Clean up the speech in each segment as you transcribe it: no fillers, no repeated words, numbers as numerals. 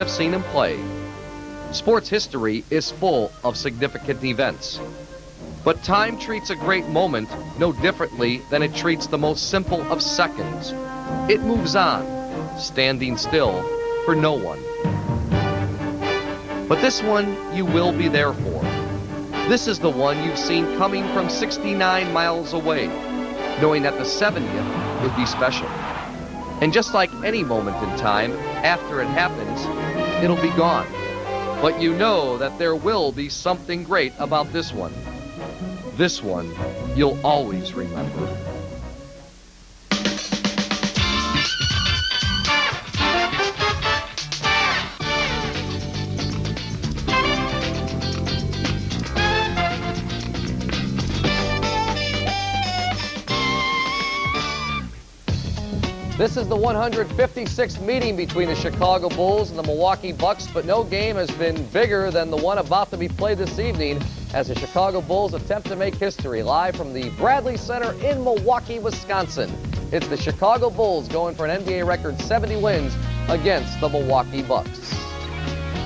have seen him play. Sports history is full of significant events. But time treats a great moment no differently than it treats the most simple of seconds. It moves on, standing still for no one. But this one you will be there for. This is the one you've seen coming from 69 miles away, knowing that the 70th would be special. And just like any moment in time, after it happens, it'll be gone. But you know that there will be something great about this one. This one you'll always remember. This is the 156th meeting between the Chicago Bulls and the Milwaukee Bucks, but no game has been bigger than the one about to be played this evening as the Chicago Bulls attempt to make history live from the Bradley Center in Milwaukee, Wisconsin. It's the Chicago Bulls going for an NBA record 70 wins against the Milwaukee Bucks.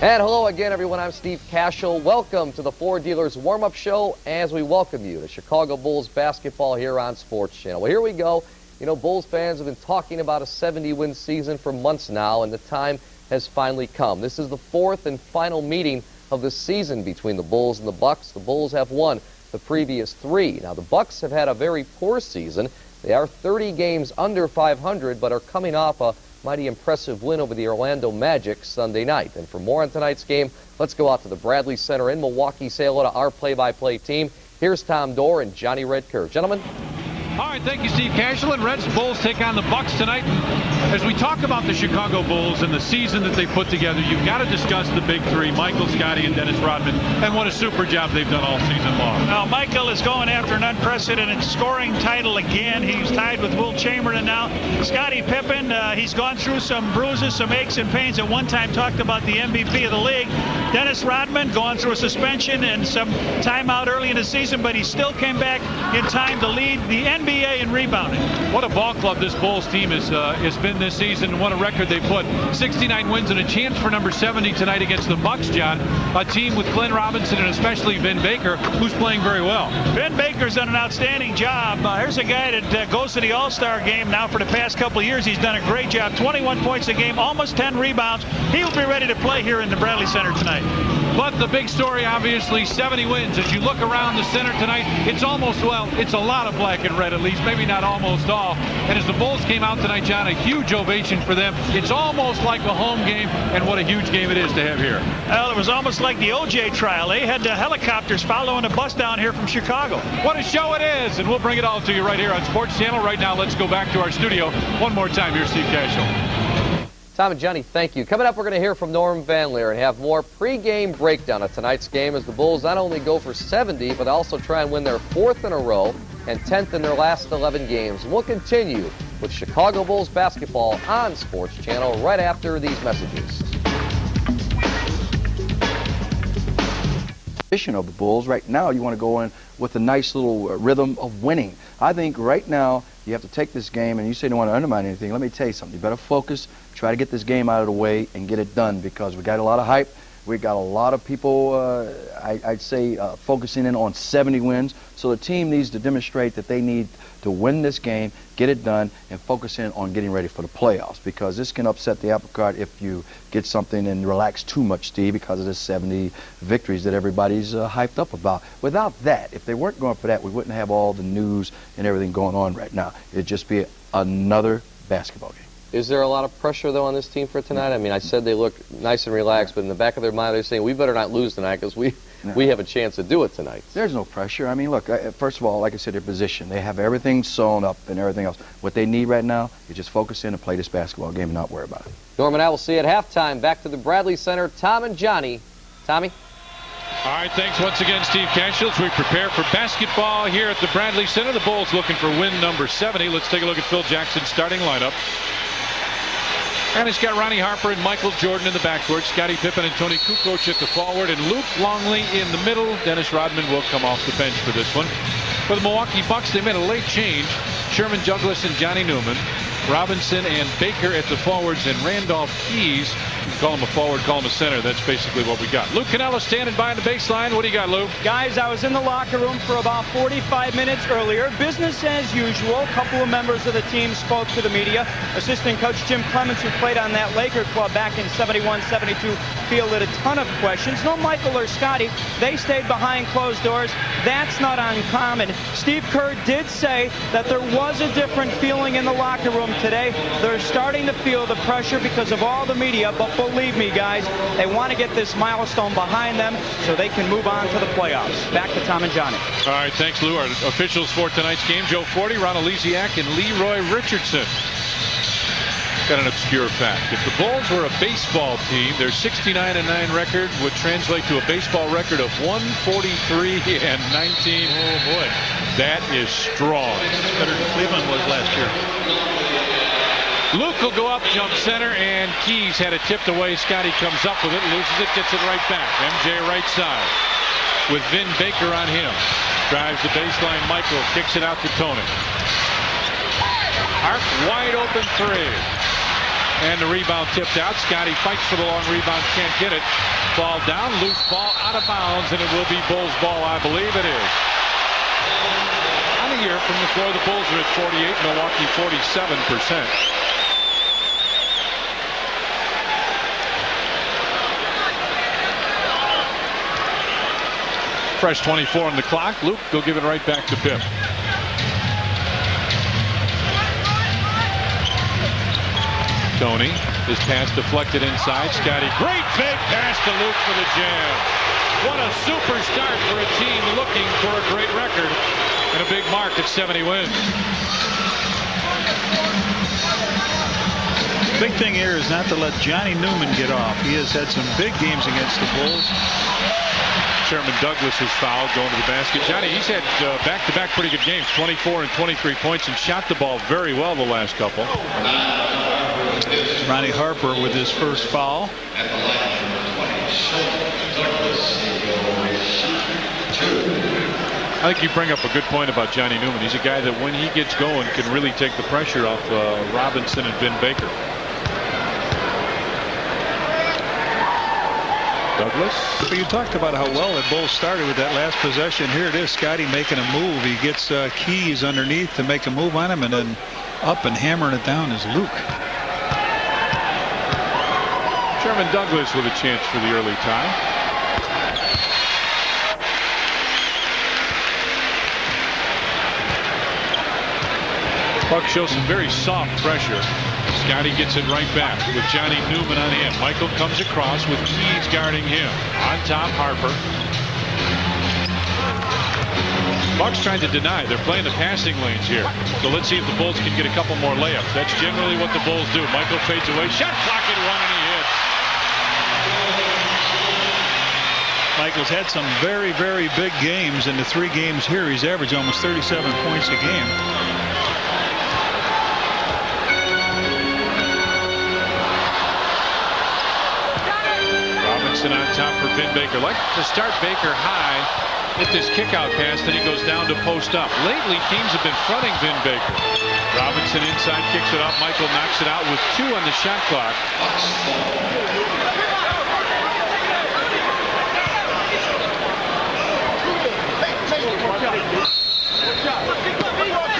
And hello again, everyone. I'm Steve Cashel. Welcome to the Ford Dealers Warm-Up Show as we welcome you to Chicago Bulls basketball here on Sports Channel. Well, here we go. You know, Bulls fans have been talking about a 70-win season for months now, and the time has finally come. This is the fourth and final meeting of the season between the Bulls and the Bucks. The Bulls have won the previous three. Now, the Bucks have had a very poor season. They are 30 games under 500, but are coming off a mighty impressive win over the Orlando Magic Sunday night. And for more on tonight's game, let's go out to the Bradley Center in Milwaukee. Say hello to our play-by-play team. Here's Tom Dorr and Johnny Redker. Gentlemen. All right, thank you, Steve Cashel. And Reds Bulls take on the Bucks tonight. As we talk about the Chicago Bulls and the season that they put together, you've got to discuss the big three, Michael, Scotty, and Dennis Rodman, and what a super job they've done all season long. Now, Michael is going after an unprecedented scoring title again. He's tied with Will Chamberlain now. Scottie Pippen, he's gone through some bruises, some aches and pains. At one time talked about the MVP of the league. Dennis Rodman going through a suspension and some time out early in the season, but he still came back in time to lead the NBA in rebounding. What a ball club this Bulls team has been this season. What a record they put. 69 wins and a chance for number 70 tonight against the Bucks, John. A team with Glenn Robinson and especially Vin Baker, who's playing very well. Vin Baker's done an outstanding job. Here's a guy that goes to the All-Star game now for the past couple of years. He's done a great job. 21 points a game, almost 10 rebounds. He'll be ready to play here in the Bradley Center tonight. But the big story, obviously, 70 wins. As you look around the center tonight, it's almost, well, it's a lot of black and red at least, maybe not almost all. And as the Bulls came out tonight, John, a huge ovation for them. It's almost like a home game, and what a huge game it is to have here. Well, it was almost like the O.J. trial. They had the helicopters following the bus down here from Chicago. What a show it is, and we'll bring it all to you right here on Sports Channel. Right now, let's go back to our studio one more time. Here's Steve Cashel. Tom and Johnny, thank you. Coming up, we're going to hear from Norm Van Leer and have more pregame breakdown of tonight's game as the Bulls not only go for 70, but also try and win their fourth in a row and 10th in their last 11 games. We'll continue with Chicago Bulls basketball on Sports Channel right after these messages. Of the Bulls right now, you want to go in with a nice little rhythm of winning. I think right now you have to take this game, and you say you don't want to undermine anything. Let me tell you something. You better focus, try to get this game out of the way and get it done, because we got a lot of hype. We got a lot of people, I'd say, focusing in on 70 wins. So the team needs to demonstrate that they need to win this game, get it done, and focus in on getting ready for the playoffs, because this can upset the apple cart if you get something and relax too much, Steve, because of the 70 victories that everybody's hyped up about. Without that, if they weren't going for that, we wouldn't have all the news and everything going on right now. It'd just be another basketball game. Is there a lot of pressure, though, on this team for tonight? I mean, I said they look nice and relaxed, but in the back of their mind, they're saying, we better not lose tonight because we have a chance to do it tonight. There's no pressure. I mean, look, first of all, like I said, their position. They have everything sewn up and everything else. What they need right now is just focus in and play this basketball game and not worry about it. Norm and I will see you at halftime. Back to the Bradley Center, Tom and Johnny. Tommy? All right, thanks once again, Steve Cashel. As we prepare for basketball here at the Bradley Center, the Bulls looking for win number 70. Let's take a look at Phil Jackson's starting lineup. And it's got Ronnie Harper and Michael Jordan in the backcourt, Scottie Pippen and Tony Kukoc at the forward, and Luke Longley in the middle. Dennis Rodman will come off the bench for this one. For the Milwaukee Bucks, they made a late change. Sherman Douglas and Johnny Newman, Robinson and Baker at the forwards, and Randolph Keys Call him a forward, call him a center. That's basically what we got. Lou Cannella standing by on the baseline. What do you got, Lou? Guys, I was in the locker room for about 45 minutes earlier. Business as usual. A couple of members of the team spoke to the media. Assistant coach Jim Clements, who played on that Laker club back in 71-72, fielded a ton of questions. No Michael or Scotty. They stayed behind closed doors. That's not uncommon. Steve Kerr did say that there was a different feeling in the locker room today. They're starting to feel the pressure because of all the media, but believe me, guys, they want to get this milestone behind them so they can move on to the playoffs. Back to Tom and Johnny. All right, thanks, Lou. Our officials for tonight's game, Joe Forty, Ron Elysiak, and Leroy Richardson. Got an obscure fact. If the Bulls were a baseball team, their 69-9 record would translate to a baseball record of 143-19. Oh, boy. That is strong. That's better than Cleveland was last year. Luke will go up, jump center, and Keys had it tipped away. Scotty comes up with it, loses it, gets it right back. MJ right side with Vin Baker on him. Drives the baseline. Michael kicks it out to Tony. Harp wide open three. And the rebound tipped out. Scotty fights for the long rebound, can't get it. Ball down, loose ball out of bounds, and it will be Bulls ball, I believe it is. On a year from the floor, the Bulls are at 48, Milwaukee 47%. Fresh 24 on the clock. Luke, go give it right back to Pip. Tony, his pass deflected inside. Scotty, great fake pass to Luke for the jam. What a super start for a team looking for a great record and a big mark at 70 wins. Big thing here is not to let Johnny Newman get off. He has had some big games against the Bulls. Sherman Douglas is fouled going to the basket. Johnny, he's had back-to-back pretty good games, 24 and 23 points, and shot the ball very well the last couple. Ronnie Harper with his first foul. I think you bring up a good point about Johnny Newman. He's a guy that when he gets going can really take the pressure off Robinson and Vin Baker. Douglas. But you talked about how well the Bulls started with that last possession. Here it is, Scotty making a move. He gets Keys underneath to make a move on him, and then up and hammering it down is Luke. Sherman Douglas with a chance for the early tie. Buck shows some very soft pressure. Scotty gets it right back with Johnny Newman on him. Michael comes across with Keys guarding him. On top, Harper. Buck's trying to deny. They're playing the passing lanes here. So let's see if the Bulls can get a couple more layups. That's generally what the Bulls do. Michael fades away. Shot clock at one, and he hits. Michael's had some very, very big games. In the 3 games here, he's averaged almost 37 points a game. On top for Vin Baker. Like to start Baker high with this kick-out pass, then he goes down to post up. Lately, teams have been fronting Vin Baker. Robinson inside kicks it up. Michael knocks it out with 2 on the shot clock.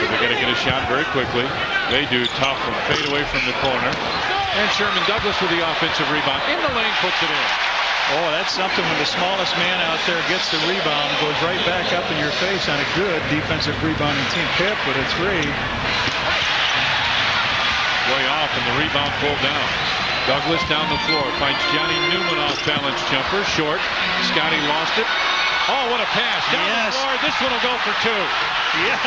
They got to get a shot very quickly. They do. Tough and fade away from the corner. And Sherman Douglas with the offensive rebound. In the lane, puts it in. Oh, that's something when the smallest man out there gets the rebound, goes right back up in your face on a good defensive rebounding team. Pip with a 3. Way off, and the rebound pulled down. Douglas down the floor, finds Johnny Newman off balance jumper, short. Scotty lost it. Oh, what a pass. Down the floor. This one will go for 2. Yes.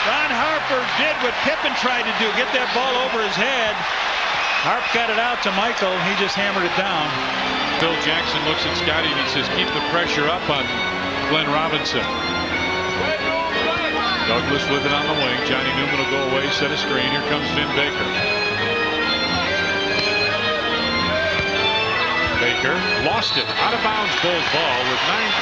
Ron Harper did what Pippen tried to do, get that ball over his head. Harp got it out to Michael. He just hammered it down. Phil Jackson looks at Scotty and he says, keep the pressure up on Glenn Robinson. Douglas with it on the wing. Johnny Newman will go away, set a screen. Here comes Vin Baker. Baker lost it. Out of bounds, Bulls ball with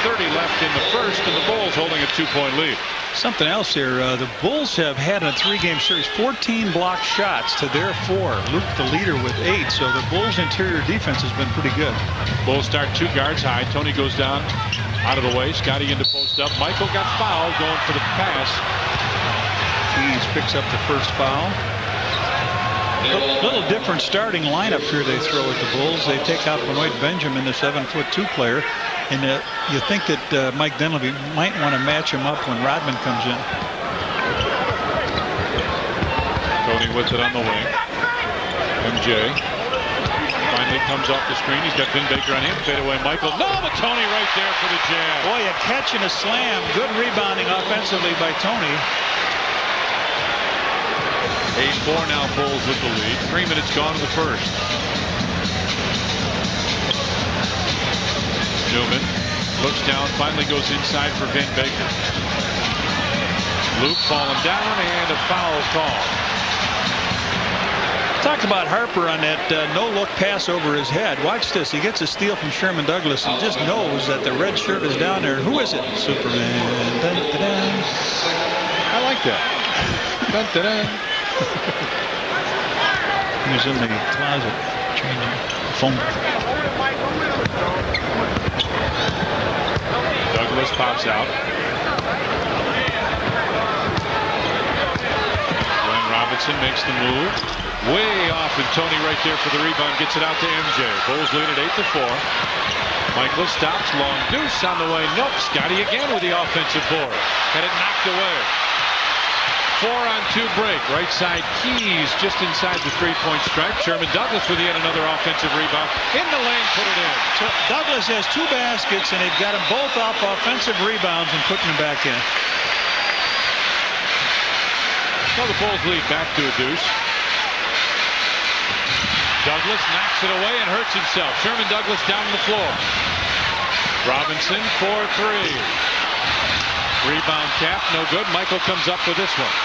9:30 left in the first, and the Bulls holding a 2-point lead. Something else here. The Bulls have had in a 3-game series 14 blocked shots to their 4. Luke the leader with 8. So the Bulls' interior defense has been pretty good. Bulls start 2 guards high. Tony goes down out of the way. Scotty into post up. Michael got fouled going for the pass. Keys picks up the first foul. A little different starting lineup here they throw at the Bulls. They take out Benoit Benjamin, the 7'2" player. And you think that Mike Dunleavy might want to match him up when Rodman comes in. Tony with it on the wing. MJ finally comes off the screen. He's got Vin Baker on him. Fade away Michael. No, but Tony right there for the jam. Boy, a catch and a slam. Good rebounding offensively by Tony. 8-4 now, Bulls with the lead. 3 minutes gone in the first. Newman looks down, finally goes inside for Vin Baker. Luke falling down, and a foul call. Talk about Harper on that no-look pass over his head. Watch this. He gets a steal from Sherman Douglas and just knows that the red shirt is down there. Who is it? Superman. Dun, dun, dun. I like that. Dun, dun, dun. He was in the closet changing the phone. Douglas pops out. Glenn Robinson makes the move. Way off, and Tony right there for the rebound. Gets it out to MJ. Bulls lead at 8-4. Michael stops. Long deuce on the way. Nope. Scotty again with the offensive board. Had it knocked away. 4-on-2 break. Right side Keys just inside the 3-point stripe. Sherman Douglas with yet another offensive rebound. In the lane, put it in. So Douglas has 2 baskets, and they've got them both off offensive rebounds and putting them back in. So the Bulls lead back to a deuce. Douglas knocks it away and hurts himself. Sherman Douglas down the floor. Robinson for 3. Rebound tap, no good. Michael comes up with this one.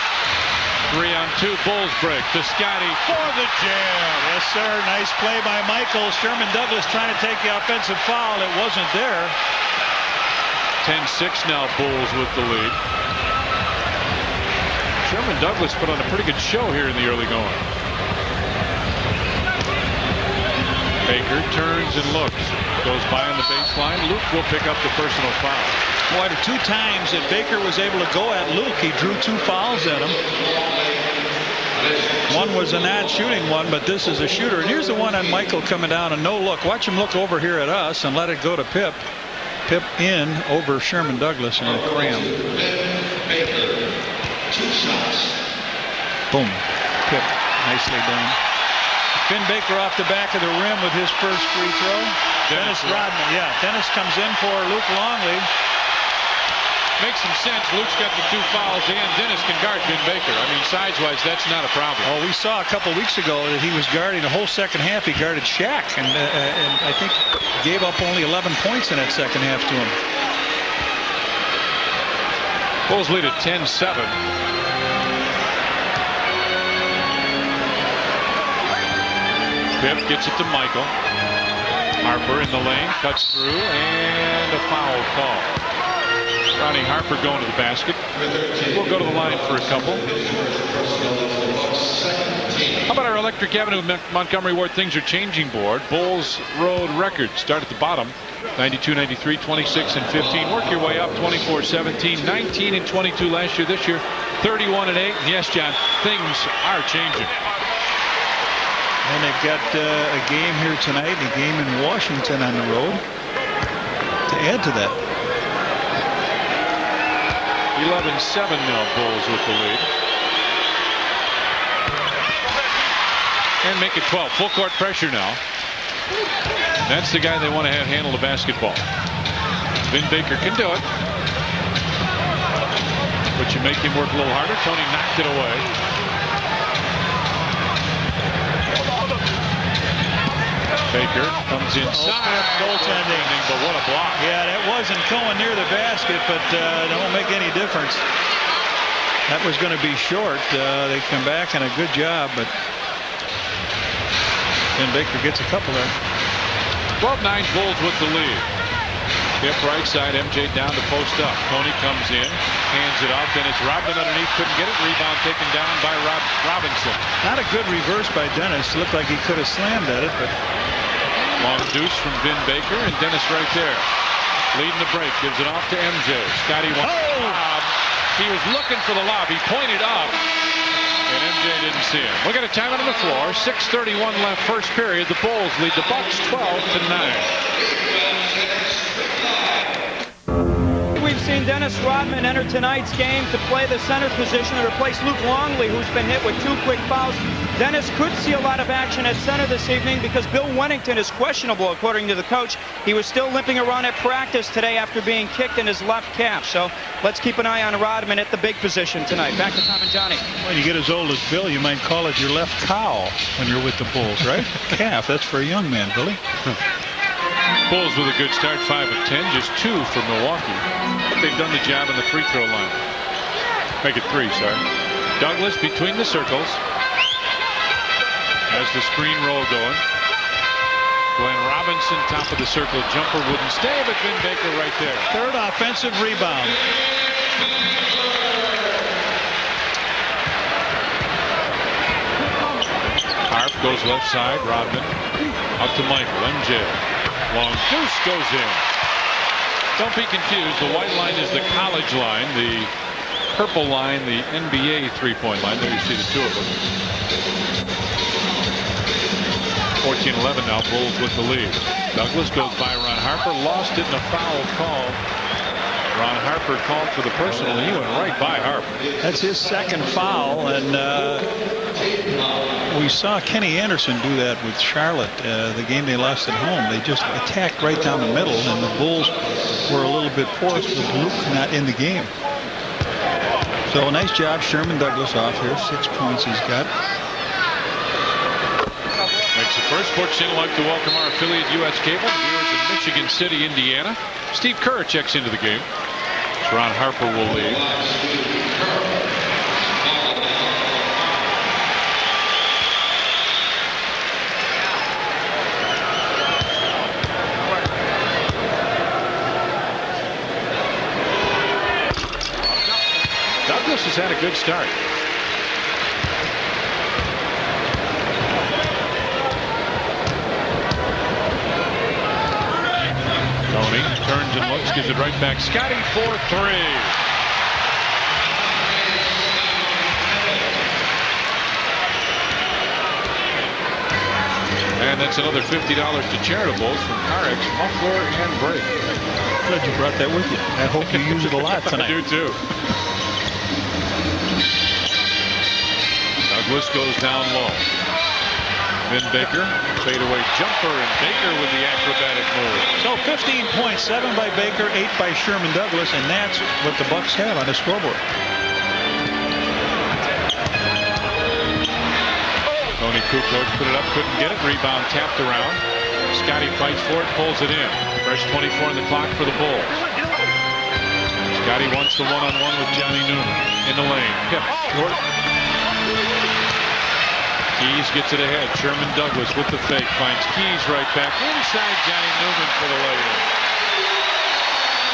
3-on-2, Bulls break to Scotty for the jam. Yes, sir. Nice play by Michael. Sherman Douglas trying to take the offensive foul. It wasn't there. 10-6 now, Bulls with the lead. Sherman Douglas put on a pretty good show here in the early going. Baker turns and looks. Goes by on the baseline. Luke will pick up the personal foul. Boy, the 2 times that Baker was able to go at Luke, he drew 2 fouls at him. One was a non-shooting one, but this is a shooter. And here's the one on Michael coming down, and no look. Watch him look over here at us and let it go to Pip. Pip in over Sherman Douglas in the cram. Boom. Pip. Nicely done. Vin Baker off the back of the rim with his first free throw. Dennis Rodman. Yeah, Dennis comes in for Luke Longley. Makes some sense. Luke's got the 2 fouls, and Dennis can guard Vin Baker. I mean, size-wise, that's not a problem. Oh, we saw a couple weeks ago that he was guarding the whole second half. He guarded Shaq, and I think gave up only 11 points in that second half to him. Bulls lead at 10-7. Pip gets it to Michael. Harper in the lane, cuts through, and a foul call. Ronnie Harper going to the basket. We'll go to the line for a couple. How about our Electric Avenue Montgomery Ward Things Are Changing board? Bulls road record. Start at the bottom. 92, 93, 26, and 15. Work your way up. 24, 17, 19, and 22 last year. This year, 31 and 8. And yes, John, things are changing. And they've got a game here tonight, a game in Washington on the road to add to that. 11-7 now, Bulls with the lead. And make it 12. Full court pressure now. That's the guy they want to have handle the basketball. Vin Baker can do it. But you make him work a little harder. Tony knocked it away. Baker comes inside. Goaltending. But what a block. Yeah, that wasn't going near the basket, but it won't make any difference. That was going to be short. They come back and a good job, but Vin Baker gets a couple there. 12-9 Bulls with the lead. Hip right side, MJ down to post up. Tony comes in, hands it off, then it's Rodman underneath, couldn't get it. Rebound taken down by Robinson. Not a good reverse by Dennis. Looked like he could have slammed at it, but long deuce from Vin Baker, and Dennis right there. Leading the break, gives it off to MJ. Scotty wants the lob. He was looking for the lob. He pointed up, and MJ didn't see him. Look at a timeout on the floor. 6:31 left, first period. The Bulls lead the Bucks 12-9. We've seen Dennis Rodman enter tonight's game to play the center position to replace Luke Longley, who's been hit with 2 quick fouls. Dennis could see a lot of action at center this evening because Bill Wennington is questionable, according to the coach. He was still limping around at practice today after being kicked in his left calf. So let's keep an eye on Rodman at the big position tonight. Back to Tom and Johnny. when you get as old as Bill, you might call it your left cow when you're with the Bulls, right? Calf, that's for a young man, Billy. Bulls with a good start, 5 of 10, just 2 for Milwaukee. But they've done the job in the free throw line. Make it 3, sorry. Douglas between the circles. Has the screen roll going. Glenn Robinson, top of the circle, jumper wouldn't stay, but Vin Baker right there. Third offensive rebound. Harp goes left side, Rodman. Up to Michael, MJ. Long deuce goes in. Don't be confused, the white line is the college line, the purple line, the NBA three-point line. There you see the 2 of them. 14-11 now, Bulls with the lead. Douglas goes by Ron Harper, lost it in a foul call. Ron Harper called for the personal. He went right by Harper. That's his second foul, and we saw Kenny Anderson do that with Charlotte, the game they lost at home. They just attacked right down the middle, and the Bulls were a little bit porous with Luke not in the game. So nice job, Sherman Douglas off here. 6 points he's got. Makes the first. Fortunate like to welcome our affiliate U.S. Cable, viewers in Michigan City, Indiana. Steve Kerr checks into the game. Ron Harper will lead. Douglas has had a good start. Tony turns and looks, gives it right back. Scotty for 3. And that's another $50 to charitables from Carex, muffler and brake. Glad you brought that with you. I hope you use it a lot tonight. I do too. Douglas goes down low. Vin Baker, fadeaway jumper, and Baker with the acrobatic move. So 15 points, 7 by Baker, 8 by Sherman Douglas, and that's what the Bucks have on the scoreboard. Tony Kukoc put it up, couldn't get it. Rebound tapped around. Scotty fights for it, pulls it in. Fresh 24 on the clock for the Bulls. Scotty wants the one-on-one with Johnny Newman in the lane. Hip, short. Keys gets it ahead. Sherman Douglas with the fake. Finds Keys right back. Inside Johnny Newman for the lay-in.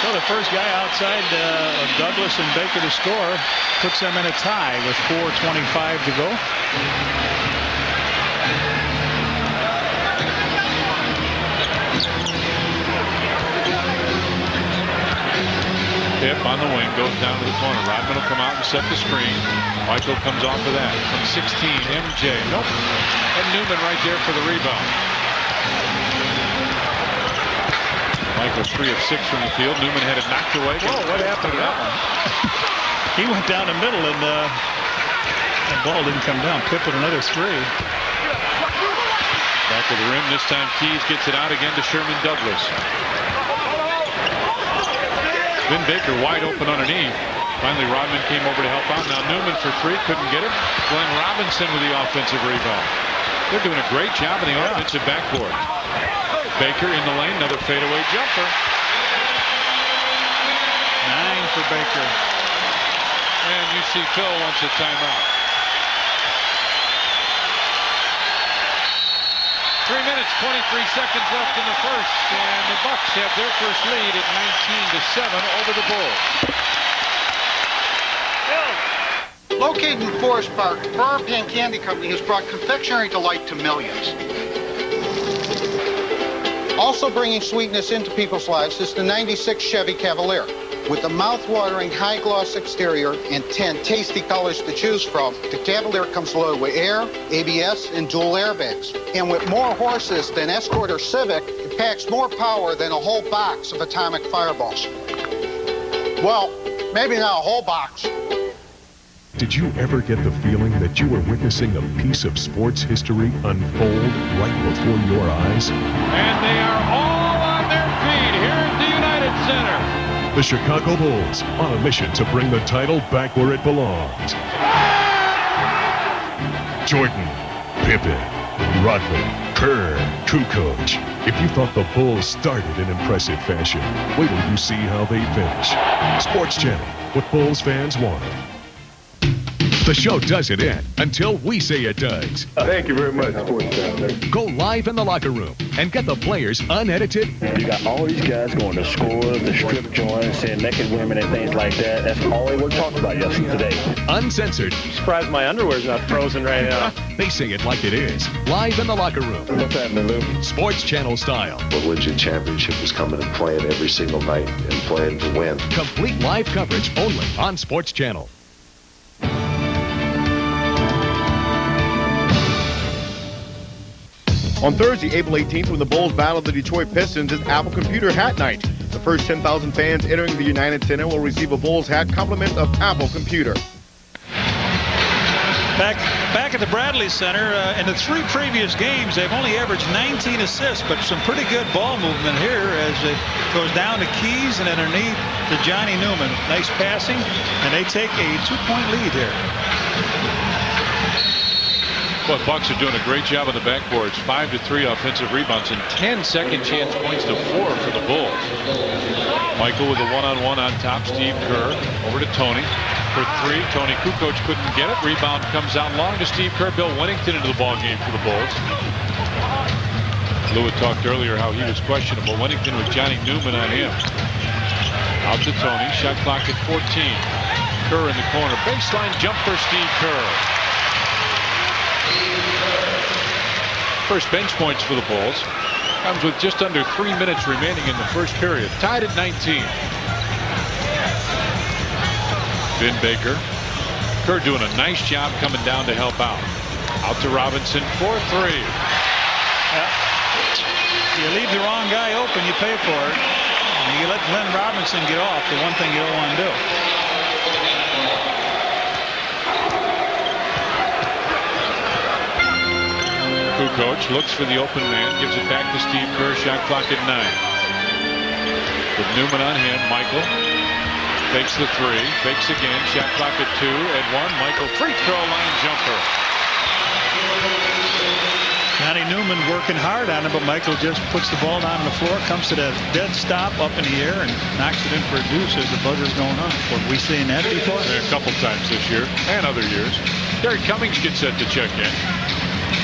So the first guy outside of Douglas and Baker to score puts them in a tie with 4:25 to go. Pip on the wing, goes down to the corner. Rodman will come out and set the screen. Michael comes off of that. From 16, MJ. Nope. And Newman right there for the rebound. Michael 3 of 6 from the field. Newman had it knocked away. Whoa, what happened to that one? He went down the middle, and that ball didn't come down. Pip with another 3. Back to the rim. This time Keys gets it out again to Sherman Douglas. Vin Baker wide open underneath. Finally, Rodman came over to help out. Now Newman for 3, couldn't get it. Glenn Robinson with the offensive rebound. They're doing a great job in the offensive backboard. Baker in the lane, another fadeaway jumper. 9 for Baker. And you see Phil wants a timeout. 3 minutes, 23 seconds left in the first, and the Bucks have their first lead at 19-7 over the Bulls. Located in Forest Park, Burr Pan Candy Company has brought confectionery delight to millions. Also bringing sweetness into people's lives is the 96 Chevy Cavalier. With a mouth-watering high-gloss exterior and 10 tasty colors to choose from, the Cavalier comes loaded with air, ABS, and dual airbags. And with more horses than Escort or Civic, it packs more power than a whole box of atomic fireballs. Well, maybe not a whole box. Did you ever get the feeling that you were witnessing a piece of sports history unfold right before your eyes? And they are all on their feet here at the United Center. The Chicago Bulls on a mission to bring the title back where it belongs. Jordan, Pippen, Rodman, Kerr, Kukoc. If you thought the Bulls started in impressive fashion, wait till you see how they finish. Sports Channel, what Bulls fans want. The show doesn't end until we say it does. Thank you very much, Sports Channel. Go live in the locker room and get the players unedited. You got all these guys going to scores, the strip joints, seeing naked women and things like that. That's all they were talking about yesterday. Uncensored. Surprised my underwear's not frozen right now. They say it like it is. Live in the locker room. What's happening, Lou? Sports Channel style. The legit championship was coming and playing every single night and playing to win. Complete live coverage only on Sports Channel. On Thursday, April 18th, when the Bulls battle the Detroit Pistons, is Apple Computer Hat Night. The first 10,000 fans entering the United Center will receive a Bulls hat compliment of Apple Computer. Back at the Bradley Center, in the 3 previous games, they've only averaged 19 assists, but some pretty good ball movement here as it goes down to Keys and underneath to Johnny Newman. Nice passing, and they take a 2-point lead here. Boy, Bucks are doing a great job on the backboards. 5 to 3 offensive rebounds and 10 second chance points to 4 for the Bulls. Michael with a one-on-one on top. Steve Kerr over to Tony for 3. Tony Kukoc couldn't get it. Rebound comes out long to Steve Kerr. Bill Wennington into the ball game for the Bulls. Lou had talked earlier how he was questionable. Wennington with Johnny Newman on him. Out to Tony. Shot clock at 14. Kerr in the corner. Baseline jumper, Steve Kerr. First bench points for the Bulls. Comes with just under 3 minutes remaining in the first period. Tied at 19. Vin Baker. Kerr doing a nice job coming down to help out. Out to Robinson for 3. You leave the wrong guy open, you pay for it. And you let Glenn Robinson get off, the one thing you don't want to do. Kukoc looks for the open man, gives it back to Steve Kerr. Shot clock at 9. With Newman on him, Michael fakes the 3, fakes again. Shot clock at 2 and 1. Michael free throw line jumper. Johnny Newman working hard on it, but Michael just puts the ball down on the floor, comes to that dead stop up in the air, and knocks it in for a deuce as the buzzer's going on. Have we seen that before? A couple times this year and other years. Derek Cummings gets set to check in.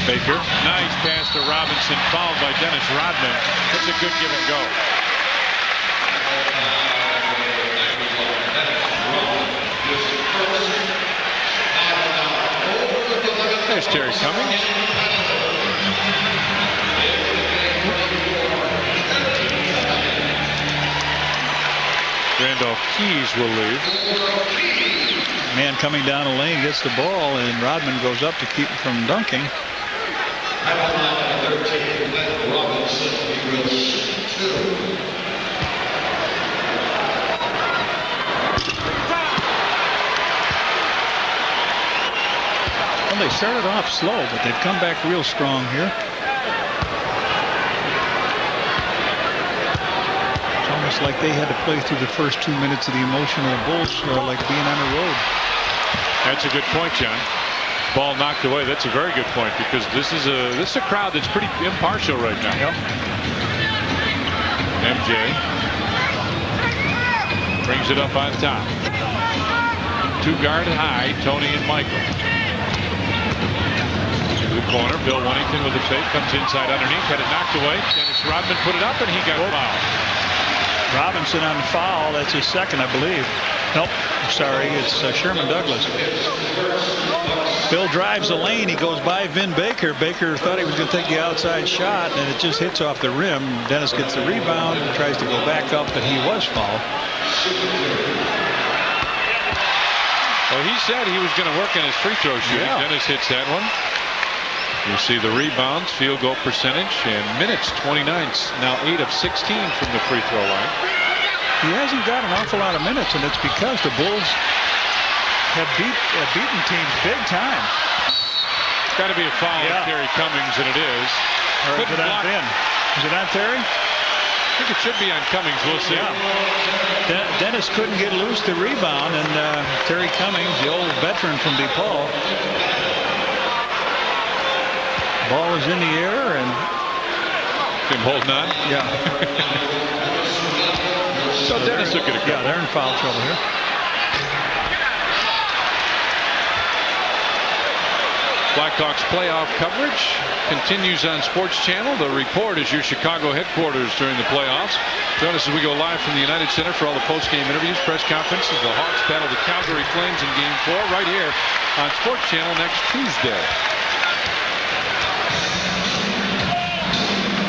Baker, nice pass to Robinson, fouled by Dennis Rodman. That's a good give and go. There's Terry Cummings. Randolph Keys will leave. Man coming down the lane gets the ball, and Rodman goes up to keep him from dunking. Well, they started off slow, but they've come back real strong here. It's almost like they had to play through the first 2 minutes of the emotion of the Bulls, like being on the road. That's a good point, John. Ball knocked away. That's a very good point, because this is a crowd that's pretty impartial right now. Yep. MJ brings it up on top. 2 guard high, Tony and Michael. the corner. Bill Wennington with a fake. Comes inside underneath. Had it knocked away. Dennis Rodman put it up, and he got fouled. Robinson on foul. That's his second, I believe. Nope. Sorry. It's Sherman Douglas. Bill drives the lane. He goes by Vin Baker. Baker thought he was going to take the outside shot, and it just hits off the rim. Dennis gets the rebound and tries to go back up, but he was fouled. Well, he said he was going to work on his free throw shooting. Yeah. Dennis hits that one. You see the rebounds, field goal percentage, and minutes 29. Now 8 of 16 from the free throw line. He hasn't got an awful lot of minutes, and it's because the Bulls have beaten teams big time. It's got to be a foul on Terry Cummings, and it is. Or is it on Ben? Is it on Terry? I think it should be on Cummings. We'll see. Yeah. Dennis couldn't get loose the rebound, and Terry Cummings, the old veteran from DePaul, ball is in the air, and him holding on. Yeah. So Dennis will get a couple. Yeah, they're in foul trouble here. Blackhawks playoff coverage continues on Sports Channel. The Report is your Chicago headquarters during the playoffs. Join us as we go live from the United Center for all the post-game interviews, press conferences. The Hawks battle the Calgary Flames in Game 4 right here on Sports Channel next Tuesday.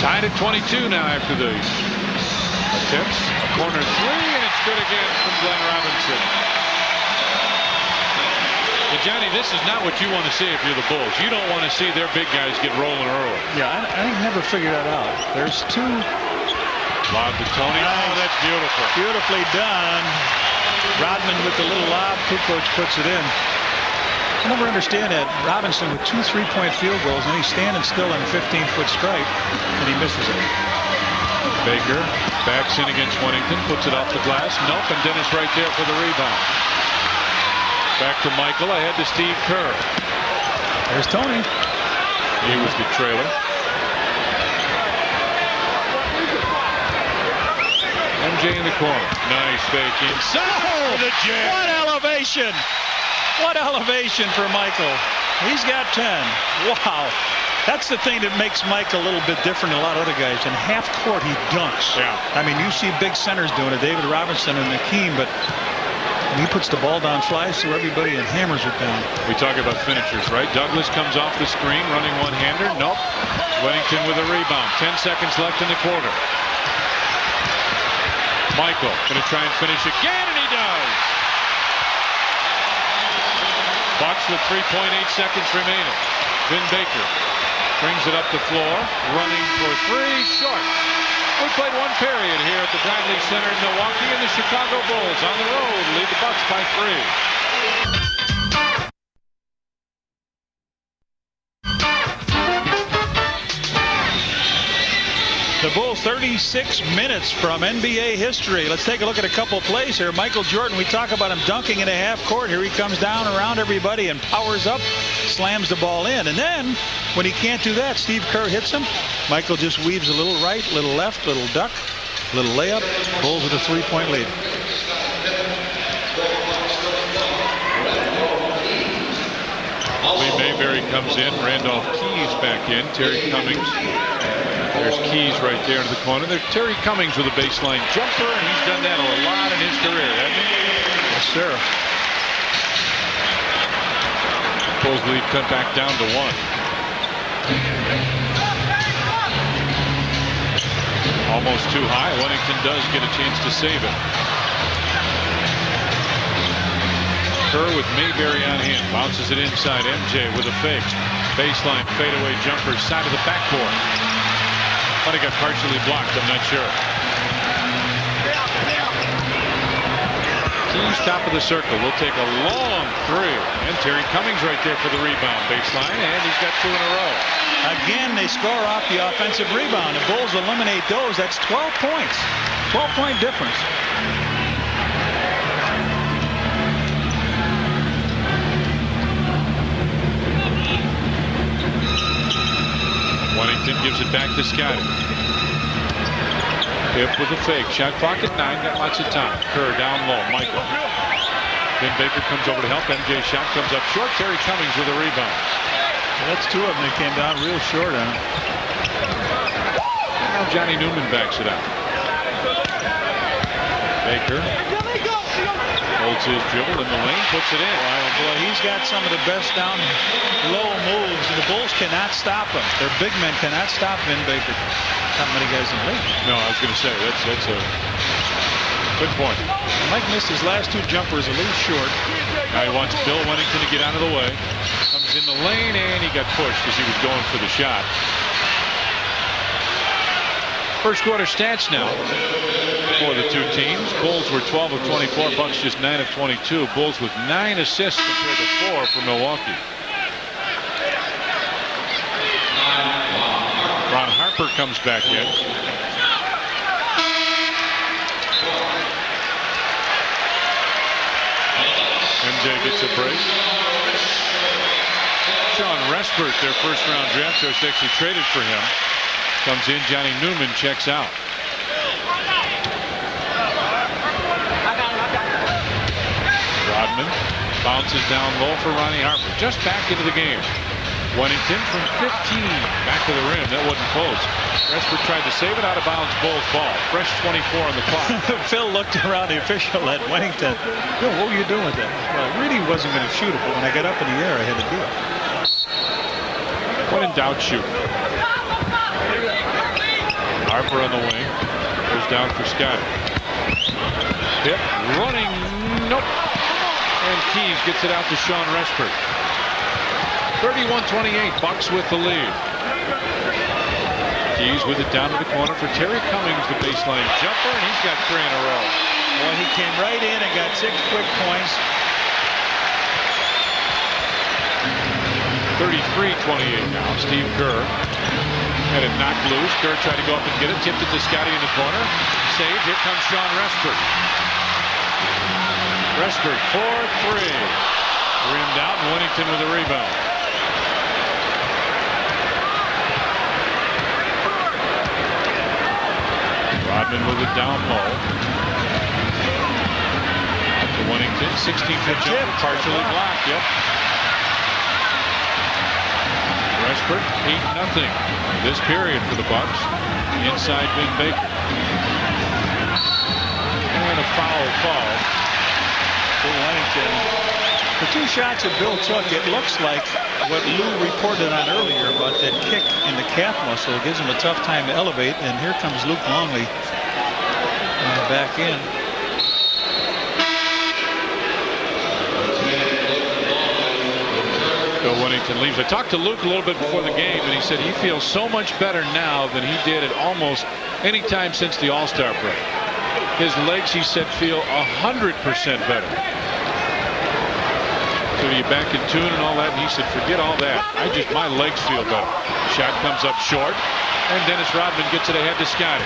Tied at 22 now after the attempts. A corner three, and it's good again from Glenn Robinson. And Johnny, this is not what you want to see if you're the Bulls. You don't want to see their big guys get rolling early. Yeah, I never figured that out. There's two. Lob to Tony. Oh, that's beautiful. Beautifully done. Rodman with the little lob. Kukoc puts it in. I never understand that. Robinson with 2 3-point field goals, and he's standing still on a 15-foot stripe, and he misses it. Baker backs in against Wennington, puts it off the glass. Nope, and Dennis right there for the rebound. Back to Michael, ahead to Steve Kerr. There's Tony. He was the trailer. MJ in the corner. Nice fake inside. The jam. What elevation! What elevation for Michael. He's got 10. Wow. That's the thing that makes Mike a little bit different than a lot of other guys. In half court, he dunks. Yeah. I mean, you see big centers doing it, David Robinson and Hakeem, but he puts the ball down, flies through everybody, and hammers it down. We talk about finishers, right? Douglas comes off the screen, running one-hander. Nope. Wennington with a rebound. 10 seconds left in the quarter. Michael going to try and finish again, and he does. Bucks with 3.8 seconds remaining. Vin Baker brings it up the floor, running for three, short. We played one period here at the Bradley Center in Milwaukee, and the Chicago Bulls on the road lead the Bucks by 3. The Bulls 36 minutes from NBA history. Let's take a look at a couple plays here. Michael Jordan, we talk about him dunking in a half court. Here he comes down around everybody and powers up, slams the ball in. And then when he can't do that, Steve Kerr hits him. Michael just weaves a little right, little left, little duck, little layup. Bulls with a 3-point lead. Lee Mayberry comes in. Randolph Keys back in. Terry Cummings. There's Keys right there in the corner. There's Terry Cummings with a baseline jumper, and he's done that a lot in his career, hasn't he? Yes, sir. Bulls lead cut back down to 1. Almost too high. Wennington does get a chance to save it. Kerr with Mayberry on hand. Bounces it inside. MJ with a fake. Baseline fadeaway jumper, side of the backboard. But it got partially blocked, I'm not sure. Keys top of the circle. Will take a long three. And Terry Cummings right there for the rebound. Baseline, and he's got 2 in a row. Again, they score off the offensive rebound. The Bulls eliminate those. That's 12 points. 12-point difference. Wennington gives it back to Scotty. Pip with a fake. Shot clock at 9. Got lots of time. Kerr down low. Michael. Then Baker comes over to help. MJ shot comes up short. Terry Cummings with a rebound. That's two of them that came down real short on him. Now Johnny Newman backs it out. Baker holds his dribble in the lane, puts it in. Boy, he's got some of the best down low moves, and the Bulls cannot stop him. Their big men cannot stop Vin Baker. Not many guys in the league. No, I was going to say, that's a good point. Mike missed his last two jumpers a little short. Now he wants Bill Wennington to get out of the way. Comes in the lane, and he got pushed as he was going for the shot. First quarter stats now for the two teams. Bulls were 12 of 24, Bucks just 9 of 22. Bulls with 9 assists compared to 4 for Milwaukee. Ron Harper comes back in. MJ gets a break. Sean Respert, their first round draft choice, actually traded for him. Comes in, Johnny Newman checks out. Rodman bounces down low for Ronnie Harper. Just back into the game. Wennington from 15 back to the rim. That wasn't close. Respert tried to save it, out of bounds. Bulls ball. Fresh 24 on the clock. Phil looked around the official at Wennington. Yo, what were you doing with that? Well, I really wasn't going to shoot it, but when I got up in the air, I had to do it. When in doubt, shoot. Harper on the wing. Goes down for Scott. Hip running. Nope. And Keys gets it out to Sean Respert. 31-28. Bucks with the lead. Keys with it down to the corner for Terry Cummings, the baseline jumper, and he's got 3 in a row. Well, he came right in and got 6 quick points. 33-28 now. Steve Kerr had it knocked loose. Kerr tried to go up and get it. Tipped it to Scotty in the corner. Saved. Here comes Sean Respert. Respert 4-3. Rimmed out, and Wennington with a rebound. Rodman with it down low. To Wennington. 16-foot jumper. Partially blocked. Yep. Respert 8-0 this period for the Bucks. Inside Vin Baker. And a foul call for Wennington. The 2 shots that Bill took, it looks like what Lou reported on earlier about that kick in the calf muscle. It gives him a tough time to elevate, and here comes Luke Longley back in. Bill Wennington leaves. I talked to Luke a little bit before the game, and he said he feels so much better now than he did at almost any time since the All-Star break. His legs, he said, feel 100% better. So you back in tune and all that, and he said, forget all that. My legs feel better. Shot comes up short, and Dennis Rodman gets it ahead to Scotty.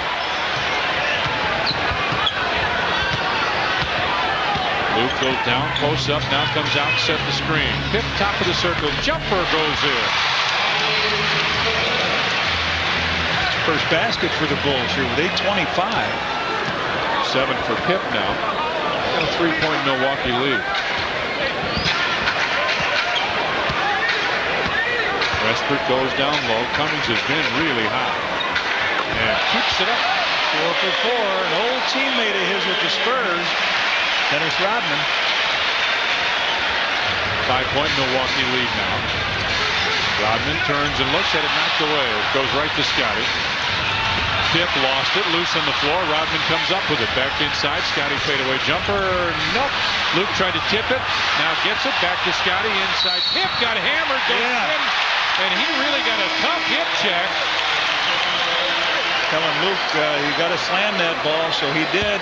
Luke goes down, posts up, now comes out, set the screen. Pip, top of the circle, jumper goes in. First basket for the Bulls here with 8:25. 7 for Pip now. Got a 3-point Milwaukee lead. Respert goes down low. Cummings has been really hot. And keeps it up. 4 for 4. An old teammate of his with the Spurs, Dennis Rodman. 5-point Milwaukee lead now. Rodman turns and looks at it, knocked away. It goes right to Scotty. Pip lost it, loose on the floor. Rodman comes up with it. Back inside. Scotty fadeaway jumper. Nope. Luke tried to tip it. Now gets it. Back to Scotty inside. Pip got hammered. Goes in. And he really got a tough hip check. Telling Luke you got to slam that ball, so he did.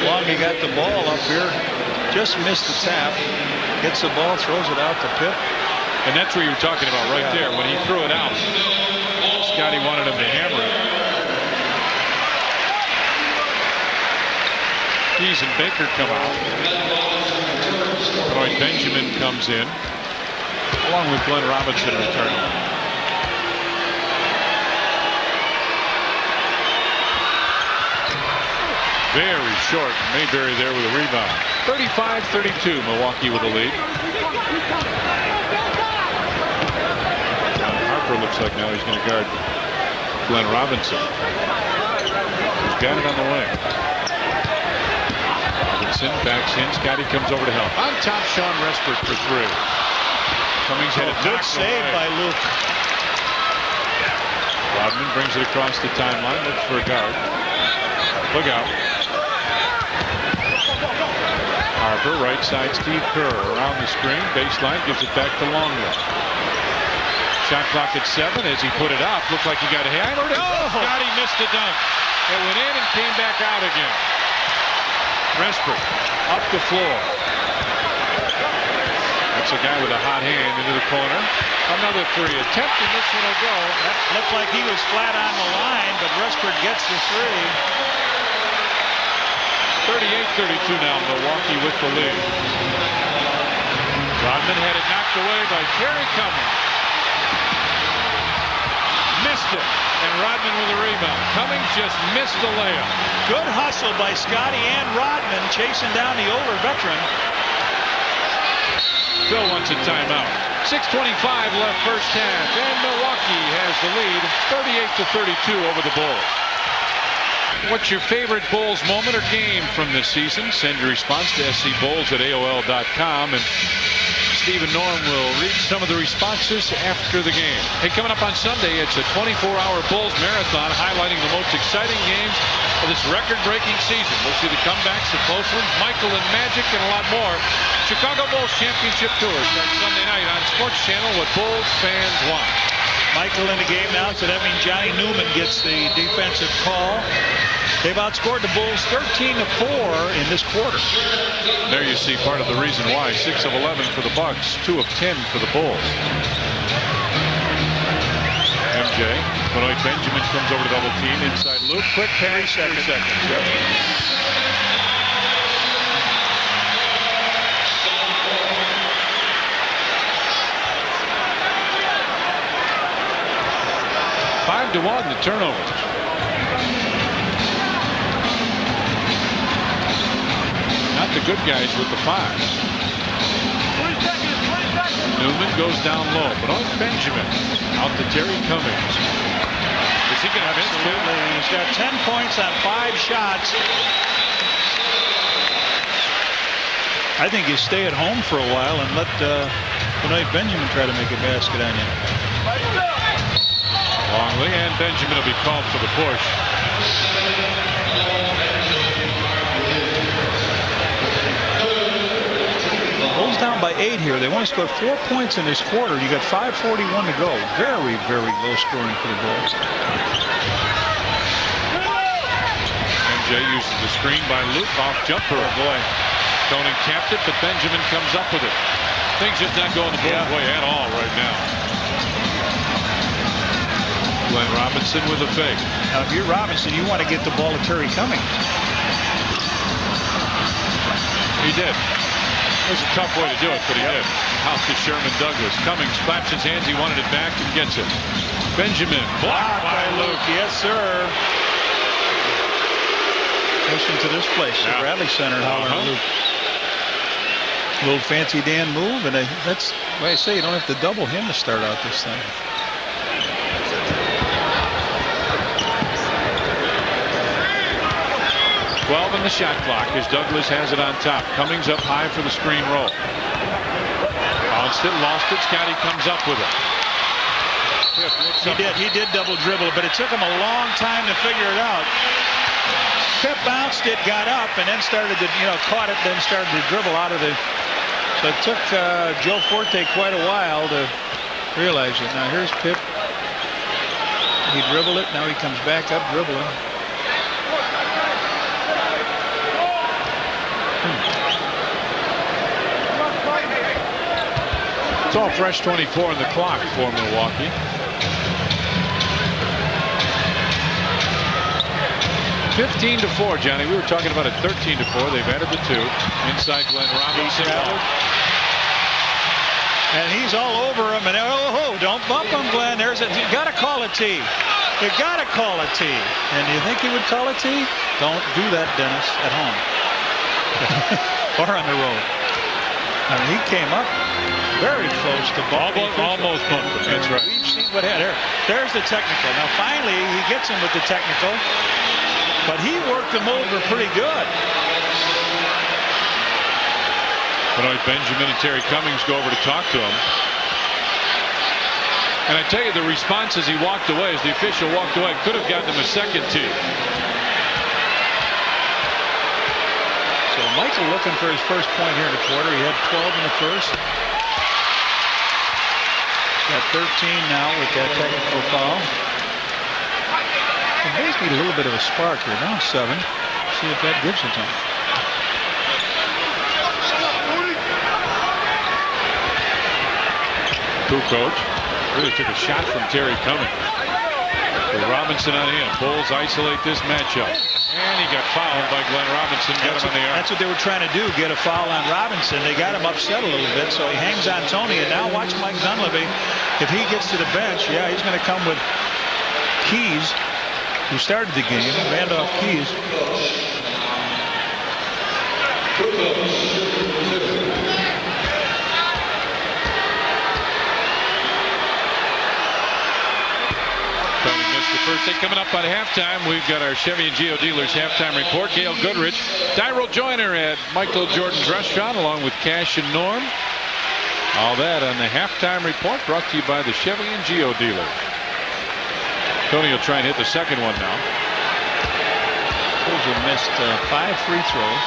Long he got the ball up here. Just missed the tap. Gets the ball, throws it out to Pip. And that's what you were talking about right there. When he threw it out, Scotty wanted him to hammer it. Keys and Baker come out. Roy Benjamin comes in, along with Glenn Robinson returning. Very short. Mayberry there with a rebound. 35-32, Milwaukee with the lead. Harper looks like now he's going to guard Glenn Robinson. He's got it on the wing. Robinson backs in. Scotty comes over to help. On top, Sean Respert for three. Cummings had a good save by Luke. Rodman brings it across the timeline. Looks for a guard. Look out. Harper, right side, Steve Kerr around the screen. Baseline, gives it back to Longley. Shot clock at 7 as he put it up. Looked like he got hammered. Oh! Scotty missed the dunk. It went in and came back out again. Respert up the floor. That's a guy with a hot hand into the corner. Another three attempt, and this one will go. That looked like he was flat on the line, but Respert gets the three. 38-32 now. Milwaukee with the lead. Rodman had it knocked away by Terry Cummings. Missed it, and Rodman with a rebound. Cummings just missed the layup. Good hustle by Scotty and Rodman chasing down the older veteran. Phil wants a timeout. 6:25 left first half, and Milwaukee has the lead 38-32 over the Bulls. What's your favorite Bulls moment or game from this season? Send your response to scbulls@aol.com, and Steve and Norm will read some of the responses after the game. Hey, coming up on Sunday, it's a 24-hour Bulls marathon highlighting the most exciting games of this record-breaking season. We'll see the comebacks, the close ones, Michael and Magic, and a lot more. Chicago Bulls Championship Tour starts Sunday night on Sports Channel. What Bulls fans want. Michael in the game now, so that means Johnny Newman gets the defensive call. They've outscored the Bulls 13-4 in this quarter. There you see part of the reason why. 6 of 11 for the Bucks, 2 of 10 for the Bulls. MJ, Benoit Benjamin comes over to double team inside loop. Quick pass, 3 seconds. Yep. Five to 1, the turnovers. Not the good guys with the 5. Newman goes down low, but on Benjamin out to Terry Cummings. Is he going to miss? Absolutely. He's got 10 points on 5 shots. I think you stay at home for a while and let Benoit Benjamin try to make a basket on you. Longley, and Benjamin will be called for the push. Bulls down by 8 here. They only scored 4 points in this quarter. You got 5:41 to go. Very, very low scoring for the Bulls. MJ uses the screen by Luke. Off jumper. Oh boy. Conan capped it, but Benjamin comes up with it. Things just not going the Bulls' way at all right now. Glenn Robinson with a fake. Now, if you're Robinson, you want to get the ball to Terry Cummings. He did. It was a tough way to do it, but he did. Out to Sherman Douglas. Cummings claps his hands. He wanted it back and gets it. Benjamin blocked by Luke. Yes, sir. Listen to this place, the Bradley Center. Luke. Little fancy Dan move, and that's why I say you don't have to double him to start out this thing. On the shot clock as Douglas has it on top. Cummings up high for the screen roll. Bounced it, lost it. Scotty comes up with it. He did double dribble, but it took him a long time to figure it out. Pip bounced it, got up, and then started to, caught it, then started to dribble out of the. So it took Joe Forte quite a while to realize it. Now here's Pip. He dribbled it. Now he comes back up dribbling. It's all fresh 24 on the clock for Milwaukee. 15-4, Johnny. We were talking about it 13-4. They've added the 2. Inside Glenn Robinson. And he's all over him. And don't bump him, Glenn. You got to call a T. You got to call a T. And do you think he would call a T? Don't do that, Dennis, at home. Or on the road. I mean, he came up. very close to bumping. Almost bumped him. That's right. We've seen what happened. There's the technical. Now finally he gets him with the technical, but he worked him over pretty good. Benoit Benjamin and Terry Cummings go over to talk to him. And I tell you, the response as he walked away, as the official walked away, could have gotten him a second tee. So Michael looking for his first point here in the quarter. He had 12 in the first. Got 13 now with that technical foul. And basically a little bit of a spark here. Now 7. See if that gives it to him. Kukoc really took a shot from Terry Cummings. With Robinson on him. Bulls isolate this matchup. And he got fouled by Glenn Robinson. Got him on the arm. That's what they were trying to do, get a foul on Robinson. They got him upset a little bit, so he hangs on Tony. And now watch Mike Dunleavy. If he gets to the bench, yeah, he's going to come with Keys, who started the game, Randolph Keys. First day coming up at halftime. We've got our Chevy and Geo Dealers halftime report. Gail Goodrich, Tyrell Joyner at Michael Jordan's restaurant, along with Cash and Norm. All that on the halftime report, brought to you by the Chevy and Geo Dealers. Tony will try and hit the second one now. Bulls have missed 5 free throws.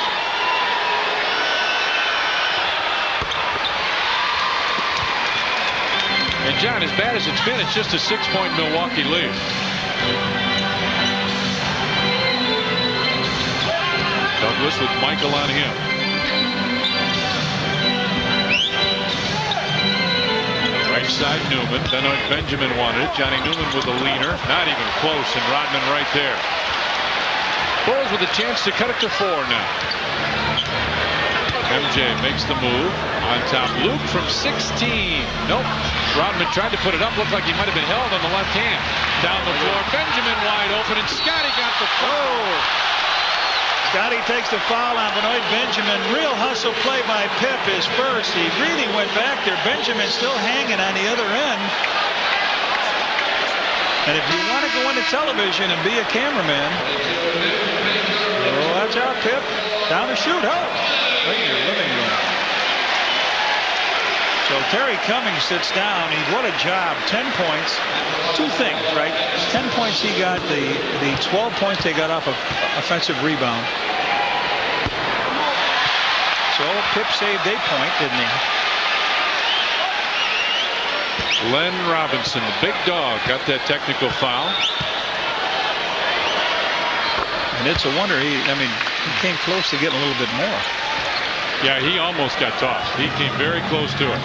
And John, as bad as it's been, it's just a 6-point Milwaukee lead. Douglas with Michael on him. Right side Newman. Benoit Benjamin wanted it. Johnny Newman with a leaner. Not even close, and Rodman right there. Bulls with a chance to cut it to 4 now. MJ makes the move. On top, Luke from 16. Nope. Rodman tried to put it up. Looked like he might have been held on the left hand. Down the floor. Benjamin wide open, and Scotty got the foul. Scotty takes the foul on Benoit Benjamin. Real hustle play by Pip is first. He really went back there. Benjamin still hanging on the other end. And if you want to go into television and be a cameraman, oh, that's out, Pip. Down to shoot. Oh, right in your living room. So Terry Cummings sits down. What a job. 10 points. 2 things, right? 10 points he got. The 12 points they got off of offensive rebound. So Pip saved a point, didn't he? Glenn Robinson, the big dog, got that technical foul. And it's a wonder. He came close to getting a little bit more. Yeah, he almost got tossed. He came very close to it.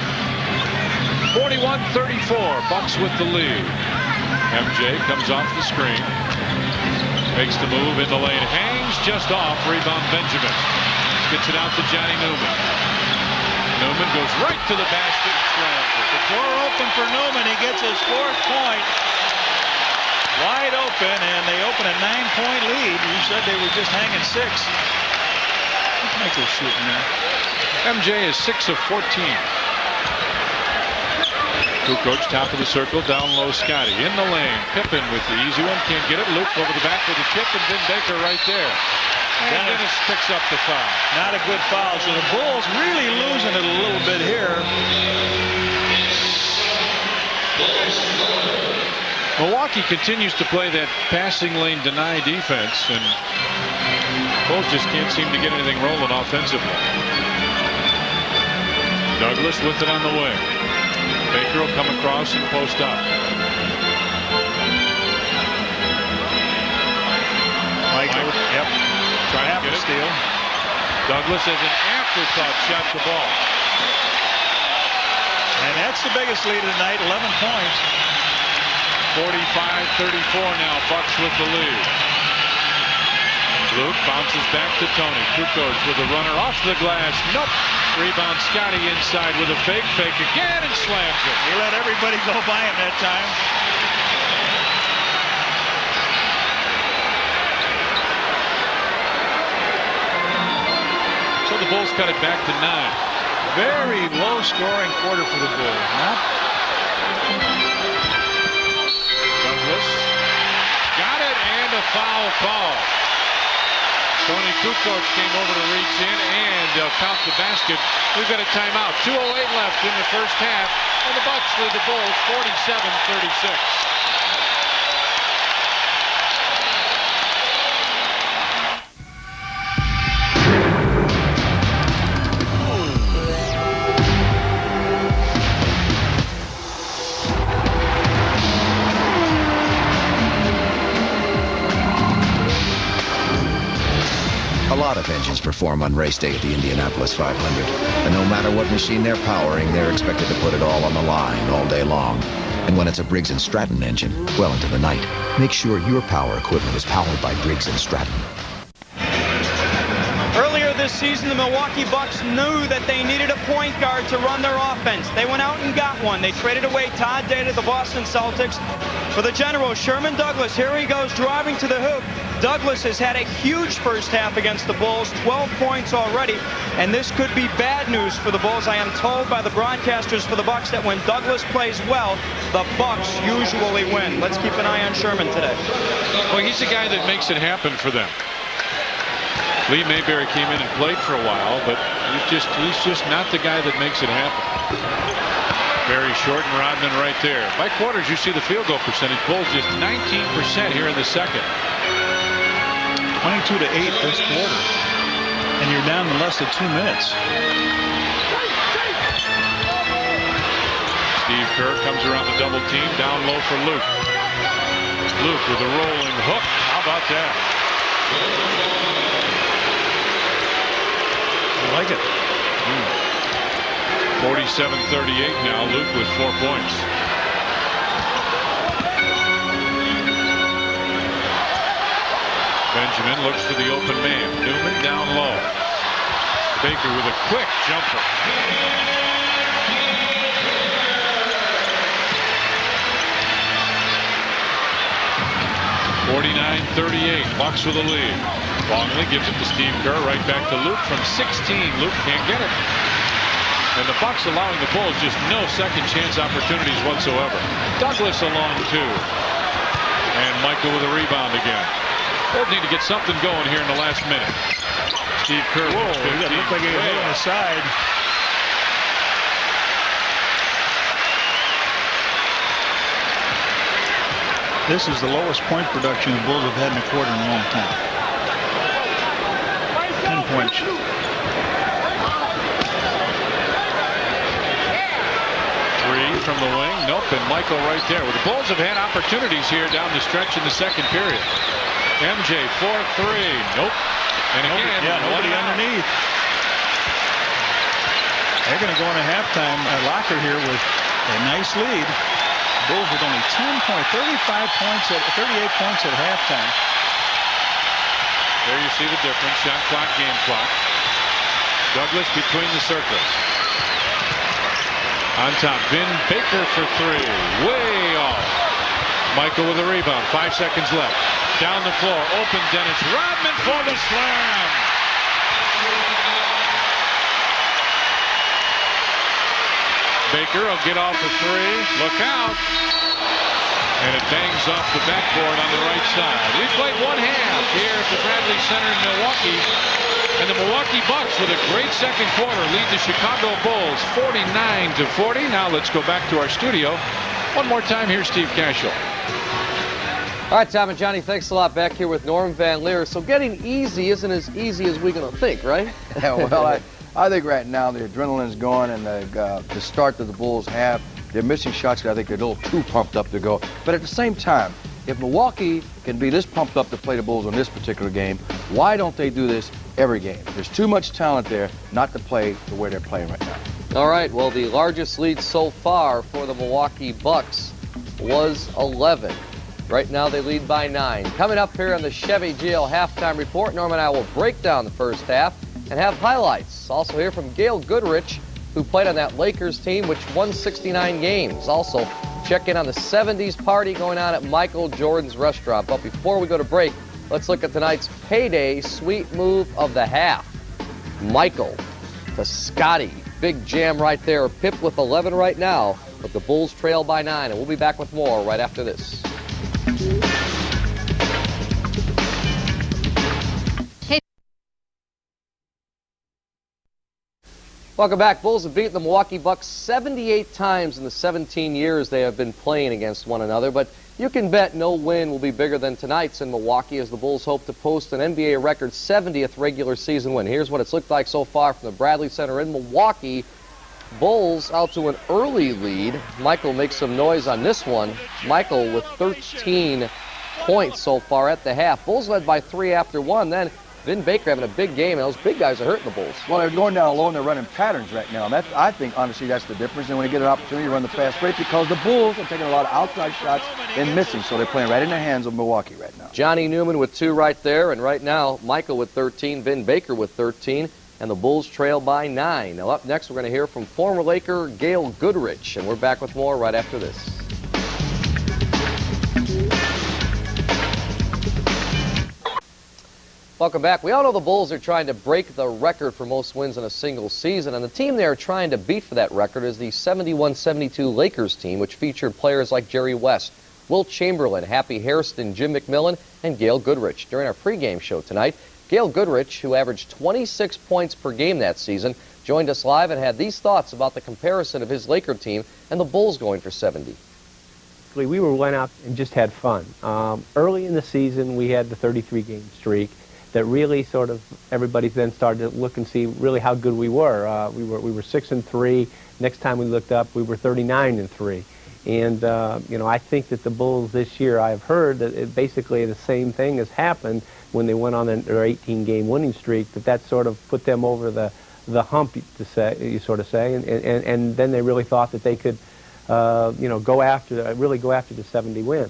41-34, Bucks with the lead. MJ comes off the screen. Makes the move in the lane. Hangs just off. Rebound Benjamin. Gets it out to Johnny Newman. Newman goes right to the basket and slams it. The door open for Newman. He gets his 4th point. Wide open, and they open a 9-point lead. You said they were just hanging 6. Michael's shooting there. MJ is 6 of 14. Kukoc, top of the circle, down low Scotty. In the lane, Pippen with the easy one, can't get it. Luke over the back with the tip, and Vin Baker right there. And Dennis picks up the foul. Not a good foul, so the Bulls really losing it a little bit here. Milwaukee continues to play that passing lane deny defense, and Bulls just can't seem to get anything rolling offensively. Douglas with it on the wing. Baker will come across and post up. Michael, yep. Trying to get it. Steal. Douglas as an afterthought shot the ball. And that's the biggest lead of the night, 11 points. 45-34 now, Bucks with the lead. Luke bounces back to Tony. Kukoc with a runner off the glass. Nope. Rebound Scotty inside with a fake again and slams it. He let everybody go by him that time. So the Bulls cut it back to 9. Very low-scoring quarter for the Bulls. Douglas got it, and a foul call. Tony Kukoc came over to reach in and count the basket. We've got a timeout. 2:08 left in the first half, and the Bucks lead the Bulls 47-36. A lot of engines perform on race day at the Indianapolis 500. And no matter what machine they're powering, they're expected to put it all on the line all day long. And when it's a Briggs & Stratton engine, well into the night, make sure your power equipment is powered by Briggs & Stratton. Earlier this season, the Milwaukee Bucks knew that they needed a point guard to run their offense. They went out and got one. They traded away Todd Day to the Boston Celtics for the General, Sherman Douglas. Here he goes driving to the hoop. Douglas has had a huge first half against the Bulls, 12 points already, and this could be bad news for the Bulls. I am told by the broadcasters for the Bucks that when Douglas plays well, the Bucks usually win. Let's keep an eye on Sherman today. Well, he's the guy that makes it happen for them. Lee Mayberry came in and played for a while, but he's just not the guy that makes it happen. Very short, and Rodman right there. By quarters, you see the field goal percentage. Bulls just 19% here in the second. 22-8 this quarter, and you're down in less than 2 minutes. Steve Kerr comes around the double team, down low for Luke. Luke with a rolling hook. How about that? I like it. 47-38 now. Luke with 4 points. Benjamin looks for the open man. Newman down low. Baker with a quick jumper. 49-38. Bucks with the lead. Longley gives it to Steve Kerr. Right back to Luke from 16. Luke can't get it. And the Bucks allowing the Bulls just no second chance opportunities whatsoever. Douglas along two. And Michael with a rebound again. Bulls need to get something going here in the last minute. Steve Kerr. Whoa, that looked like he was on the side. This is the lowest point production the Bulls have had in a quarter in a long time. 10 points. Three from the wing. Nope, and Michael right there. Well, the Bulls have had opportunities here down the stretch in the second period. MJ 4-3. Nope. And again, nobody underneath. They're going to go into halftime locker here with a nice lead. Bulls with only 38 points at halftime. There you see the difference. Shot clock, game clock. Douglas between the circles. On top, Vin Baker for three. Way off. Michael with a rebound. 5 seconds left. Down the floor. Open Dennis Rodman for the slam. Baker will get off the three. Look out. And it bangs off the backboard on the right side. We played one half here at the Bradley Center in Milwaukee. And the Milwaukee Bucks with a great second quarter lead the Chicago Bulls 49-40. Now let's go back to our studio. One more time, here's Steve Cashel. All right, Tom and Johnny, thanks a lot. Back here with Norm Van Leer. So getting easy isn't as easy as we're going to think, right? Yeah, well, I think right now the adrenaline's going, and the start that the Bulls have, they're missing shots. I think they're a little too pumped up to go. But at the same time, if Milwaukee can be this pumped up to play the Bulls on this particular game, why don't they do this every game? There's too much talent there not to play the way they're playing right now. All right, well, the largest lead so far for the Milwaukee Bucks was 11. Right now they lead by 9. Coming up here on the Chevy GL Halftime Report, Norm and I will break down the first half and have highlights. Also hear from Gail Goodrich, who played on that Lakers team, which won 69 games. Also, check in on the 70s party going on at Michael Jordan's restaurant. But before we go to break, let's look at tonight's payday sweet move of the half. Michael to Scotty. big jam right there. Pip with 11 right now, but the Bulls trail by 9, and we'll be back with more right after this. Welcome back. Bulls have beaten the Milwaukee Bucks 78 times in the 17 years they have been playing against one another, but you can bet no win will be bigger than tonight's in Milwaukee as the Bulls hope to post an NBA record 70th regular season win. Here's what it's looked like so far from the Bradley Center in Milwaukee. Bulls out to an early lead. Michael makes some noise on this one. Michael with 13 points so far at the half. Bulls led by 3 after 1. Then Vin Baker having a big game, and those big guys are hurting the Bulls. Well, they're going down low and they're running patterns right now. And I think, honestly, that's the difference. And when they get an opportunity to run the fast break, because the Bulls are taking a lot of outside shots and missing, so they're playing right in the hands of Milwaukee right now. Johnny Newman with 2 right there, and right now, Michael with 13, Vin Baker with 13, and the Bulls trail by 9. Now, up next, we're going to hear from former Laker Gail Goodrich, and we're back with more right after this. Welcome back. We all know the Bulls are trying to break the record for most wins in a single season, and the team they are trying to beat for that record is the 71-72 Lakers team, which featured players like Jerry West, Wilt Chamberlain, Happy Hairston, Jim McMillan, and Gail Goodrich. During our pregame show tonight, Gail Goodrich, who averaged 26 points per game that season, joined us live and had these thoughts about the comparison of his Laker team and the Bulls going for 70. We went out and just had fun. Early in the season, we had the 33-game streak that really sort of everybody then started to look and see really how good we were. We were 6-3. Next time we looked up, we were 39-3. And you know, I think that the Bulls this year, I've heard that basically the same thing has happened when they went on their 18-game winning streak. That sort of put them over the hump, you sort of say, and then they really thought that they could, you know, really go after the 70 win.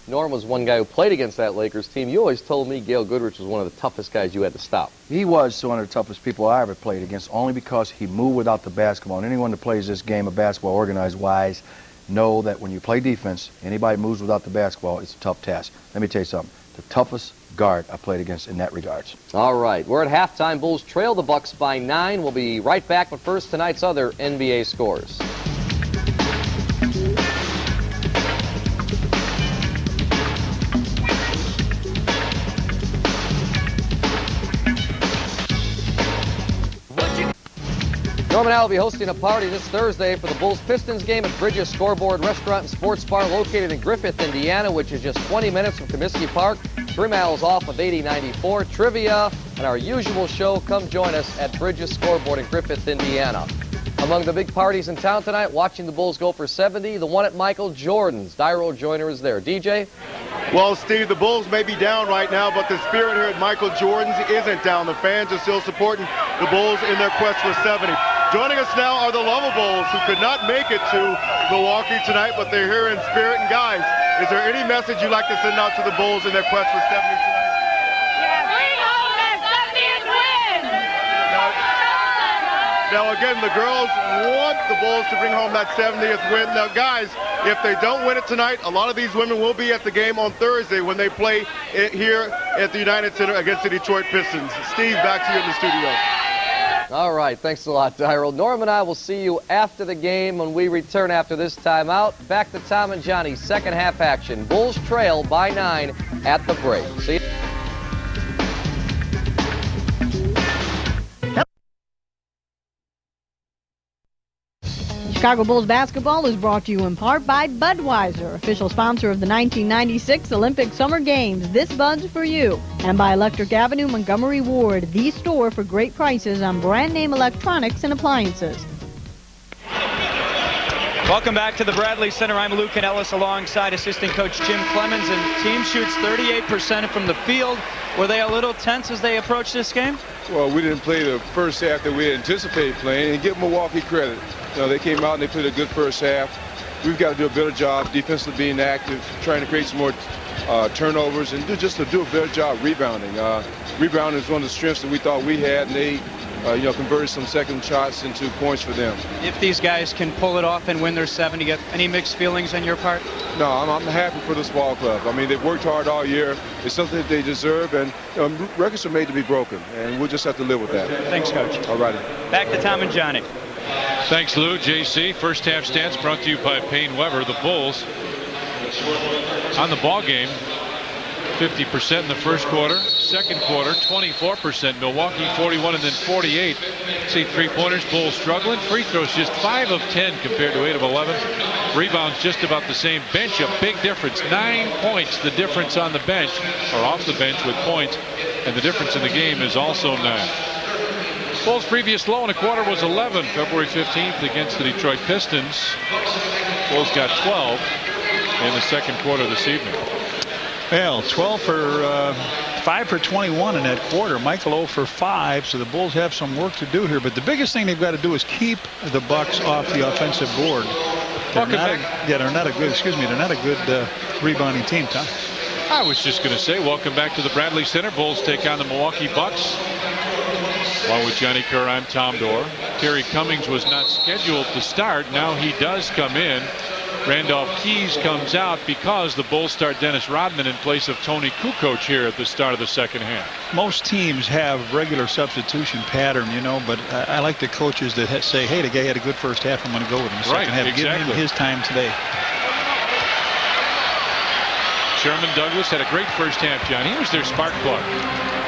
Norm was one guy who played against that Lakers team. You always told me Gail Goodrich was one of the toughest guys you had to stop. He was one of the toughest people I ever played against, only because he moved without the basketball. And anyone that plays this game of basketball organized-wise know that when you play defense, anybody moves without the basketball, it's a tough task. Let me tell you something. The toughest guard I played against in that regards. All right. We're at halftime. Bulls trail the Bucks by 9. We'll be right back, but first, tonight's other NBA scores. Norm and I will be hosting a party this Thursday for the Bulls-Pistons game at Bridges Scoreboard Restaurant and Sports Bar located in Griffith, Indiana, which is just 20 minutes from Comiskey Park, 3 miles off of 8094. Trivia and our usual show. Come join us at Bridges Scoreboard in Griffith, Indiana. Among the big parties in town tonight, watching the Bulls go for 70, the one at Michael Jordan's. Dyro Joyner is there. DJ? Well, Steve, the Bulls may be down right now, but the spirit here at Michael Jordan's isn't down. The fans are still supporting the Bulls in their quest for 70. Joining us now are the Lovables, who could not make it to Milwaukee tonight, but they're here in spirit. And guys, is there any message you'd like to send out to the Bulls in their quest for 70 tonight? Bring home that 70th win! Now again, the girls want the Bulls to bring home that 70th win. Now guys, if they don't win it tonight, a lot of these women will be at the game on Thursday when they play here at the United Center against the Detroit Pistons. Steve, back to you in the studio. All right, thanks a lot, Dyro. Norm and I will see you after the game when we return after this timeout. Back to Tom and Johnny's second half action. Bulls trail by 9 at the break. See you. Chicago Bulls basketball is brought to you in part by Budweiser, official sponsor of the 1996 Olympic Summer Games. This Bud's for you. And by Electric Avenue Montgomery Ward, the store for great prices on brand name electronics and appliances. Welcome back to the Bradley Center. I'm Luke Ellis alongside assistant coach Jim Clemens, and team shoots 38% from the field. Were they a little tense as they approached this game? Well, we didn't play the first half that we anticipated playing, and give Milwaukee credit. You know, they came out and they played a good first half. We've got to do a better job defensively, being active, trying to create some more turnovers, and just to do a better job rebounding. Rebounding is one of the strengths that we thought we had, and converted some second shots into points for them. If these guys can pull it off and win their 7, you get any mixed feelings on your part? No, I'm happy for this ball club. I mean, they've worked hard all year. It's something that they deserve, and records are made to be broken, and we'll just have to live with that. Thanks, Coach. All righty. Back to Tom and Johnny. Thanks, Lou. JC, first half stats brought to you by Payne Weber. The Bulls on the ball game, 50% in the first quarter. Second quarter, 24%. Milwaukee 41 and then 48. See, three-pointers, Bulls struggling. Free throws just 5 of 10 compared to 8 of 11. Rebounds just about the same. Bench a big difference. 9 points the difference on the bench, or off the bench with points. And the difference in the game is also 9. Bulls' previous low in a quarter was 11, February 15th against the Detroit Pistons. Bulls got 12 in the second quarter this evening. Well, 5 for 21 in that quarter. Michael 0 for 5, so the Bulls have some work to do here. But the biggest thing they've got to do is keep the Bucks off the offensive board. They're not a good rebounding team, Tom. I was just going to say, welcome back to the Bradley Center. Bulls take on the Milwaukee Bucks. Along with Johnny Kerr, I'm Tom Dorr. Terry Cummings was not scheduled to start. Now he does come in. Randolph Keys comes out because the Bulls start Dennis Rodman in place of Tony Kukoc here at the start of the second half. Most teams have regular substitution pattern, but I like the coaches that say, hey, the guy had a good first half, I'm going to go with him the second half. Exactly. Give him his time today. Sherman Douglas had a great first half, John. He was their spark plug.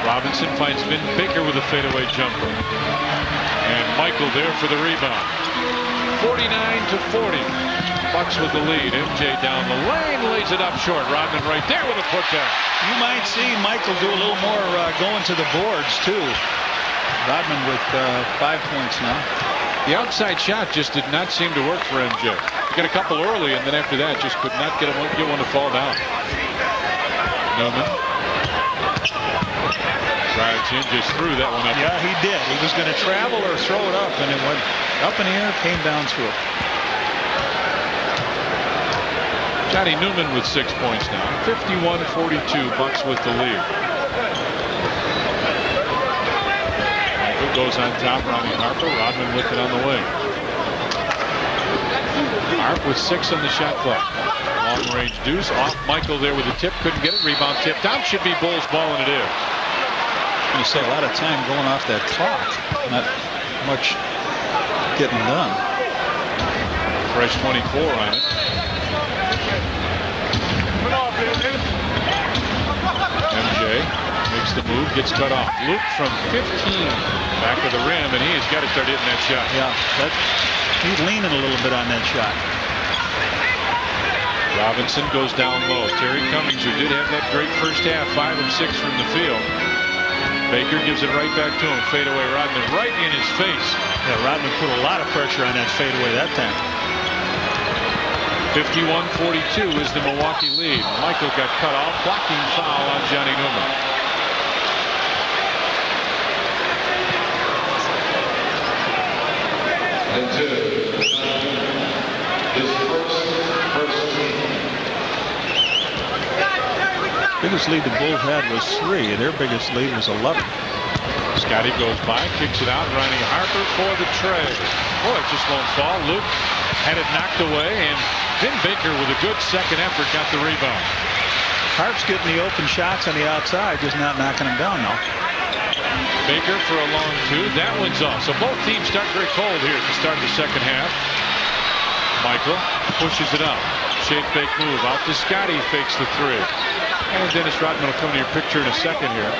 Robinson finds Vin Baker with a fadeaway jumper. And Michael there for the rebound. 49-40. Bucks with the lead. MJ down the lane, lays it up short. Rodman right there with a putback. You might see Michael do a little more going to the boards, too. Rodman with 5 points now. The outside shot just did not seem to work for MJ. He got a couple early, and then after that, just could not get one to fall down. Newman drives in, just threw that one up. Yeah, he did. He was going to travel or throw it up, and it went up in the air, came down through it. Johnny Newman with 6 points now. 51-42, Bucks with the lead. Michael goes on top, Ronnie Harper. Rodman with it on the way. Harp with 6 on the shot clock. Long range deuce off Michael there with a tip. Couldn't get it. Rebound tip down. Should be Bulls ball, and it is. You say a lot of time going off that clock. Not much getting done. Fresh 24 on it. MJ makes the move, gets cut off. Luke from 15 back of the rim, and he has got to start hitting that shot. Yeah, he's leaning a little bit on that shot. Robinson goes down low. Terry Cummings, who did have that great first half, 5 of 6 from the field. Baker gives it right back to him. Fadeaway Rodman right in his face. Yeah, Rodman put a lot of pressure on that fadeaway that time. 51-42 is the Milwaukee lead. Michael got cut off. Blocking foul on Johnny Newman. And 2. His first team. Biggest lead the Bulls had was 3, and their biggest lead was 11. Scotty goes by, kicks it out. Ronnie Harper for the tray. Boy, it just won't fall. Luke had it knocked away, and Vin Baker with a good second effort got the rebound. Harp's getting the open shots on the outside, just not knocking them down now. Baker for a long 2. That one's off. So both teams start very cold here at the start of the second half. Michael pushes it up. Shake, fake move. Out to Scotty. Fakes the 3. And Dennis Rodman will come to your picture in a second here.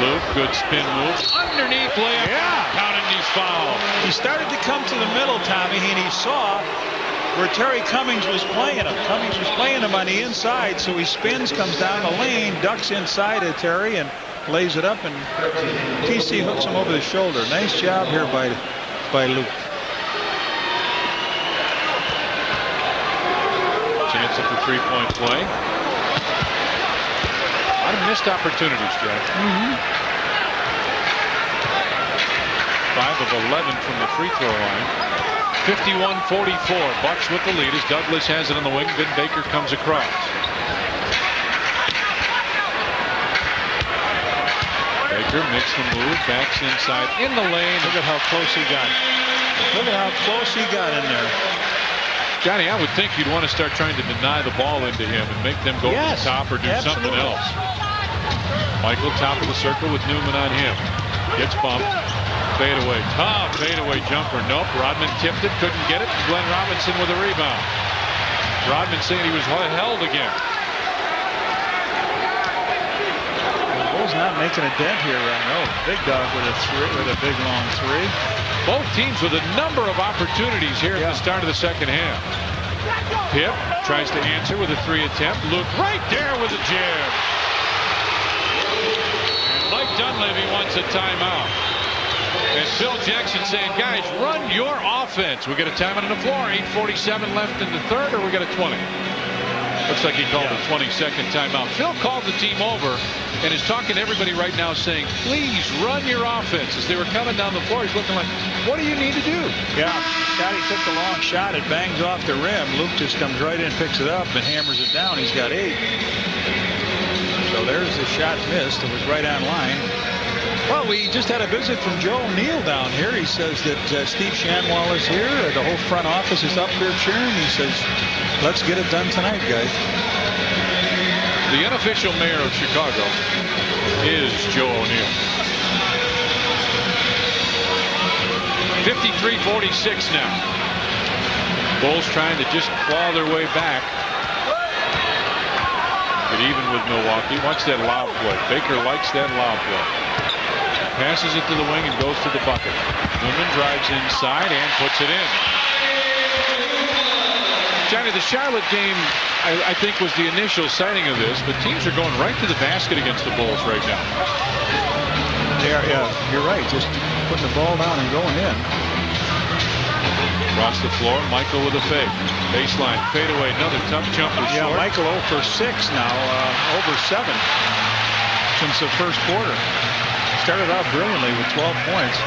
Luke, good spin move. Underneath layup. Yeah. Counted, and he's fouled. He started to come to the middle, Tommy, and he saw where Terry Cummings was playing him. Cummings was playing him on the inside, so he spins, comes down the lane, ducks inside of Terry, and lays it up, and TC hooks him over the shoulder. Nice job here by Luke. Chance at the three-point play. A lot of missed opportunities, Jack. 5 of 11 from the free throw line. 51-44. Bucks with the lead as Douglas has it on the wing. Vin Baker comes across. Baker Baker makes the move, backs inside in the lane. Look at how close he got. Look at how close he got in there. Johnny, I would think you'd want to start trying to deny the ball into him and make them go to the top or do something else. Michael, top of the circle with Newman on him. Gets bumped. Fadeaway. Tough fadeaway jumper. Nope. Rodman tipped it. Couldn't get it. Glenn Robinson with a rebound. Rodman saying he was held again. The Bulls not making a dent here right now. Big dog with a big long three. Both teams with a number of opportunities here at the start of the second half. Pip tries to answer with a 3 attempt. Luke right there with a jam. And Mike Dunleavy wants a timeout. And Phil Jackson saying, guys, run your offense. We got a timeout on the floor. 8:47 left in the third, or we got a 20. Looks like he called a 20-second timeout. Phil called the team over and is talking to everybody right now saying, please run your offense. As they were coming down the floor, he's looking like, what do you need to do? Yeah, Scotty took the long shot. It bangs off the rim. Luke just comes right in, picks it up, and hammers it down. He's got 8. So there's the shot missed. It was right on line. Well, we just had a visit from Joe O'Neill down here. He says that Steve Shanwell is here. The whole front office is up here cheering. He says, let's get it done tonight, guys. The unofficial mayor of Chicago is Joe O'Neill. 53-46 now. Bulls trying to just claw their way back. But even with Milwaukee, watch that lob play. Baker likes that lob play. Passes it to the wing and goes to the bucket. Newman drives inside and puts it in. Johnny, the Charlotte game, I think, was the initial sighting of this, but teams are going right to the basket against the Bulls right now. Yeah, you're right. Just putting the ball down and going in. Across the floor, Michael with a fake. Baseline, fadeaway, another tough jumper. Yeah, short. Michael 0 for 6 now, over 7 since the first quarter. Started out brilliantly with 12 points.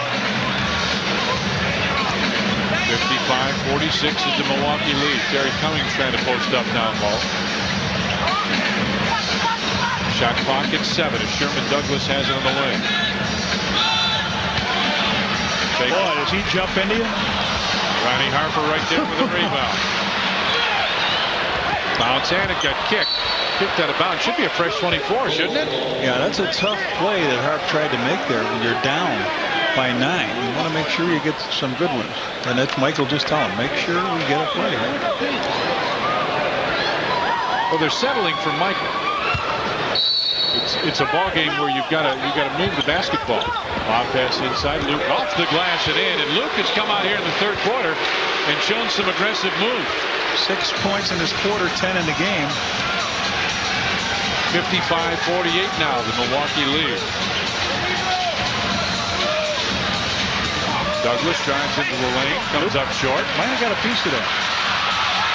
55-46 is the Milwaukee lead. Terry Cummings trying to post up down low. Shot clock at 7 as Sherman Douglas has it on the wing. Boy, does he jump into you? Ronnie Harper right there with a rebound. Bounce and it got kicked. Kicked out of bounds. Should be a fresh 24, shouldn't it? Yeah, that's a tough play that Harp tried to make there when you're down by 9. You want to make sure you get some good ones. And that's Michael just telling him, make sure we get a play. Well, they're settling for Michael. It's a ball game where you've got to move the basketball. Lob pass inside. Luke off the glass and in. And Luke has come out here in the third quarter and shown some aggressive moves. 6 points in this quarter, 10 in the game. 55-48 now, the Milwaukee lead. Douglas drives into the lane, comes up short. Might have got a piece of that.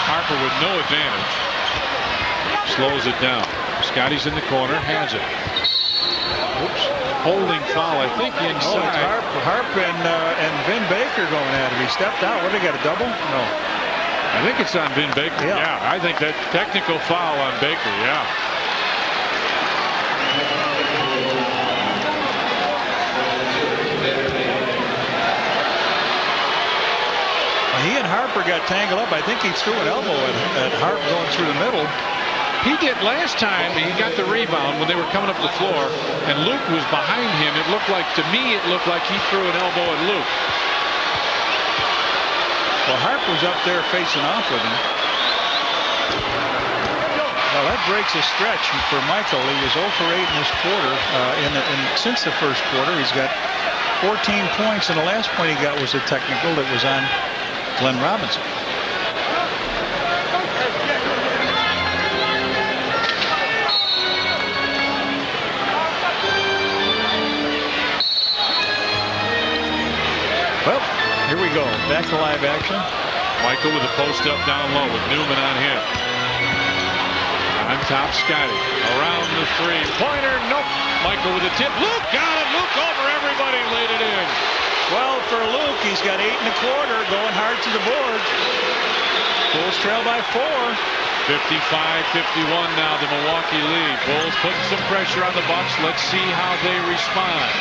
Harper with no advantage. Slows it down. Scotty's in the corner, has it. Oops. Holding foul, I think, inside. Oh, Harp and Vin Baker going at it. He stepped out. What, they got a double? No. I think it's on Vin Baker. Yeah, I think that technical foul on Baker, yeah. He and Harper got tangled up. I think he threw an elbow at Harp going through the middle. He did last time. He got the rebound when they were coming up the floor, and Luke was behind him. It looked like, to me, it looked like he threw an elbow at Luke. Well, Harp was up there facing off with him. Well, that breaks a stretch for Michael. He was 0 for 8 in this quarter. Since the first quarter, he's got 14 points, and the last point he got was a technical that was on Glenn Robinson. Well, here we go. Back to live action. Michael with a post up down low with Newman on him. On top, Scotty. Around the 3-pointer. Nope. Michael with a tip. Luke got it. Luke over everybody. Laid it in. Well, for Luke, he's got 8 1/4, going hard to the board. Bulls trail by 4. 55-51 now, the Milwaukee lead. Bulls putting some pressure on the Bucks. Let's see how they respond.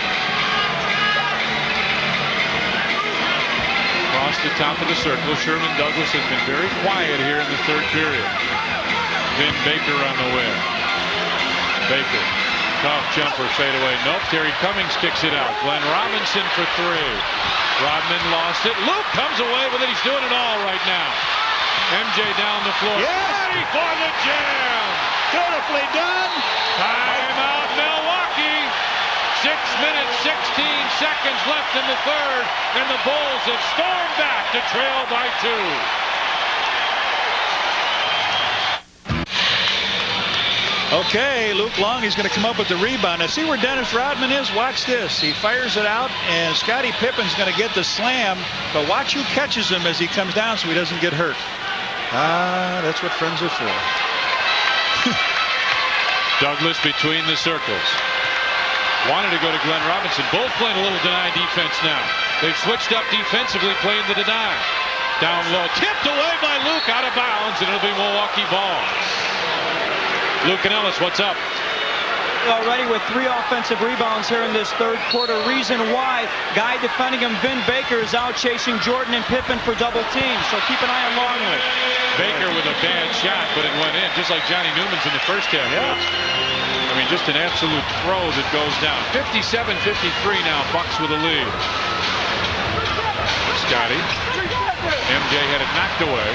Across the top of the circle, Sherman Douglas has been very quiet here in the third period. Vin Baker on the win. Baker, tough jumper, fadeaway. Nope, Terry Cummings kicks it out. Glenn Robinson for three. Rodman lost it. Luke comes away with it. He's doing it all right now. MJ down the floor. Yes. Ready for the jam. Beautifully done. Timeout, Milwaukee. 6 minutes, 16 seconds left in the third, and the Bulls have stormed back to trail by 2. Okay, Luke Long, he's going to come up with the rebound. Now see where Dennis Rodman is? Watch this. He fires it out, and Scottie Pippen's going to get the slam, but watch who catches him as he comes down so he doesn't get hurt. That's what friends are for. Douglas between the circles. Wanted to go to Glenn Robinson. Both playing a little deny defense now. They've switched up defensively, playing the deny. Down low, tipped away by Luke, out of bounds, and it'll be Milwaukee ball. Luke and Ellis, what's up? Already with 3 offensive rebounds here in this third quarter. Reason why guy defending him, Vin Baker, is out chasing Jordan and Pippen for double teams. So keep an eye on Longley. Baker with a bad shot, but it went in, just like Johnny Newman's in the first half. Yeah. I mean, just an absolute throw that goes down. 57-53 now, Bucks with a lead. Scotty. MJ had it knocked away.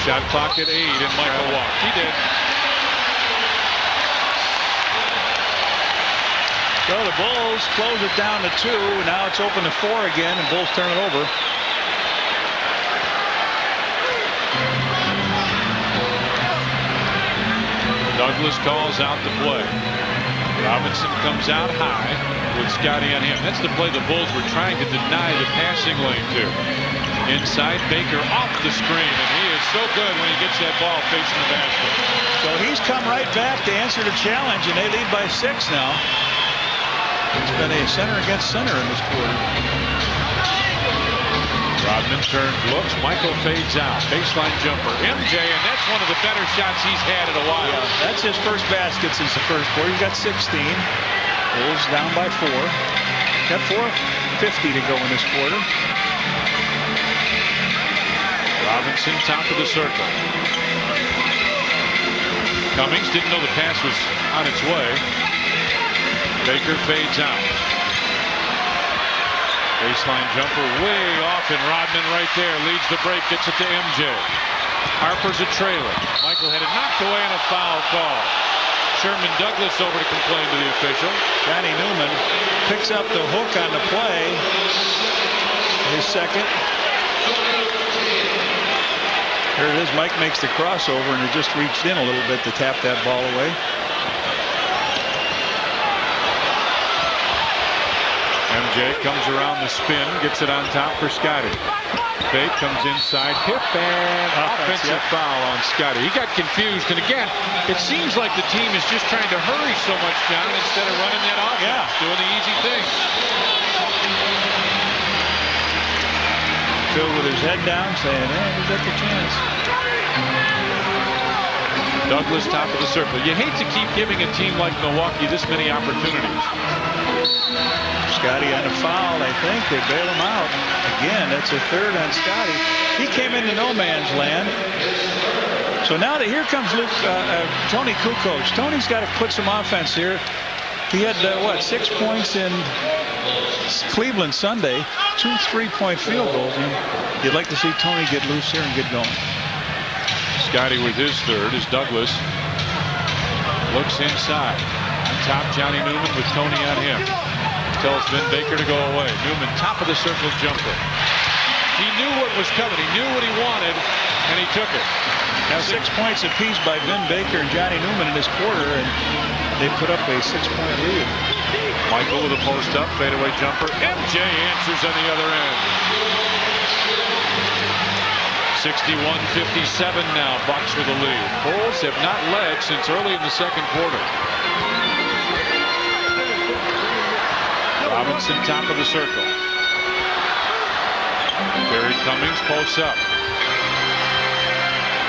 Shot clock at 8, and Michael walked. He did. So the Bulls close it down to 2. Now it's open to 4 again, and Bulls turn it over. Douglas calls out the play. Robinson comes out high with Scotty on him. That's the play the Bulls were trying to deny the passing lane to. Inside, Baker off the screen, and he is so good when he gets that ball facing the basket. So he's come right back to answer the challenge, and they lead by 6 now. It's been a center against center in this quarter. Rodman turns, looks, Michael fades out. Baseline jumper. MJ, and that's one of the better shots he's had in a while. Yeah, that's his first basket since the first quarter. He's got 16. Bulls down by 4. Got 4:50 to go in this quarter. Robinson, top of the circle. Cummings didn't know the pass was on its way. Baker fades out. Baseline jumper way off, and Rodman right there leads the break, gets it to MJ. Harper's a trailer. Michael had it knocked away and a foul call. Sherman Douglas over to complain to the official. Johnny Newman picks up the hook on the play. His second. Here it is. Mike makes the crossover, and it just reached in a little bit to tap that ball away. MJ comes around the spin, gets it on top for Scotty. Fake comes inside. Pippen, offensive foul on Scotty. He got confused, and again, it seems like the team is just trying to hurry so much, John, instead of running that offense, doing the easy thing. Phil with his head down saying, we got the chance. Douglas, top of the circle. You hate to keep giving a team like Milwaukee this many opportunities. Scotty on a foul, I think. They bail him out. Again, that's a third on Scotty. He came into no man's land. So now that here comes Tony Kukoc. Tony's got to put some offense here. He had, 6 points in Cleveland Sunday. 2 3-point field goals. And you'd like to see Tony get loose here and get going. Scotty with his third as Douglas looks inside. On top, Johnny Newman with Tony on him. Tells Vin Baker to go away. Newman, top of the circle jumper. He knew what was coming. He knew what he wanted, and he took it. Now 6 points apiece by Vin Baker and Johnny Newman in this quarter, and they put up a 6-point lead. Michael with a post-up, fadeaway jumper. MJ answers on the other end. 61-57 now, Bucks with the lead. Bulls have not led since early in the second quarter. Robinson, top of the circle. Terry Cummings posts up.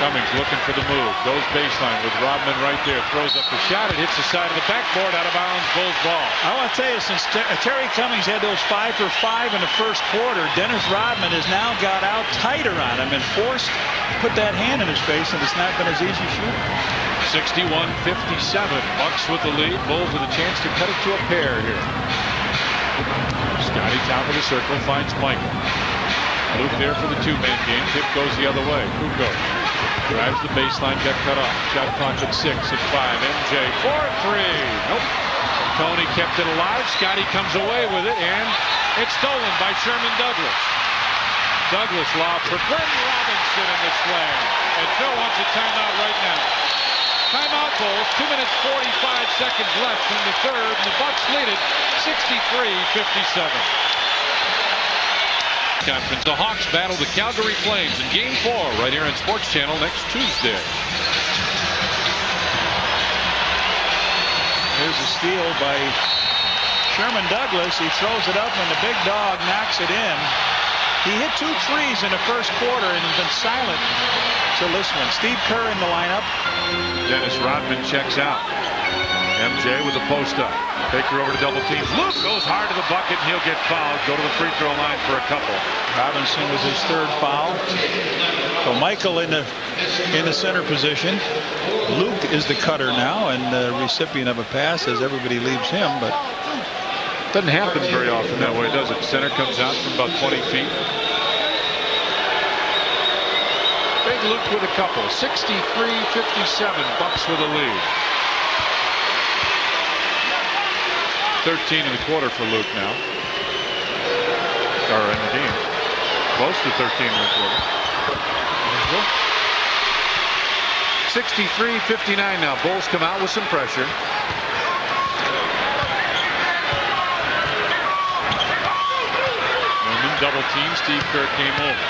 Cummings looking for the move. Goes baseline with Rodman right there. Throws up the shot. It hits the side of the backboard. Out of bounds. Bulls ball. I want to tell you, since Terry Cummings had those 5 for 5 in the first quarter, Dennis Rodman has now got out tighter on him and forced to put that hand in his face, and it's not been as easy shooting. 61-57. Bucks with the lead. Bulls with a chance to cut it to a pair here. Scotty top of the circle finds Michael. Luke there for the two-man game. Tip goes the other way. Kukoc drives the baseline, got cut off. Shot clock at 6 at 5. MJ 4-3. Nope. Tony kept it alive. Scotty comes away with it, and it's stolen by Sherman Douglas. Douglas lob for Glenn Robinson in the slam. And Phil wants a timeout right now. Timeout, Bulls. 2 minutes 45 seconds left in the third, and the Bucks lead it 63-57. Conference. The Hawks battle the Calgary Flames in Game 4 right here on Sports Channel next Tuesday. Here's a steal by Sherman Douglas. He throws it up and the big dog knocks it in. He hit 2 threes in the first quarter and has been silent till this one. Steve Kerr in the lineup. Dennis Rodman checks out. MJ with a post up. Baker over to double teams. Luke goes hard to the bucket and he'll get fouled. Go to the free throw line for a couple. Robinson was his 3rd foul. So Michael in the center position. Luke is the cutter now and the recipient of a pass as everybody leaves him, but doesn't happen very often that way, does it? Center comes out from about 20 feet. Big Luke with a couple. 63-57. Bucks with a lead. 13 in the quarter for Luke now. Or in the game. Close to 13 in the quarter. 63-59 now. Bulls come out with some pressure. Newman double team. Steve Kerr came over.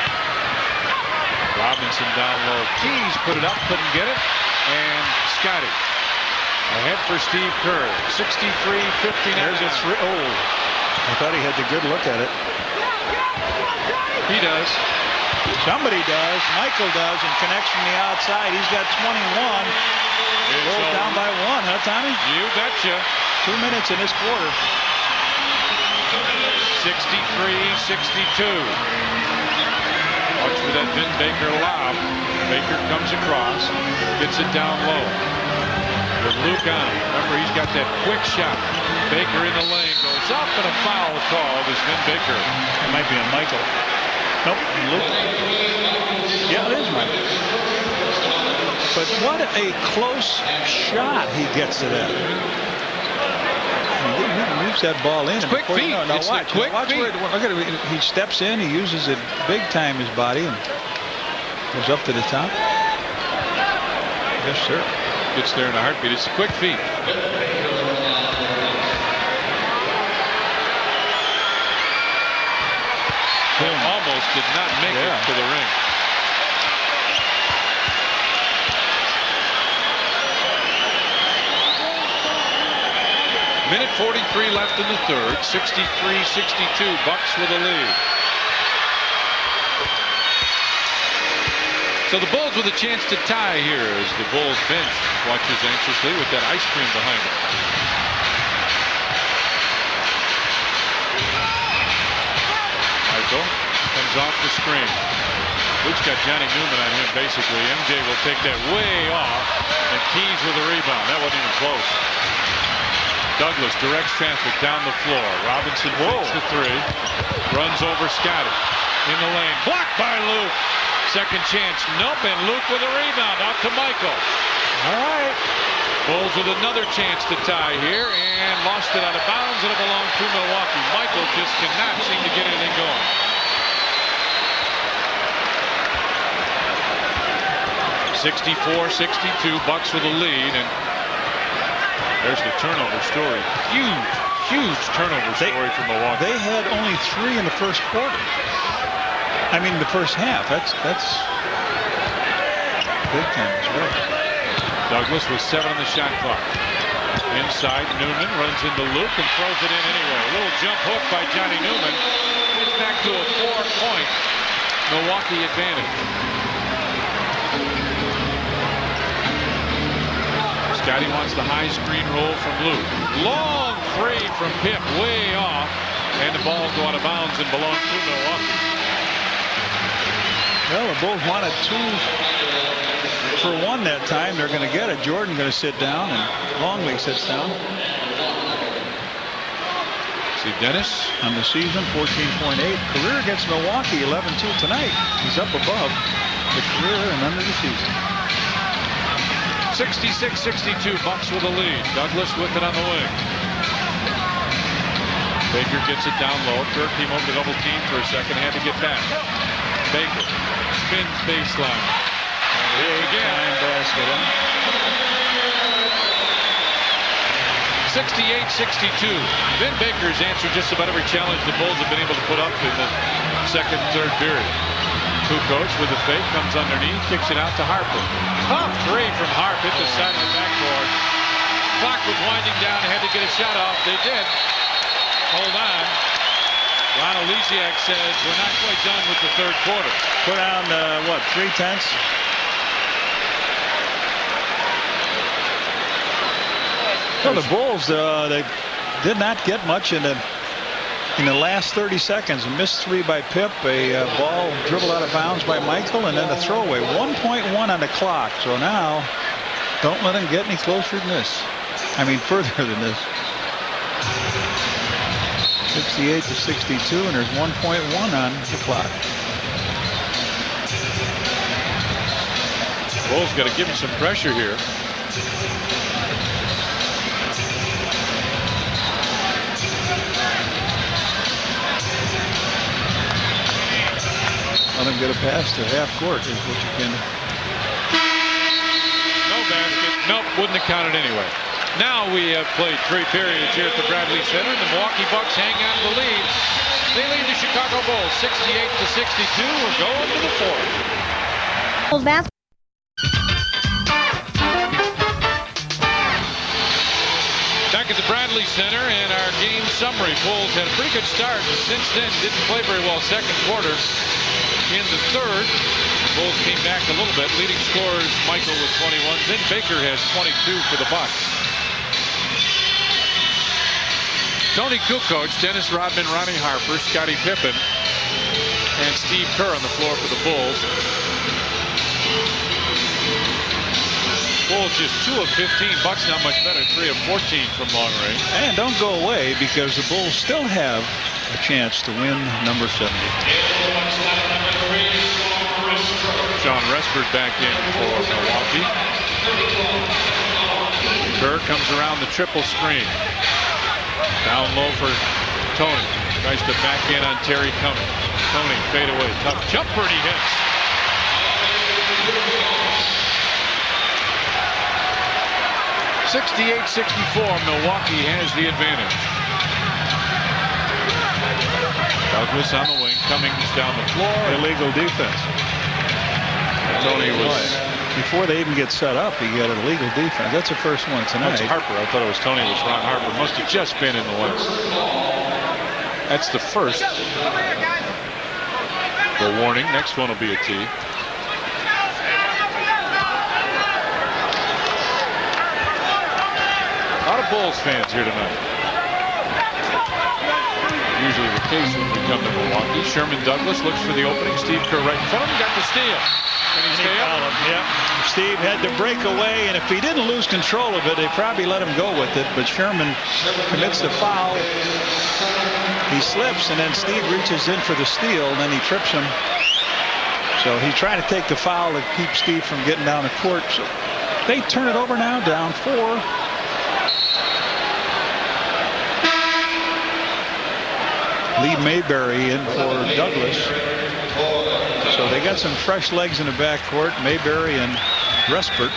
Robinson down low. Keys put it up. Couldn't get it. And Scotty. Ahead for Steve Kerr. 63-59. There's a three. Oh, I thought he had the good look at it. He does. Somebody does. Michael does and connects from the outside. He's got 21. Bulls down by 1, huh, Tommy? You betcha. 2 minutes in this quarter. 63-62. Watch for that Vin Baker lob. Baker comes across. Gets it down low. With Luke on. Remember, he's got that quick shot. Baker in the lane goes up and a foul called as Vin Baker. It might be on Michael. Nope. Luke. Yeah, it is Michael. But what a close shot he gets to that. He moves that ball in. It's quick feet. Now watch. Quick feet. Look at it. He steps in. He uses it big time, his body, and goes up to the top. Yes, sir. Gets there in a heartbeat. It's quick feet. Almost did not make it to the ring. Minute 43 left in the third. 63-62. Bucks with a lead. So the Bulls with a chance to tie here as the Bulls bench watches anxiously with that ice cream behind him. Michael comes off the screen. Luke's got Johnny Newman on him basically. MJ will take that way off and Keys with a rebound. That wasn't even close. Douglas directs traffic down the floor. Robinson holds the 3. Runs over Scotty. In the lane. Blocked by Luke. Second chance. Nope. And Luke with a rebound. Out to Michael. All right. Bulls with another chance to tie here. And lost it out of bounds. It'll belong to Milwaukee. Michael just cannot seem to get anything going. (64-62) Bucks with a lead, and there's the turnover story. Huge turnover story for Milwaukee. They had only 3 in the first quarter. I mean, the first half. That's big time as well. Douglas with 7 on the shot clock. Inside, Newman runs into Luke and throws it in anyway. A little jump hook by Johnny Newman. It's back to a 4-point Milwaukee advantage. Scotty wants the high screen roll from Lou. Long three from Pip, way off. And the ball go out of bounds and belongs to Milwaukee. Well, the Bulls wanted 2 for 1 that time. They're going to get it. Jordan going to sit down, and Longley sits down. See Dennis on the season, 14.8. Career against Milwaukee, 11-2 tonight. He's up above the career and under the season. 66-62, Bucks with a lead. Douglas with it on the wing. Baker gets it down low. Kirk came over to double team for a second. Had to get back. Baker spins baseline. Here again. Basket. 68-62. Vin Baker's answered just about every challenge the Bulls have been able to put up in the second and third period. Kukoc with the fake comes underneath, kicks it out to Harper. Tough three from Harp, hit the side of the backboard. Clock was winding down, had to get a shot off. They did. Hold on. Ron Oleksiak says we're not quite done with the third quarter. Put on what, 3/10? Well, the Bulls they did not get much in the last 30 seconds. A missed 3 by Pip, a ball dribbled out of bounds by Michael, and then a throwaway. 1.1 on the clock. So now, don't let him get any closer than this. I mean, further than this. 68-62, and there's 1.1 on the clock. Bulls got to give him some pressure here. Let him get a pass to half court is what you can. No basket. Nope, wouldn't have counted anyway. Now we have played 3 periods here at the Bradley Center. The Milwaukee Bucks hang on to the lead. They lead the Chicago Bulls 68-62. We're going to the fourth. Back at the Bradley Center and our game summary. Bulls had a pretty good start, and since then didn't play very well second quarter. In the third, Bulls came back a little bit. Leading scorers Michael with 21. Then Baker has 22 for the Bucks. Tony Kukoc, Dennis Rodman, Ronnie Harper, Scottie Pippen, and Steve Kerr on the floor for the Bulls. Bulls just 2 of 15. Bucks not much better, 3 of 14 from long range. And don't go away, because the Bulls still have a chance to win number 70. Sean Respert back in for Milwaukee. Kerr comes around the triple screen. Down low for Tony. Tries to back in on Terry Cummings. Tony fade away. Tough jumper, and he hits. (68-64). Milwaukee has the advantage. Douglas on the wing. Cummings down the floor. Illegal defense. Tony was. Before they even get set up, he got an illegal defense. That's the first one tonight. That's Harper. I thought it was Tony. It was Ron Harper. Must have just been in the West. That's the first. The warning. Next one will be a T. A lot of Bulls fans here tonight. Usually the case when we come to Milwaukee. Sherman Douglas looks for the opening. Steve Kerr right in front of him. Got the steal. And he fouled him. Yeah. Steve had to break away, and if he didn't lose control of it, they probably let him go with it. But Sherman commits the foul. He slips, and then Steve reaches in for the steal, and then he trips him. So he's trying to take the foul to keep Steve from getting down the court. So they turn it over now, down 4. Lee Mayberry in for Douglas. So they got some fresh legs in the backcourt, Mayberry and Respert.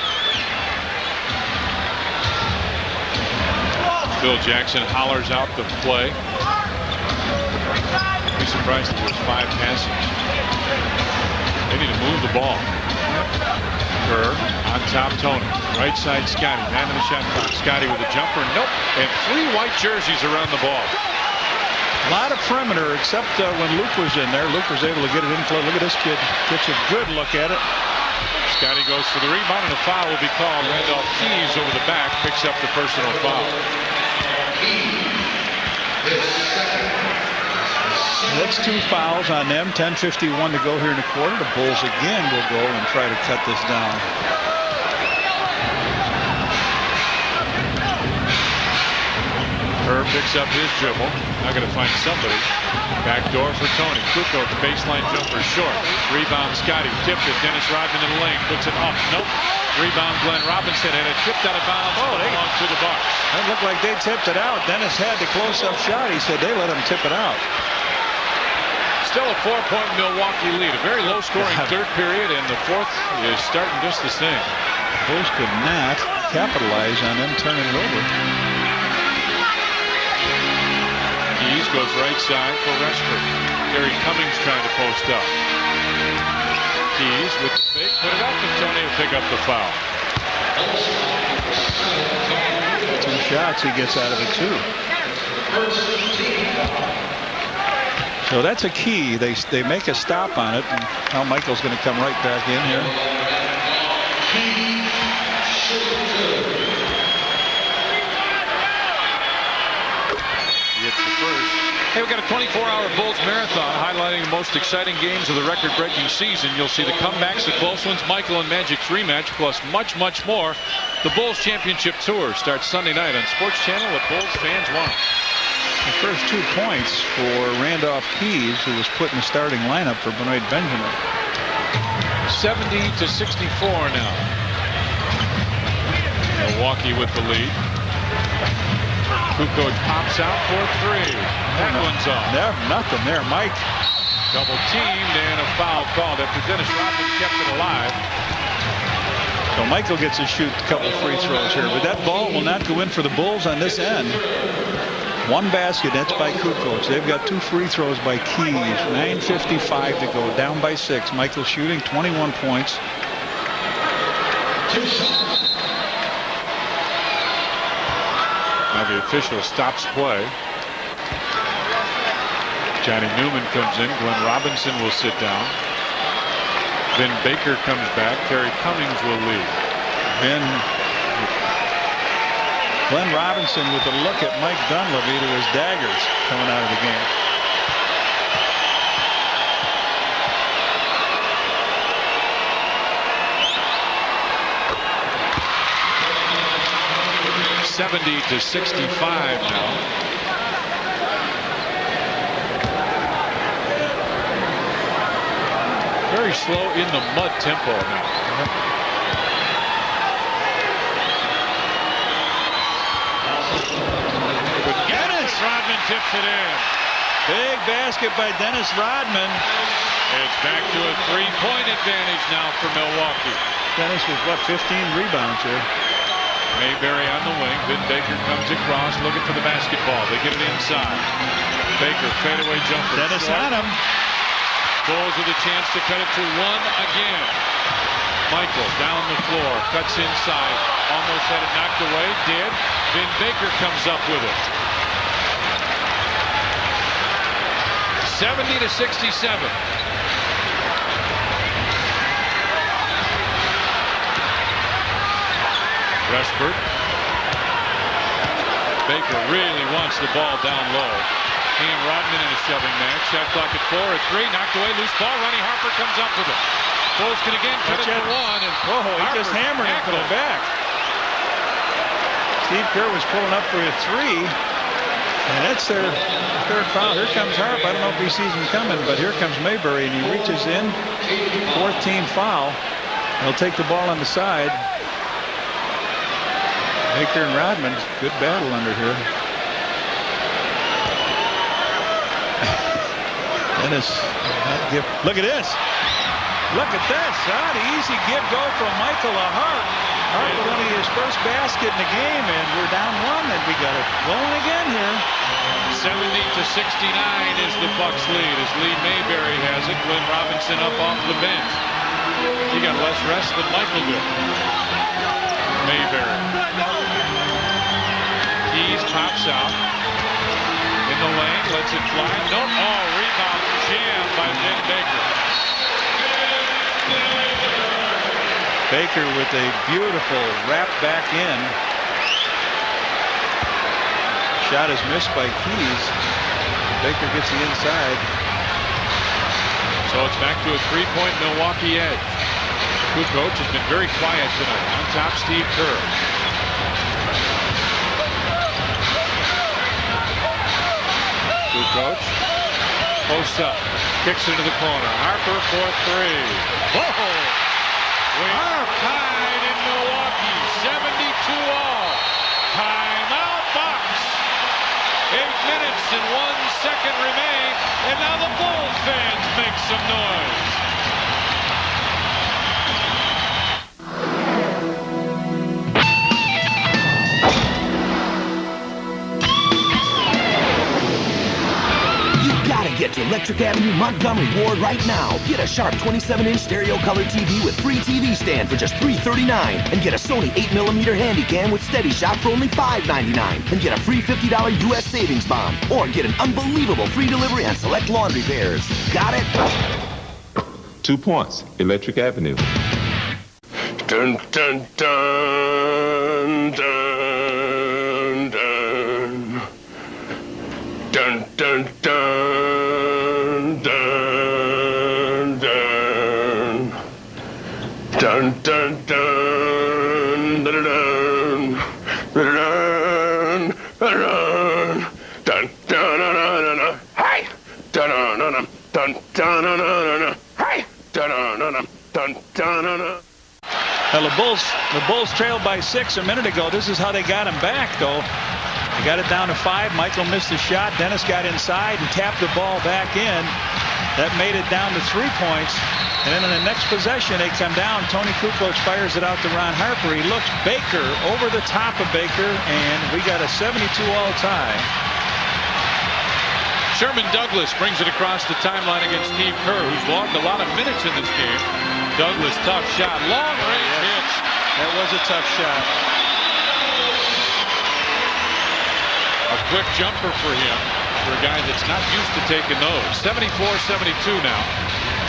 Phil Jackson hollers out the play. I'd be surprised if there's 5 passes. They need to move the ball. Kerr on top, Tony. Right side, Scotty. Man in the shot clock. Scotty with a jumper. Nope. And 3 white jerseys around the ball. A lot of perimeter, except when Luke was in there. Luke was able to get it in close. Look at this kid. Gets a good look at it. Scotty goes for the rebound, and a foul will be called. Randolph Keys over the back picks up the personal foul. That's 2 fouls on them. 10:51 to go here in the quarter. The Bulls again will go and try to cut this down. Herb picks up his dribble. Now got to find somebody. Back door for Tony. Kukoc, baseline jumper short. Rebound Scotty. Tipped it. Dennis Rodman in the lane. Puts it up. Nope. Rebound Glenn Robinson. And it tipped out of bounds. Belongs to the Bucks. It looked like they tipped it out. Dennis had the close-up shot. He said they let him tip it out. Still a 4-point Milwaukee lead. A very low-scoring third period, and the fourth is starting just the same. Bulls could not capitalize on them turning it over. Keys goes right side for Reshford. Gary Cummings trying to post up. Keys with the fake, put it up, and Tony will pick up the foul. 2 shots he gets out of it too. So that's a key. They make a stop on it, and now Michael's going to come right back in here. He hits the first. Hey, we've got a 24-hour Bulls marathon highlighting the most exciting games of the record-breaking season. You'll see the comebacks, the close ones, Michael and Magic's rematch, plus much, much more. The Bulls Championship Tour starts Sunday night on Sports Channel. What Bulls fans want. The first 2 points for Randolph Keys, who was put in the starting lineup for Benoit Benjamin. 70-64 now. Milwaukee with the lead. Kukoc pops out for 3. That one's off. Nothing there, Mike. Double teamed and a foul called after Dennis Rodman kept it alive. So Michael gets to shoot a couple free throws here, but that ball will not go in for the Bulls on this end. 1 basket, that's by Kukoc. They've got 2 free throws by Keys. 9:55 to go, down by 6. Michael shooting 21 points. Now the official stops play. Johnny Newman comes in. Glenn Robinson will sit down. Then Baker comes back. Terry Cummings will lead. Glenn Robinson with a look at Mike Dunleavy to his daggers coming out of the game. (70-65) now. Very slow in the mud tempo now. Rodman tips it in. Big basket by Dennis Rodman. It's back to a 3-point advantage now for Milwaukee. Dennis with, 15 rebounds here. Mayberry on the wing. Then Baker comes across looking for the basketball. They get it inside. Baker fadeaway jumper. Dennis short. on him. Bulls with a chance to cut it to 1 again. Michael down the floor. Cuts inside. Almost had it knocked away. Did. Then Baker comes up with it. 70-67. Reshford. Baker really wants the ball down low. He and Rodman in a shoving match. Shot clock at 4 at 3. Knocked away. Loose ball. Ronnie Harper comes up with it. Bulls can again cut it to 1. And he just hammered it from the back. Steve Kerr was pulling up for a 3. And that's their 3rd foul. Here comes Harp. I don't know if he sees him coming, but here comes Mayberry, and he reaches in. 4th team foul. They'll take the ball on the side. Baker and Rodman, good battle under here. Dennis, look at this. Look at this. The easy give go from Michael to Hart. Hart with only his first basket in the game, and we're down 1, and we got it going again here. 70-69 is the Bucks lead as Lee Mayberry has it. Glenn Robinson up off the bench. He got less rest than Michael did. Mayberry. Keys pops out. In the lane, lets it fly. No, rebound jam by Ben Baker. Baker with a beautiful wrap back in. Shot is missed by Keys. Baker gets the inside. So it's back to a 3-point Milwaukee edge. Kukoc has been very quiet tonight. On top, Steve Kerr. Kukoc posts up, kicks into the corner. Harper for 3. Whoa! We are tied in Milwaukee, 72 all. Timeout Bucks. 8 minutes and 1 second remain, and now the Bulls fans make some noise. Get to Electric Avenue Montgomery Ward right now. Get a sharp 27-inch stereo color TV with free TV stand for just $339. And get a Sony 8mm Handycam with Steady Shot for only $5.99. And get a free $50 U.S. savings bond. Or get an unbelievable free delivery on select laundry pairs. Got it? 2 points. Electric Avenue. Dun, dun, dun, dun, dun. Dun, dun, dun. Dun dun dun dun dun dun dun dun dun hey dun dun dun dun dun hey dun dun dun dun dun. Well, the Bulls trailed by 6 a minute ago. This is how they got him back, though. They got it down to 5. Michael missed a shot. Dennis got inside and tapped the ball back in. That made it down to 3 points. And then in the next possession, they come down. Tony Kukoc fires it out to Ron Harper. He looks Baker over the top of Baker, and we got a 72-all tie. Sherman Douglas brings it across the timeline against Steve Kerr, who's logged a lot of minutes in this game. Douglas, tough shot, long-range hit. That was a tough shot. A quick jumper for him, for a guy that's not used to taking those. 74-72 now.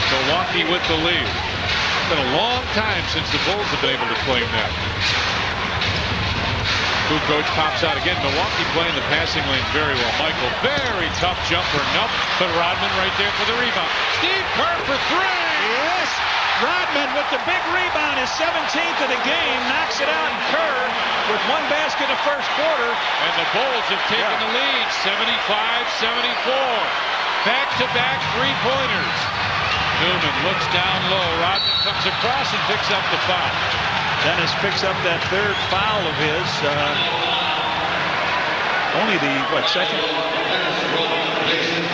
Milwaukee with the lead. It's been a long time since the Bulls have been able to claim that. Kukoc pops out again. Milwaukee playing the passing lane very well. Michael, very tough jumper. Nope. But Rodman right there for the rebound. Steve Kerr for 3. Yes. Rodman with the big rebound, his 17th of the game, knocks it out, and Kerr with 1 basket in the first quarter. And the Bulls have taken the lead, 75-74. Back-to-back three-pointers. Newman looks down low. Rodman comes across and picks up the foul. Dennis picks up that 3rd foul of his. Only the, second?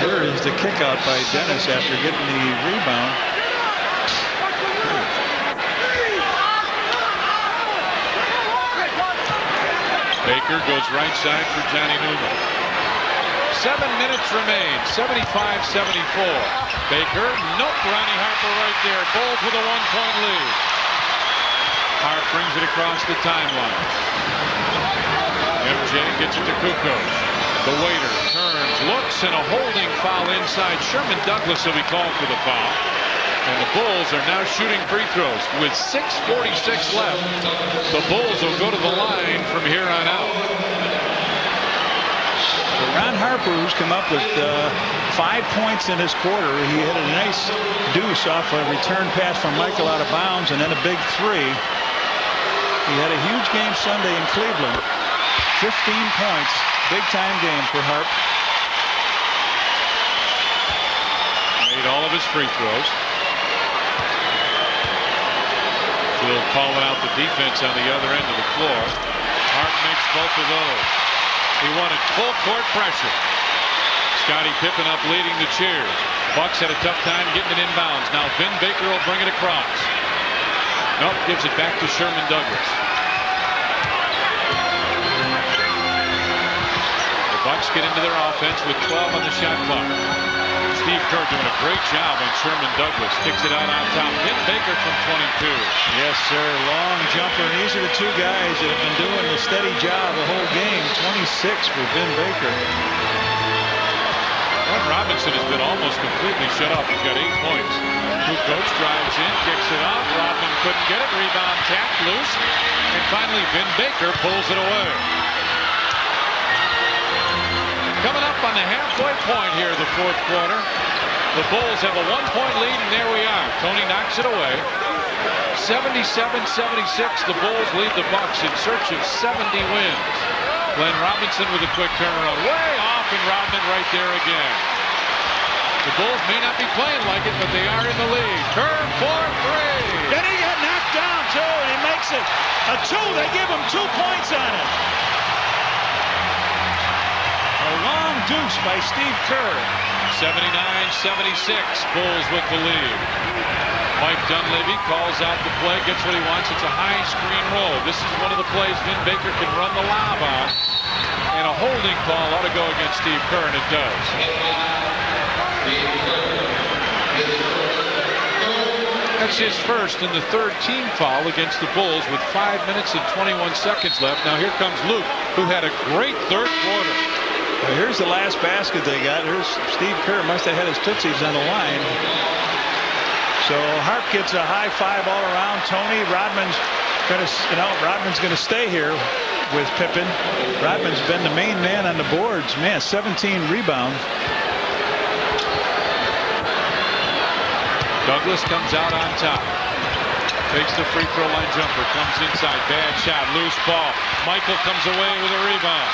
Here is the kick out by Dennis after getting the rebound. Baker goes right side for Johnny Newman. 7 minutes remain, 75-74. Baker, nope, Ronnie Harper right there. Bulls with a 1-point lead. Hart brings it across the timeline. MJ gets it to Kukoc. The waiter turns, looks, and a holding foul inside. Sherman Douglas will be called for the foul. And the Bulls are now shooting free throws with 6:46 left. The Bulls will go to the line from here on out. Ron Harper, who's come up with 5 points in this quarter. He hit a nice deuce off a return pass from Michael out of bounds, and then a big 3. He had a huge game Sunday in Cleveland. 15 points. Big-time game for Harp. Made all of his free throws. Still calling out the defense on the other end of the floor. Harp makes both of those. He wanted full court pressure. Scottie Pippen up leading the cheers. Bucks had a tough time getting it inbounds. Now Vin Baker will bring it across. Nope, gives it back to Sherman Douglas. The Bucks get into their offense with 12 on the shot clock. Steve Kerr doing a great job on Sherman Douglas. Kicks it out on top. Vin Baker from 22. Yes, sir. Long jumper. And these are the 2 guys that have been doing the steady job the whole game. 26 for Vin Baker. Ron Robinson has been almost completely shut off. He's got 8 points. Kukoc drives in, kicks it off. Rodman couldn't get it. Rebound tapped loose. And finally, Vin Baker pulls it away. Coming up on the halfway point here of the fourth quarter. The Bulls have a 1-point lead, and there we are. Tony knocks it away. 77-76, the Bulls lead the Bucks in search of 70 wins. Glenn Robinson with a quick turnaround. Way off, and Rodman right there again. The Bulls may not be playing like it, but they are in the lead. Kerr for three. Then he got knocked down, too, and he makes it a 2. They give him 2 points on it. A long deuce by Steve Kerr. 79-76, Bulls with the lead. Mike Dunleavy calls out the play, gets what he wants. It's a high screen roll. This is one of the plays Vin Baker can run the lob on. And a holding call ought to go against Steve Kerr, and it does. That's his first and the third team foul against the Bulls with 5 minutes and 21 seconds left. Now here comes Luke, who had a great third quarter. Well, here's the last basket they got. Here's Steve Kerr. Must have had his tootsies on the line. So Harp gets a high five all around. Tony, Rodman's gonna stay here with Pippen. Rodman's been the main man on the boards. Man, 17 rebounds. Douglas comes out on top. Takes the free throw line jumper. Comes inside. Bad shot. Loose ball. Michael comes away with a rebound.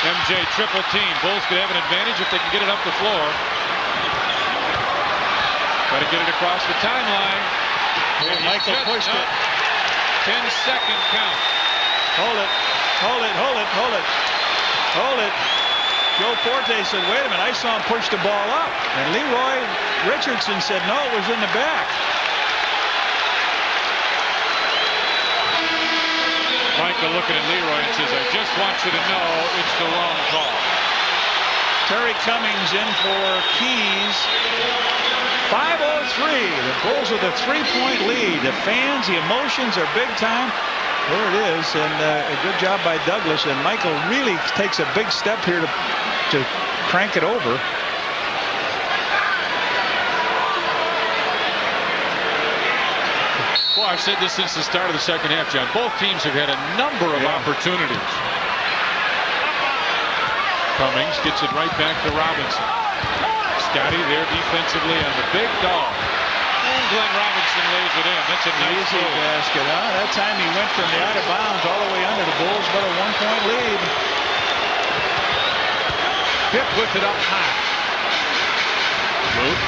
MJ triple team. Bulls could have an advantage if they can get it up the floor. Got to get it across the timeline. Michael pushed it. 10-second count. Hold it. Hold it. Hold it. Hold it. Hold it. Joe Forte said, wait a minute, I saw him push the ball up. And Leroy Richardson said, no, it was in the back. Michael looking at Leroy and says, I just want you to know it's the wrong call. Terry Cummings in for Keys. 5:03. The Bulls with a 3-point lead. The fans, the emotions are big time. There it is, and a good job by Douglas. And Michael really takes a big step here to crank it over. Well, I've said this since the start of the second half, John. Both teams have had a number of opportunities. Cummings gets it right back to Robinson. Scotty there defensively on the big dog. And Glenn Robinson lays it in. That's a nice easy basket. That time he went from the out of bounds all the way under. The Bulls got a 1-point lead. Pip with it up high. Luke.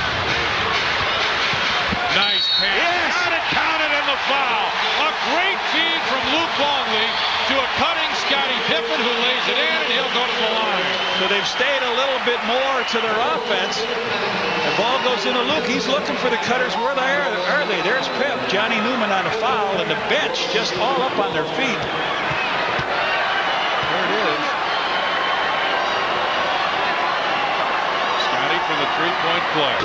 Nice pass. Yes. Got it counted in the foul. A great feed from Luke Longley to a cutting Scottie Pippen, who lays it in, and he'll go to the line. So they've stayed a little bit more to their offense. The ball goes into Luke. He's looking for the cutters. Where are they? There's Pip. Johnny Newman on a foul, and the bench just all up on their feet. There it is. Scotty for the three-point play.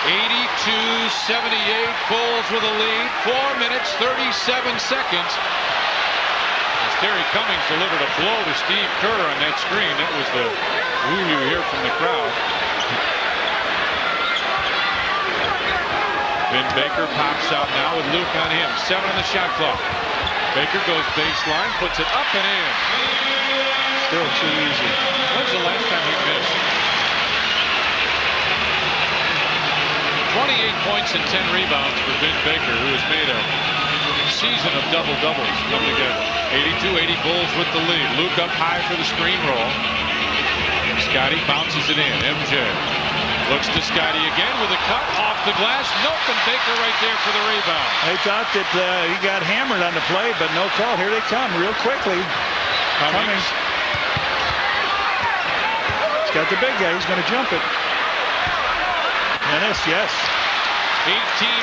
82-78, Bulls with a lead. 4 minutes, 37 seconds. As Terry Cummings delivered a blow to Steve Kerr on that screen. That was the woo you hear from the crowd. Vin Baker pops out now with Luke on him. 7 on the shot clock. Baker goes baseline, puts it up and in. Still too easy. When's the last time he missed? 28 points and 10 rebounds for Vin Baker, who has made a season of double-doubles come together. 82-80 Bulls with the lead. Luke up high for the screen roll. Scotty bounces it in. MJ looks to Scotty again with a cut off the glass. Nope, and Baker right there for the rebound. I thought that he got hammered on the play, but no call. Here they come real quickly. Cummings. He's got the big guy. He's going to jump it. Dennis, yes. 18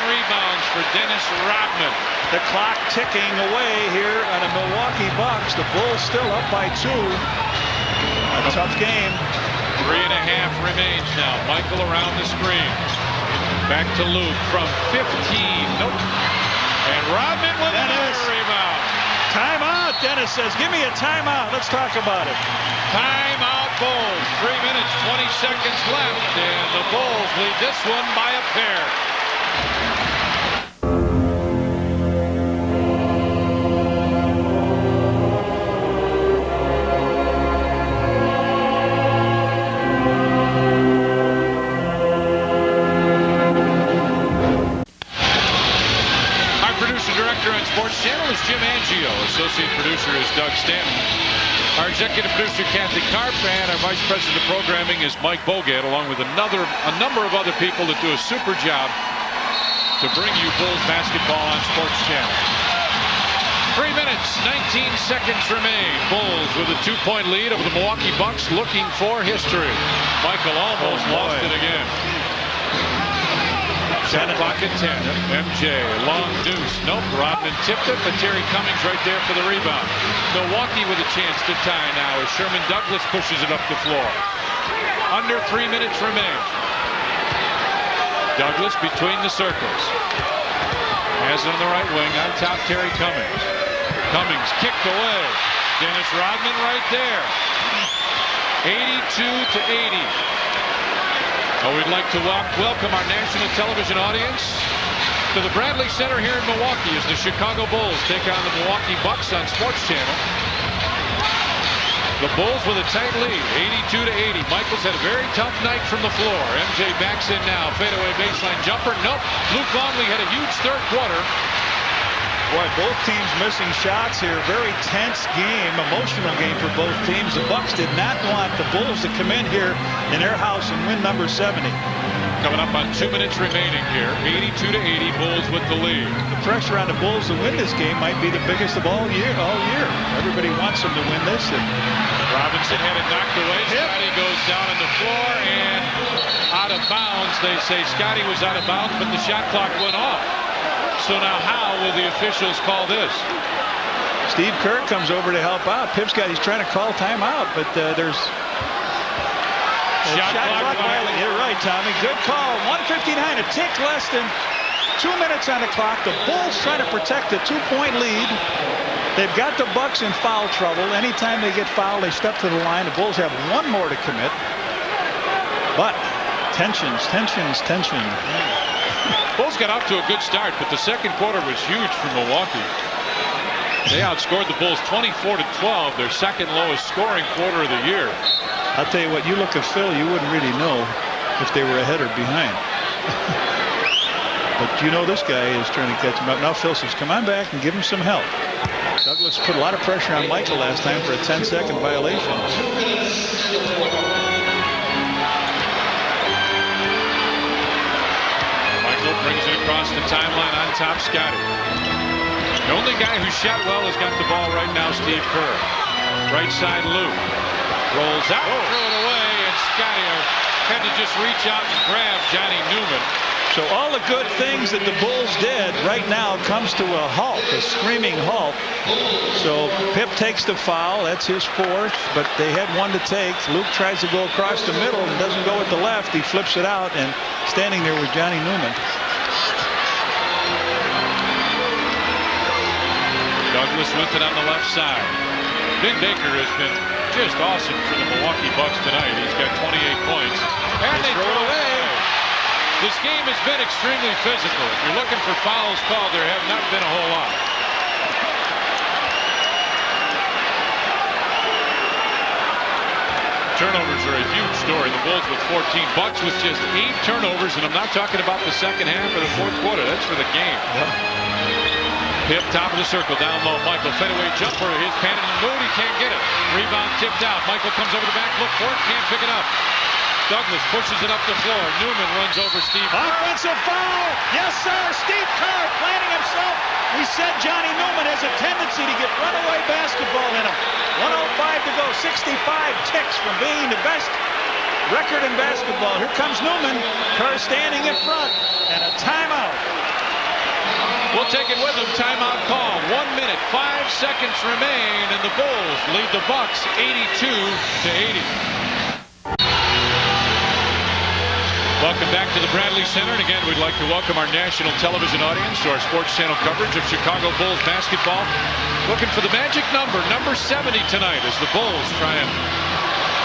rebounds for Dennis Rodman. The clock ticking away here on the Milwaukee Bucks. The Bulls still up by 2. A tough game. 3.5 remains now. Michael around the screen. Back to Luke from 15. Nope. And Rodman with another rebound. Timeout, Dennis says. Give me a timeout. Let's talk about it. Timeout Bulls. 3 minutes, 20 seconds left, and the Bulls lead this one by a pair. Director on Sports Channel is Jim Angio. Associate producer is Doug Stanton. Our executive producer Kathy Karp, and our vice president of programming is Mike Bogat, along with a number of other people that do a super job to bring you Bulls basketball on Sports Channel. 3 minutes, 19 seconds remain. Bulls with a 2-point lead over the Milwaukee Bucks, looking for history. Michael almost lost it again. Shot clock at 10. MJ, long deuce. Nope, Rodman tipped it, but Terry Cummings right there for the rebound. Milwaukee with a chance to tie now as Sherman Douglas pushes it up the floor. Under 3 minutes remain. Douglas between the circles. Has it on the right wing, on top Terry Cummings. Cummings kicked away. Dennis Rodman right there. 82 to 80. Oh, we'd like to welcome our national television audience to the Bradley Center here in Milwaukee as the Chicago Bulls take on the Milwaukee Bucks on Sports Channel. The Bulls with a tight lead, 82 to 80. Michaels had a very tough night from the floor. MJ backs in now, fadeaway baseline jumper. Nope. Luke Longley had a huge third quarter. Boy, both teams missing shots here. Very tense game, emotional game for both teams. The Bucks did not want the Bulls to come in here in their house and win number 70. Coming up on 2 minutes remaining here. 82 to 80, Bulls with the lead. The pressure on the Bulls to win this game might be the biggest of all year. Everybody wants them to win this. And Robinson had it knocked away. Scotty goes down on the floor and out of bounds. They say Scotty was out of bounds, but the shot clock went off. So now how will the officials call this? Steve Kerr comes over to help out. He's trying to call timeout, but there's shot clock violation. You're right, Tommy. Good call. 1:59, a tick less than 2 minutes on the clock. The Bulls trying to protect a 2-point lead. They've got the Bucks in foul trouble. Anytime they get fouled, they step to the line. The Bulls have one more to commit. But tensions. Bulls got off to a good start, but the second quarter was huge for Milwaukee. They outscored the Bulls 24 to 12, their second lowest scoring quarter of the year. I'll tell you what, you look at Phil, you wouldn't really know if they were ahead or behind. But you know this guy is trying to catch him up. Now Phil says, come on back and give him some help. Douglas put a lot of pressure on Michael last time for a 10-second violation. Brings it across the timeline on top, Scotty. The only guy who shot well has got the ball right now, Steve Kerr. Right side, Luke. Rolls out, throw it away, and Scotty had to just reach out and grab Johnny Newman. So all the good things that the Bulls did right now comes to a halt, a screaming halt. So Pip takes the foul. That's his fourth, but they had one to take. Luke tries to go across the middle and doesn't go with the left. He flips it out, and standing there was Johnny Newman. Douglas with it on the left side. Vin Baker has been just awesome for the Milwaukee Bucks tonight. He's got 28 points. And they throw it away. This game has been extremely physical. If you're looking for fouls called, there have not been a whole lot. Turnovers are a huge story. The Bulls with 14. Bucks with just 8 turnovers, and I'm not talking about the second half or the fourth quarter. That's for the game. Pip, top of the circle, down low. Michael, fadeaway jumper. His panic and mood. He can't get it. Rebound tipped out. Michael comes over the back, look for it, can't pick it up. Douglas pushes it up the floor. Newman runs over Steve Kerr. Offensive foul! Yes, sir! Steve Kerr planting himself. We said Johnny Newman has a tendency to get runaway basketball in him. 1:05 to go. 65 ticks from being the best record in basketball. Here comes Newman. Kerr standing in front. And a timeout. We'll take it with him. Timeout call. 1 minute, 5 seconds remain, and the Bulls lead the Bucks 82 to 80. Welcome back to the Bradley Center. And again, we'd like to welcome our national television audience to our Sports Channel coverage of Chicago Bulls basketball. Looking for the magic number 70 tonight as the Bulls try and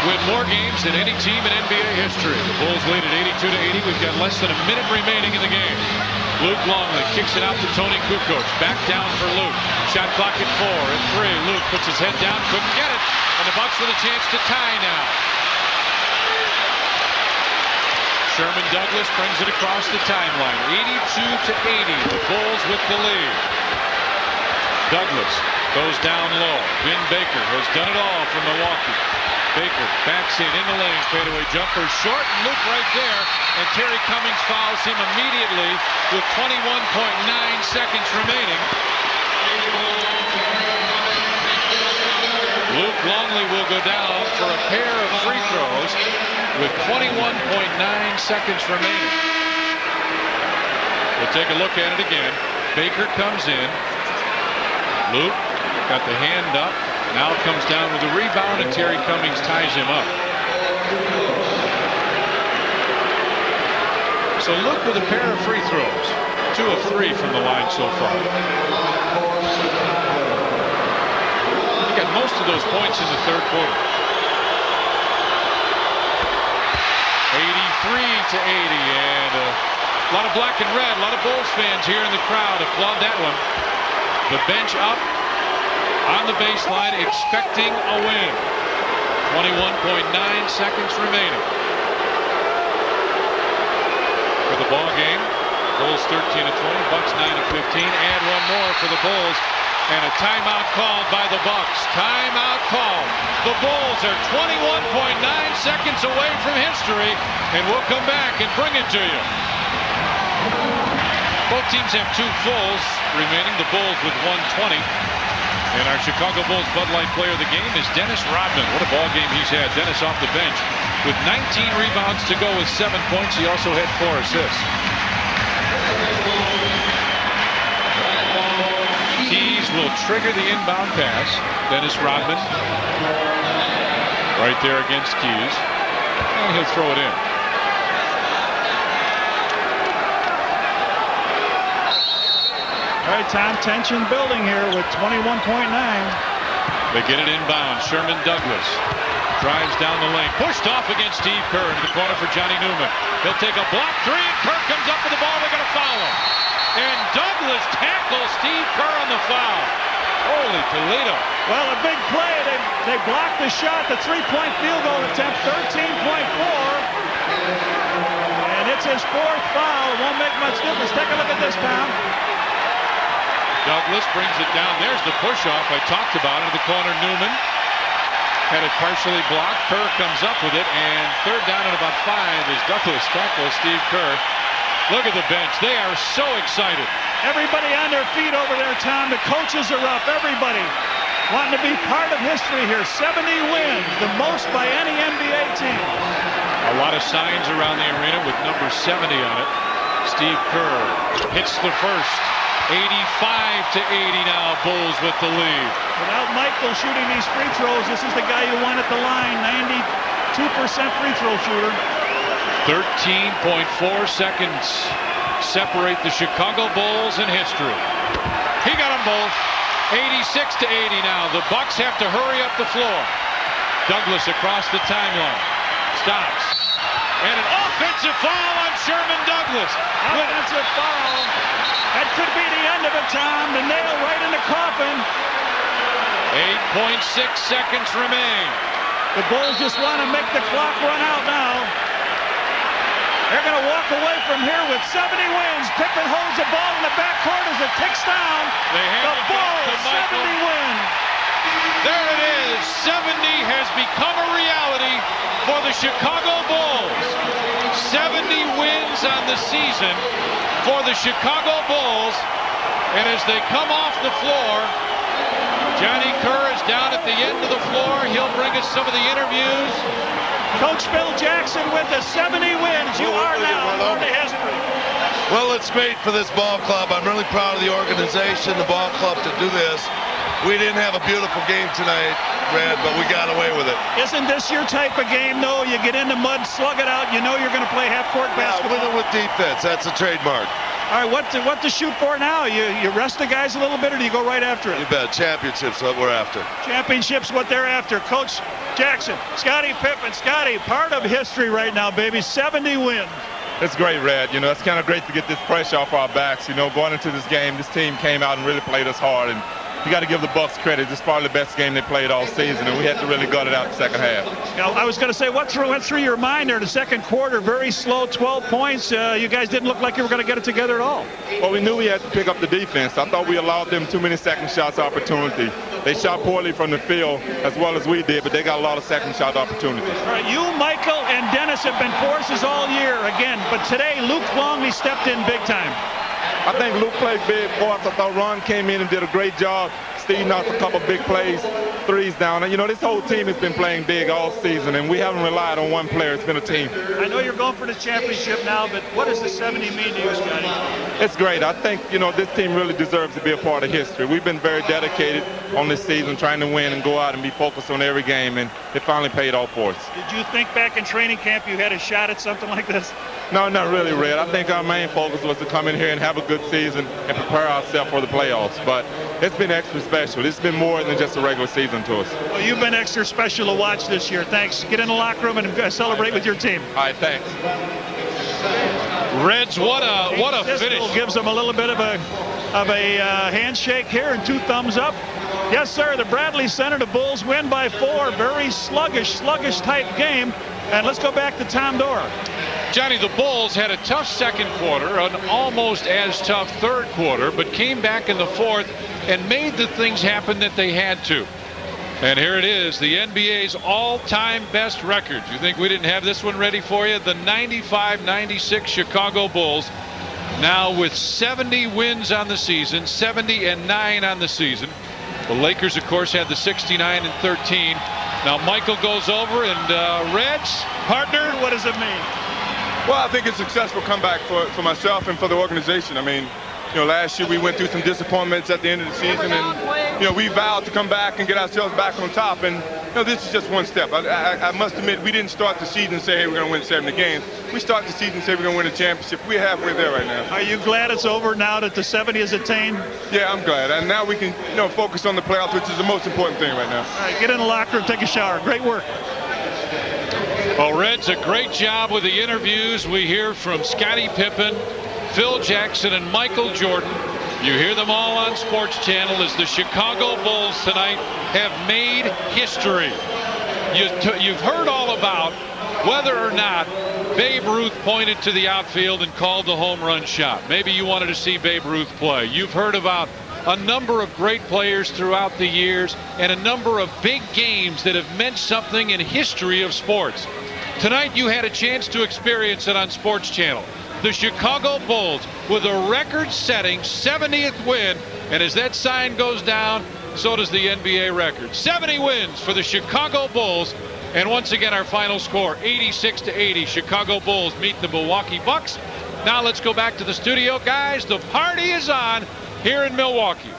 win more games than any team in NBA history. The Bulls lead at 82-80. We've got less than a minute remaining in the game. Luke Longley kicks it out to Tony Kukoc. Back down for Luke. Shot clock at 4 and 3. Luke puts his head down, couldn't get it, and the Bucks with a chance to tie now. Sherman Douglas brings it across the timeline. 82-80. The Bulls with the lead. Douglas goes down low. Vin Baker has done it all for Milwaukee. Baker backs in the lane. Fadeaway jumper short. And Luke right there. And Terry Cummings fouls him immediately with 21.9 seconds remaining. Luke Longley will go down for a pair of free throws with 21.9 seconds remaining. We'll take a look at it again. Baker comes in. Luke got the hand up. Now comes down with a rebound, and Terry Cummings ties him up. So Luke with a pair of free throws. 2 of 3 from the line so far. He got most of those points in the third quarter. 83-80, and a lot of black and red. A lot of Bulls fans here in the crowd applaud that one. The bench up on the baseline, expecting a win. 21.9 seconds remaining for the ball game. Bulls 13-20, Bucks 9-15. Add one more for the Bulls, and a timeout called by the Bucks. Timeout called. The Bulls are 21.9 seconds away from history, and we'll come back and bring it to you. Both teams have 2 fulls remaining. The Bulls with 120. And our Chicago Bulls Bud Light player of the game is Dennis Rodman. What a ball game he's had. Dennis off the bench with 19 rebounds to go with 7 points. He also had 4 assists. Keys will trigger the inbound pass. Dennis Rodman right there against Keys. And he'll throw it in. All right, Tom, tension building here with 21.9. They get it inbound. Sherman Douglas drives down the lane. Pushed off against Steve Kerr into the corner for Johnny Newman. They'll take a block 3, and Kerr comes up with the ball. They're going to foul him. And Douglas tackles Steve Kerr on the foul. Holy Toledo. Well, a big play. They blocked the shot, the 3-point field goal attempt, 13.4. And it's his 4th foul. It won't make much difference. Take a look at this, Tom. Douglas brings it down. There's the push-off I talked about in the corner. Newman had it partially blocked. Kerr comes up with it, and third down and about 5 as Douglas tackles Steve Kerr. Look at the bench. They are so excited. Everybody on their feet over there, Tom. The coaches are up. Everybody wanting to be part of history here. 70 wins, the most by any NBA team. A lot of signs around the arena with number 70 on it. Steve Kerr hits the first. 85-80 now, Bulls with the lead. Without Michael shooting these free throws, this is the guy you want at the line, 92% free throw shooter. 13.4 seconds separate the Chicago Bulls in history. He got them both. 86-80 now. The Bucks have to hurry up the floor. Douglas across the timeline. Stops. And an offensive foul on Sherman Douglas. Offensive foul. That could be the end of it, Tom. The nail right in the coffin. 8.6 seconds remain. The Bulls just want to make the clock run out now. They're going to walk away from here with 70 wins. Pippen holds the ball in the backcourt as it ticks down. The Bulls, 70 wins. There it is. 70 has become a reality for the Chicago Bulls. 70 wins on the season for the Chicago Bulls. And as they come off the floor, Johnny Kerr is down at the end of the floor. He'll bring us some of the interviews. Coach Phil Jackson with the 70 wins. You are now part of history. Well, it's made for this ball club. I'm really proud of the organization, the ball club, to do this. We didn't have a beautiful game tonight, Red, but we got away with it. Isn't this your type of game, though? You get in the mud, slug it out, you know you're going to play half-court basketball. Yeah, with defense. That's a trademark. All right, what to shoot for now? You rest the guys a little bit, or do you go right after it? You bet. Championships what we're after. Championships what they're after. Coach Jackson, Scottie Pippen. Scottie, part of history right now, baby. 70 wins. It's great, Red. You know, it's kind of great to get this pressure off our backs. You know, going into this game, this team came out and really played us hard. And you got to give the Bucks credit. This is probably the best game they played all season, and we had to really gut it out the second half. Now, I was going to say, what went through your mind there in the second quarter? Very slow, 12 points. You guys didn't look like you were going to get it together at all. Well, we knew we had to pick up the defense. I thought we allowed them too many second shots opportunity. They shot poorly from the field as well as we did, but they got a lot of second shot opportunities. All right, you, Michael, and Dennis have been forces all year again, but today Luke Longley stepped in big time. I think Luke played big for us. I thought Ron came in and did a great job. Steve knocked a couple big plays, threes down. And, you know, this whole team has been playing big all season, and we haven't relied on one player. It's been a team. I know you're going for the championship now, but what does the 70 mean to you, Scottie? It's great. I think, you know, this team really deserves to be a part of history. We've been very dedicated on this season, trying to win and go out and be focused on every game, and it finally paid off for us. Did you think back in training camp you had a shot at something like this? No, not really, Red. I think our main focus was to come in here and have a good season and prepare ourselves for the playoffs. But it's been extra special. It's been more than just a regular season to us. Well, you've been extra special to watch this year. Thanks. Get in the locker room and celebrate with your team. All right, thanks. Reds, what a finish. Gives them a little bit of a handshake here and 2 thumbs up. Yes, sir, the Bradley Center, the Bulls win by 4. Very sluggish type game. And let's go back to Tom Dora. Johnny, the Bulls had a tough second quarter, an almost as tough third quarter, but came back in the fourth and made the things happen that they had to. And here it is, the NBA's all-time best record. You think we didn't have this one ready for you? The 95-96 Chicago Bulls, now with 70 wins on the season, 70-9 on the season. The Lakers, of course, had the 69-13. Now Michael goes over and Reds, partner, what does it mean? Well, I think it's a successful comeback for myself and for the organization. I mean, you know, last year we went through some disappointments at the end of the season, and, you know, we vowed to come back and get ourselves back on top. And, you know, this is just one step. I must admit, we didn't start the season and say, hey, we're going to win 70 games. We start the season and say we're going to win a championship. We're halfway there right now. Are you glad it's over now that the 70 is attained? Yeah, I'm glad. And now we can, you know, focus on the playoffs, which is the most important thing right now. All right, get in the locker room, take a shower. Great work. Well, Reds, a great job with the interviews. We hear from Scottie Pippen, Phil Jackson, and Michael Jordan. You hear them all on Sports Channel as the Chicago Bulls tonight have made history. You've heard all about whether or not Babe Ruth pointed to the outfield and called the home run shot. Maybe you wanted to see Babe Ruth play. You've heard about a number of great players throughout the years and a number of big games that have meant something in history of sports. Tonight you had a chance to experience it on Sports Channel. The Chicago Bulls with a record-setting 70th win, and as that sign goes down, so does the NBA record. 70 wins for the Chicago Bulls, and once again our final score, 86-80. Chicago Bulls meet the Milwaukee Bucks. Now let's go back to the studio, guys. The party is on here in Milwaukee.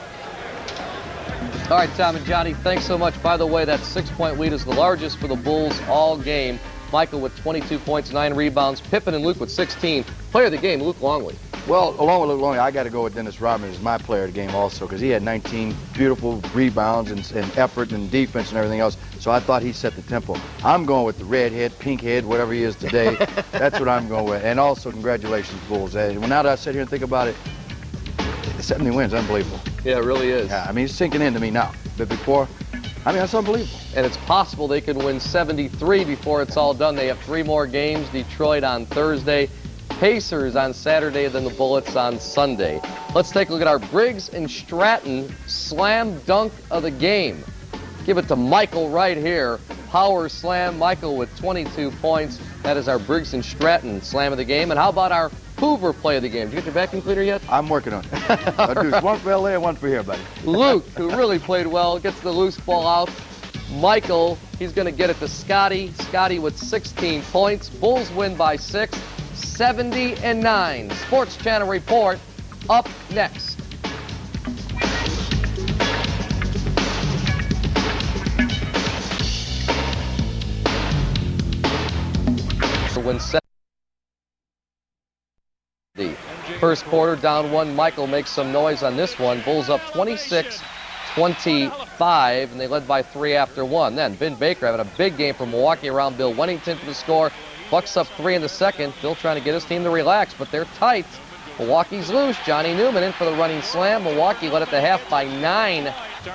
All right, Tom and Johnny, thanks so much. By the way, that 6-point lead is the largest for the Bulls all game. Michael with 22 points, 9 rebounds. Pippen and Luke with 16. Player of the game, Luke Longley. Well, along with Luke Longley, I got to go with Dennis Rodman as my player of the game also, because he had 19 beautiful rebounds and effort and defense and everything else. So I thought he set the tempo. I'm going with the red head, pink head, whatever he is today. That's what I'm going with. And also, congratulations, Bulls. Now that I sit here and think about it, 70 wins, unbelievable. Yeah, it really is. Yeah, I mean, it's sinking into me now. But before, I mean, that's unbelievable. And it's possible they could win 73 before it's all done. They have 3 more games. Detroit on Thursday, Pacers on Saturday, then the Bullets on Sunday. Let's take a look at our Briggs and Stratton slam dunk of the game. Give it to Michael right here. Power slam. Michael with 22 points. That is our Briggs and Stratton slam of the game. And how about our Hoover play of the game? Did you get your vacuum cleaner yet? I'm working on it. I'll do one for LA and one for here, buddy. Luke, who really played well, gets the loose ball out. Michael, he's going to get it to Scottie. Scottie with 16 points. Bulls win by 6, 70-9. Sports Channel report up next. Win 70. First quarter, down 1. Michael makes some noise on this one. Bulls up 26-25, and they led by 3 after 1. Then Vin Baker having a big game for Milwaukee around Bill Wennington for the score. Bucks up 3 in the second. Bill trying to get his team to relax, but they're tight. Milwaukee's loose. Johnny Newman in for the running slam. Milwaukee led at the half by 9,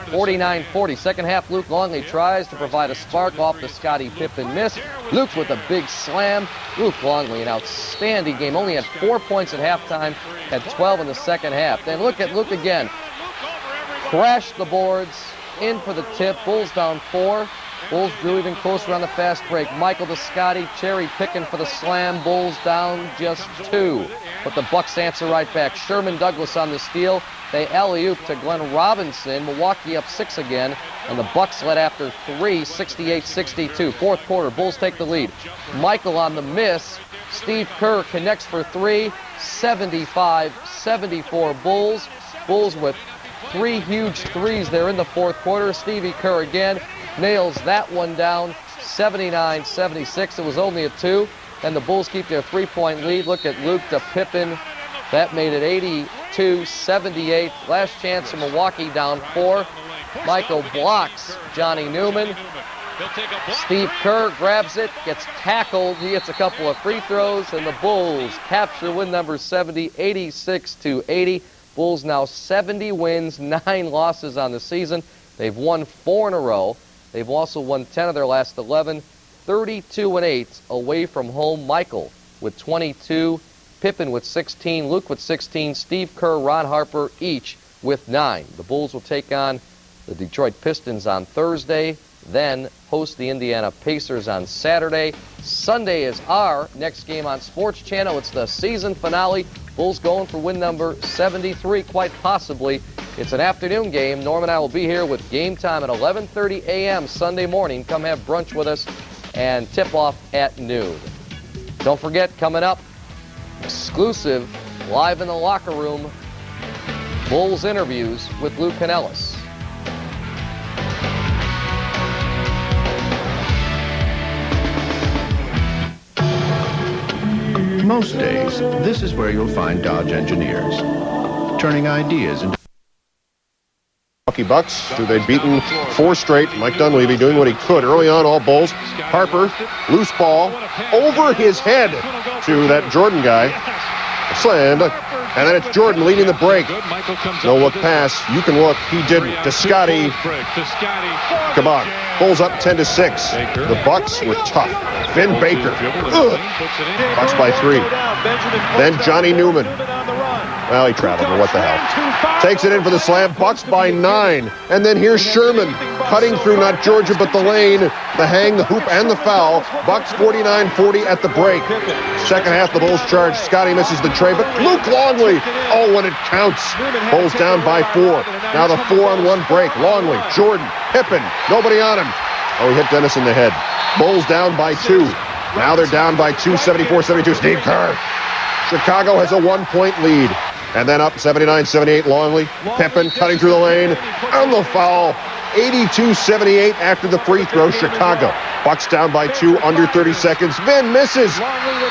49-40. Second half, Luke Longley tries to provide a spark off the Scottie Pippen miss. Luke with a big slam. Luke Longley, an outstanding game. Only had 4 points at halftime, had 12 in the second half. Then look at Luke again. Crashed the boards, in for the tip. Bulls down 4. Bulls grew even closer on the fast break. Michael to Scotty, cherry picking for the slam. Bulls down just 2. But the Bucks answer right back. Sherman Douglas on the steal. They alley-oop to Glenn Robinson. Milwaukee up 6 again. And the Bucks led after 3, 68-62. Fourth quarter, Bulls take the lead. Michael on the miss. Steve Kerr connects for 3, 75-74 Bulls. Bulls with 3 huge threes there in the fourth quarter. Stevie Kerr again nails that one down, 79-76. It was only a 2, and the Bulls keep their 3-point lead. Look at Luke to Pippen. That made it 82-78. Last chance for Milwaukee, down 4. Michael blocks Johnny Newman. Steve Kerr grabs it, gets tackled. He gets a couple of free throws, and the Bulls capture win number 70, 86-80. Bulls now 70 wins, 9 losses on the season. They've won 4 in a row. They've also won 10 of their last 11, 32-8 away from home. Michael with 22, Pippen with 16, Luke with 16, Steve Kerr, Ron Harper each with 9. The Bulls will take on the Detroit Pistons on Thursday, then host the Indiana Pacers on Saturday. Sunday is our next game on Sports Channel. It's the season finale. Bulls going for win number 73, quite possibly. It's an afternoon game. Norm and I will be here with game time at 11:30 a.m. Sunday morning. Come have brunch with us and tip off at noon. Don't forget, coming up, exclusive, live in the locker room, Bulls interviews with Lou Canellis. Most days, this is where you'll find Dodge engineers, turning ideas into... Milwaukee Bucks, who they'd beaten 4 straight. Mike Dunleavy doing what he could early on, all Bulls. Harper, loose ball, over his head to that Jordan guy. Slammed, and then it's Jordan leading the break. No look pass. You can look. He didn't. To Scotty. Come on. Bulls up 10-6. The Bucks were tough. Vin Baker. Ugh. Bucks by 3. Then Johnny Newman. Well, he traveled, but what the hell. Takes it in for the slam. Bucks by 9. And then here's Sherman cutting through not Georgia, but the lane, the hang, the hoop, and the foul. Bucks 49-40 at the break. Second half, the Bulls charge. Scotty misses the tray, but Luke Longley. Oh, when it counts. Bulls down by 4. Now the 4-on-1 break. Longley, Jordan, Pippen. Nobody on him. Oh, he hit Dennis in the head. Bulls down by 2. Now they're down by 2, 74-72. Steve Kerr. Chicago has a 1-point lead. And then up 79-78, Longley. Pippen cutting through the lane. And the foul. 82-78 after the free throw, Chicago. Bucks down by 2, under 30 seconds. Vin misses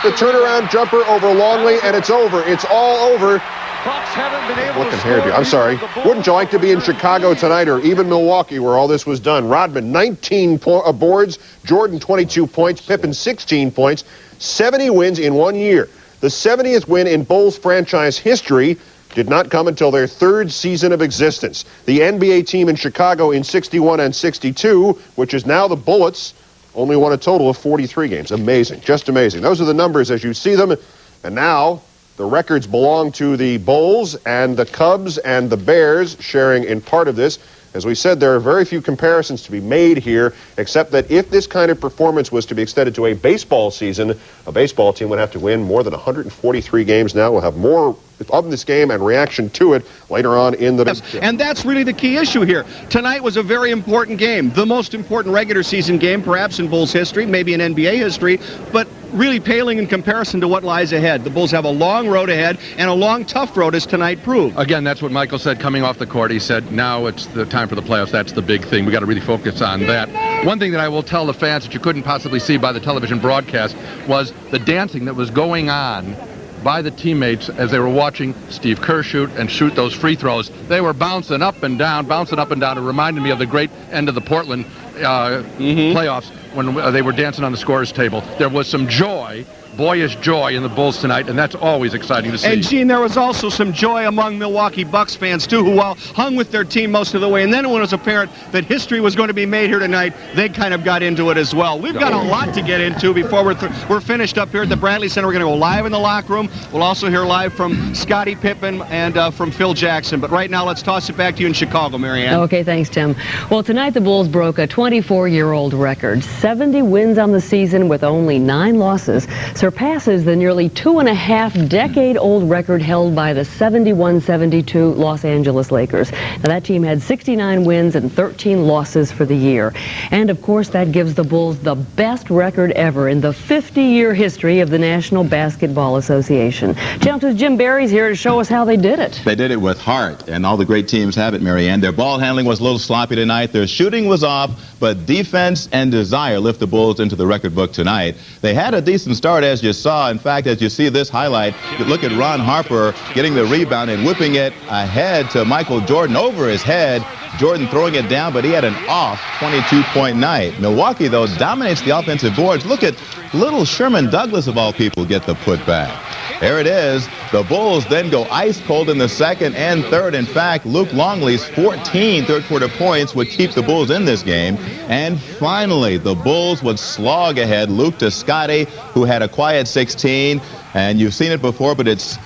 the turnaround jumper over Longley, and it's over. It's all over. Looking hairdo. I'm sorry. Wouldn't you like to be in Chicago tonight or even Milwaukee where all this was done? Rodman, 19 boards. Jordan, 22 points. Pippen, 16 points. 70 wins in 1 year. The 70th win in Bulls franchise history did not come until their 3rd season of existence. The NBA team in Chicago in 61 and 62, which is now the Bullets, only won a total of 43 games. Amazing. Just amazing. Those are the numbers as you see them. And now the records belong to the Bulls and the Cubs and the Bears, sharing in part of this. As we said, there are very few comparisons to be made here, except that if this kind of performance was to be extended to a baseball season, a baseball team would have to win more than 143 games now. We'll have more of this game and reaction to it later on in the... Yes, and that's really the key issue here. Tonight was a very important game, the most important regular season game perhaps in Bulls history, maybe in NBA history, but really paling in comparison to what lies ahead. The Bulls have a long road ahead and a long, tough road, as tonight proved. Again, that's what Michael said coming off the court. He said, now it's the time for the playoffs. That's the big thing. We got to really focus on that. One thing that I will tell the fans that you couldn't possibly see by the television broadcast was the dancing that was going on by the teammates as they were watching Steve Kerr shoot those free throws. They were bouncing up and down. It reminded me of the great end of the Portland playoffs when they were dancing on the scorer's table. There was some joy, boyish joy in the Bulls tonight, and that's always exciting to see. And, Gene, there was also some joy among Milwaukee Bucks fans, too, who hung with their team most of the way. And then when it was apparent that history was going to be made here tonight, they kind of got into it as well. We've got a lot to get into before we're finished up here at the Bradley Center. We're going to go live in the locker room. We'll also hear live from Scottie Pippen and from Phil Jackson. But right now, let's toss it back to you in Chicago, Marianne. Okay, thanks, Tim. Well, tonight the Bulls broke a 24-year-old record. 70 wins on the season with only 9 losses. Surpasses the nearly 2.5-decade-old record held by the 71-72 Los Angeles Lakers. Now, that team had 69 wins and 13 losses for the year. And, of course, that gives the Bulls the best record ever in the 50-year history of the National Basketball Association. Champs' Jim Barry's here to show us how they did it. They did it with heart, and all the great teams have it, Marianne. Their ball handling was a little sloppy tonight. Their shooting was off, but defense and desire lift the Bulls into the record book tonight. They had a decent start, as you saw. In fact, as you see this highlight, look at Ron Harper getting the rebound and whipping it ahead to Michael Jordan over his head. Jordan throwing it down, but he had an off 22-point night. Milwaukee, though, dominates the offensive boards. Look at little Sherman Douglas, of all people, get the putback. There it is. The Bulls then go ice cold in the second and third. In fact, Luke Longley's 14 third-quarter points would keep the Bulls in this game. And finally, the Bulls would slog ahead. Luke to Scottie, who had a quiet 16. And you've seen it before, but it's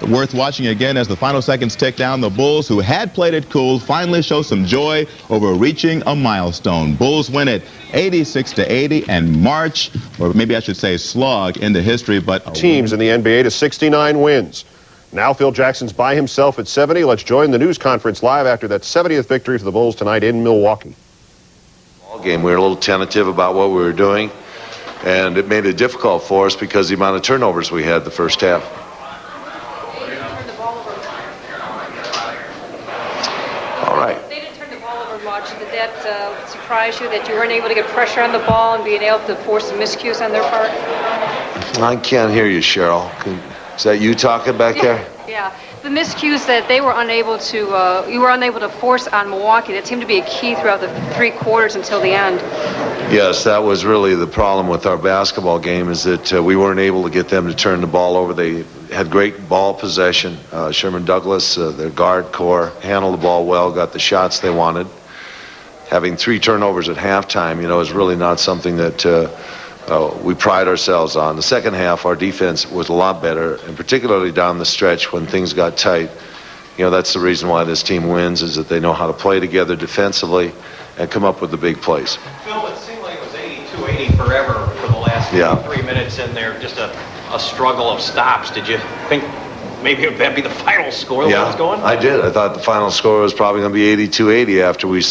worth watching again as the final seconds tick down. The Bulls, who had played it cool, finally show some joy over reaching a milestone. Bulls win it 86-80 and march, or maybe I should say slog, into history. But teams in the NBA to 69 wins. Now Phil Jackson's by himself at 70. Let's join the news conference live after that 70th victory for the Bulls tonight in Milwaukee. All game, we were a little tentative about what we were doing, and it made it difficult for us because of the amount of turnovers we had the first half. They didn't turn the ball over much. Did that surprise you that you weren't able to get pressure on the ball and being able to force some miscues on their part? I can't hear you, Cheryl. Is that you talking back there? Yeah. The miscues that they were unable to, you were unable to force on Milwaukee, that seemed to be a key throughout the 3 quarters until the end. Yes, that was really the problem with our basketball game, is that we weren't able to get them to turn the ball over. They had great ball possession. Sherman Douglas, their guard core, handled the ball well, got the shots they wanted. Having 3 turnovers at halftime, is really not something that we pride ourselves on. The second half, our defense was a lot better, and particularly down the stretch when things got tight. That's the reason why this team wins, is that they know how to play together defensively and come up with the big plays. Phil, it seemed like it was 82-80 forever for the last 3 minutes in there, just a struggle of stops. Did you think maybe that'd be the final score? Yeah, was going? I did. I thought the final score was probably going to be 82-80 after we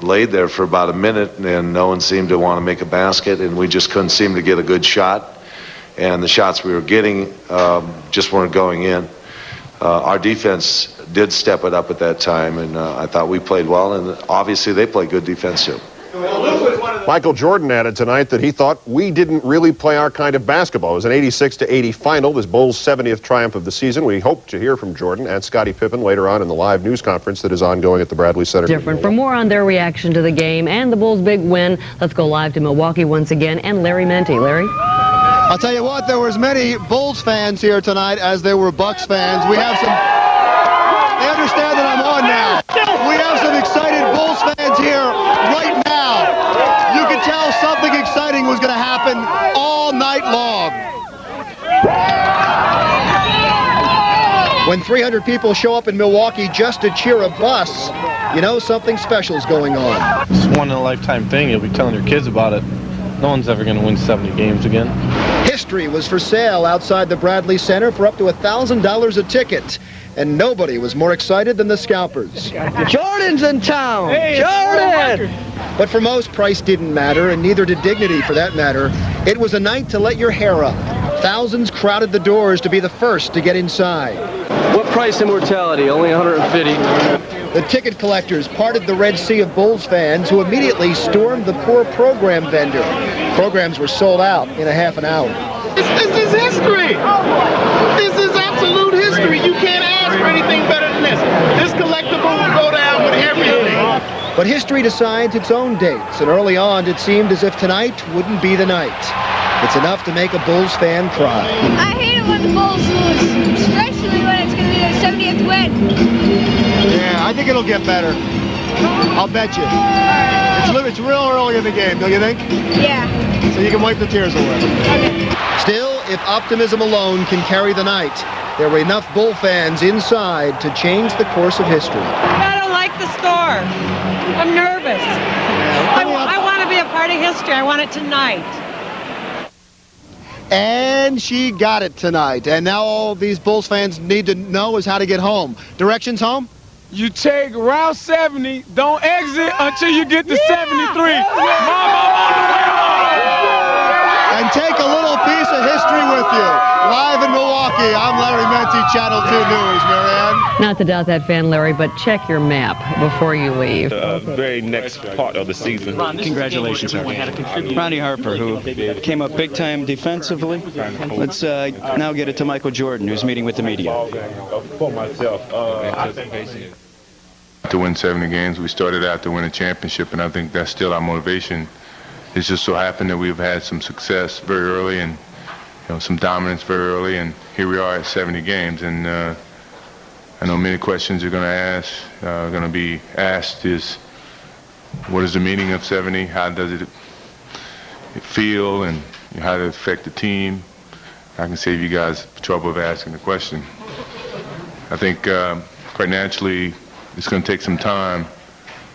laid there for about a minute, and no one seemed to want to make a basket, and we just couldn't seem to get a good shot. And the shots we were getting just weren't going in. Our defense did step it up at that time, and I thought we played well, and obviously they played good defense too. Michael Jordan added tonight that he thought we didn't really play our kind of basketball. It was an 86-80 final, this Bulls' 70th triumph of the season. We hope to hear from Jordan and Scottie Pippen later on in the live news conference that is ongoing at the Bradley Center. Different. For more on their reaction to the game and the Bulls' big win, let's go live to Milwaukee once again and Larry Menti. Larry? I'll tell you what, there were as many Bulls fans here tonight as there were Bucks fans. We have some... They understand that I'm on now. We have some excited Bulls fans here right now. You could tell something exciting was going to happen all night long. When 300 people show up in Milwaukee just to cheer a bus, you know something special is going on. It's a one-in-a-lifetime thing. You'll be telling your kids about it. No one's ever going to win 70 games again. History was for sale outside the Bradley Center for up to $1,000 a ticket. And nobody was more excited than the scalpers. Jordan's in town! Hey, Jordan! But for most, price didn't matter, and neither did dignity for that matter. It was a night to let your hair up. Thousands crowded the doors to be the first to get inside. What price immortality? Only 150. The ticket collectors parted the Red Sea of Bulls fans who immediately stormed the poor program vendor. Programs were sold out in a half an hour. This is history. This is absolute history. You can't ask for anything better than this. This collectible will go down with everything. But history decides its own dates, and early on it seemed as if tonight wouldn't be the night. It's enough to make a Bulls fan cry. I hate it when the Bulls lose, especially when it's going to be their 70th win. Yeah, I think it'll get better. I'll bet you. It's real early in the game, don't you think? Yeah. So you can wipe the tears away. Okay. Still, if optimism alone can carry the night, there were enough Bull fans inside to change the course of history. I don't like the score. I'm nervous. I want to be a part of history. I want it tonight. And she got it tonight. And now all these Bulls fans need to know is how to get home. Directions home? You take Route 70, don't exit until you get to 73. And take a little piece of history with you. Live in Milwaukee, I'm Larry Menti, Channel 2 News. Marianne? Not to doubt that, fan Larry, but check your map before you leave. The very next part of the season. Congratulations, sir. Ronnie Harper, who came up big time defensively. Let's now get it to Michael Jordan, who's meeting with the media. For myself, to win 70 games, we started out to win a championship, and I think that's still our motivation. It's just so happened that we've had some success very early and some dominance very early, and here we are at 70 games. And I know many questions are going to be asked is, what is the meaning of 70? How does it feel, and how does it affect the team? I can save you guys the trouble of asking the question. I think quite naturally it's going to take some time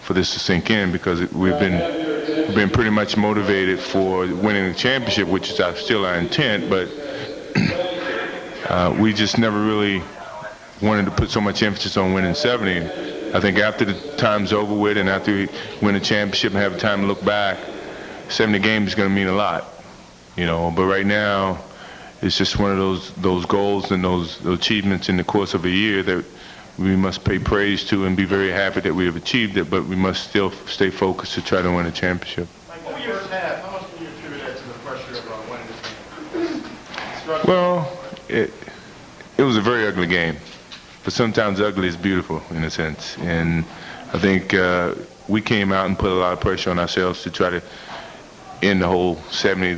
for this to sink in, because we've been pretty much motivated for winning the championship, which is still our intent, but we just never really wanted to put so much emphasis on winning 70. I think after the time's over with and after we win a championship and have time to look back, 70 games is going to mean a lot, but right now it's just one of those goals and those achievements in the course of a year that we must pay praise to and be very happy that we have achieved it, but we must still stay focused to try to win a championship. What were your half? How much would you attribute that to the pressure of winning this game? Well, it was a very ugly game, but sometimes ugly is beautiful in a sense. And I think we came out and put a lot of pressure on ourselves to try to end the whole 70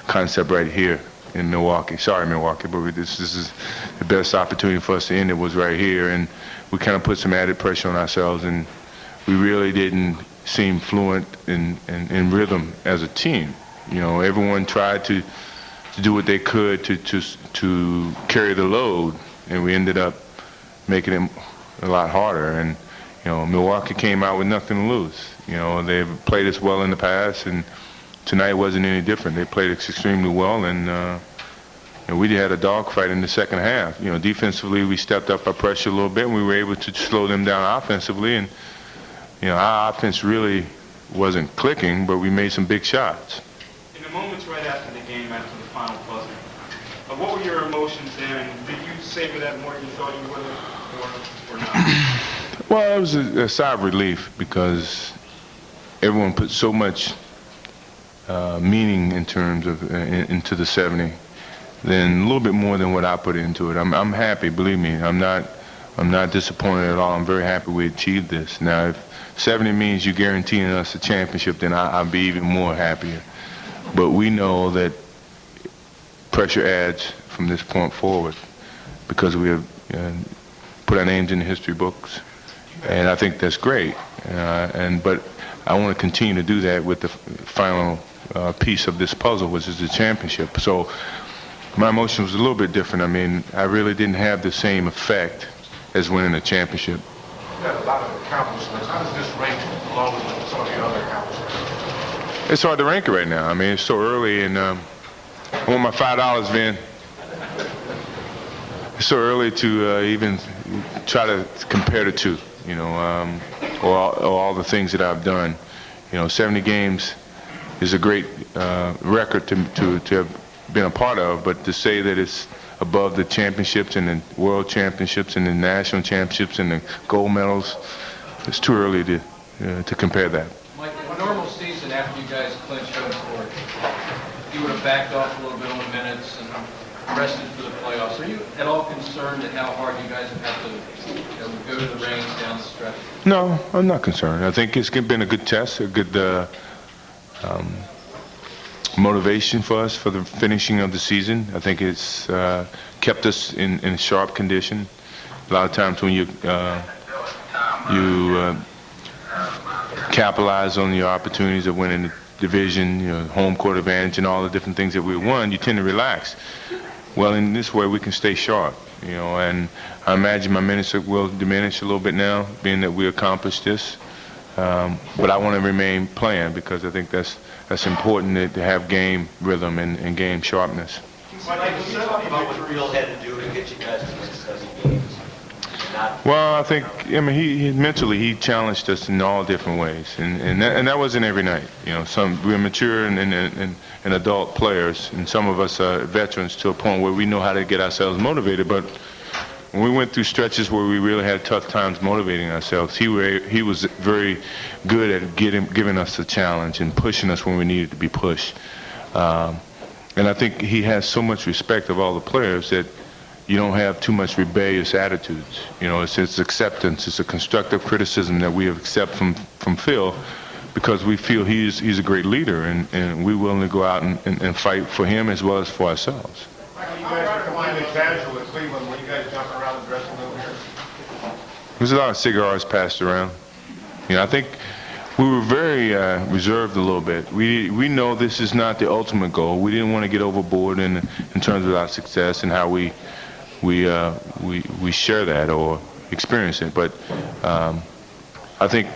concept right here in Milwaukee. Sorry, Milwaukee, but this is the best opportunity for us to end it was right here, and we kind of put some added pressure on ourselves, and we really didn't seem fluent in rhythm as a team. Everyone tried to do what they could to carry the load, and we ended up making it a lot harder. And Milwaukee came out with nothing to lose. They've played us well in the past, and tonight wasn't any different. They played us extremely well, and we had a dogfight in the second half. Defensively, we stepped up our pressure a little bit, and we were able to slow them down offensively. And our offense really wasn't clicking, but we made some big shots. In the moments right after the game, after the final buzzer, what were your emotions then? Did you savor that more than you thought you would have, or not? Well, it was a sigh of relief, because everyone put so much meaning in terms of into the 70, then a little bit more than what I put into it. I'm happy, believe me. I'm not disappointed at all. I'm very happy we achieved this. Now, if 70 means you guaranteeing us a championship, then I'll be even more happier. But we know that pressure adds from this point forward, because we have put our names in the history books, and I think that's great. But I want to continue to do that with the final piece of this puzzle, which is the championship. So my emotion was a little bit different. I mean, I really didn't have the same effect as winning a championship. You had a lot of accomplishments. How does this rank along with some of the other accomplishments? It's hard to rank it right now. I mean, it's so early, and I want my $5, Vin. It's so early to even try to compare the two, or all the things that I've done. 70 games is a great record to have been a part of, but to say that it's above the championships and the world championships and the national championships and the gold medals, it's too early to compare that. Mike, a normal season after you guys clinch home court, you would have backed off a little bit on minutes and rested for the playoffs. Are you at all concerned at how hard you guys have had to go to the range down the stretch? No, I'm not concerned. I think it's been a good test, a good motivation for us for the finishing of the season. I think it's kept us in sharp condition. A lot of times when you capitalize on your opportunities of winning the division, home court advantage, and all the different things that we won, you tend to relax. Well, in this way, we can stay sharp, and I imagine my minutes will diminish a little bit now, being that we accomplished this. But I want to remain playing because I think that's important to have game rhythm and game sharpness. Mike, can you talk about what Real had to do to get you guys to win 7 games? Well, I think he mentally he challenged us in all different ways, and that wasn't every night. We're mature and adult players, and some of us are veterans to a point where we know how to get ourselves motivated. But when we went through stretches where we really had tough times motivating ourselves, he was very good at giving us a challenge and pushing us when we needed to be pushed. And I think he has so much respect of all the players that you don't have too much rebellious attitudes. It's acceptance. It's a constructive criticism that we accept from Phil, because we feel he's a great leader, and we're willing to go out and fight for him as well as for ourselves. You guys are completely casual at Cleveland when you guys jumping around the dressing room here. There's a lot of cigars passed around. I think we were very reserved a little bit. We know this is not the ultimate goal. We didn't want to get overboard in terms of our success and how we share that or experience it. But I think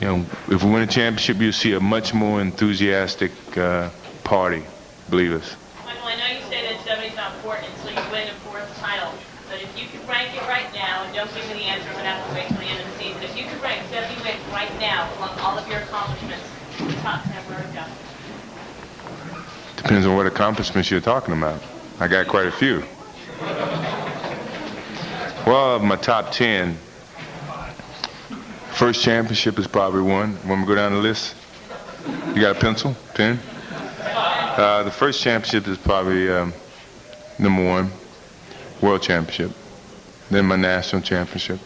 if we win a championship, you'll see a much more enthusiastic party. Believe us. Michael, I know you say that 70's not important until you win a 4th title, but if you could rank it right now, and don't give me the answer, I'm going to have to wait till the end of the season. If you could rank 70 wins right now among all of your accomplishments, the top 10, where would it go? Depends on what accomplishments you're talking about. I got quite a few. Well, of my top 10, first championship is probably one. Want me to go down the list? You got a pencil, pen? The first championship is probably number 1, World Championship. Then my National Championship.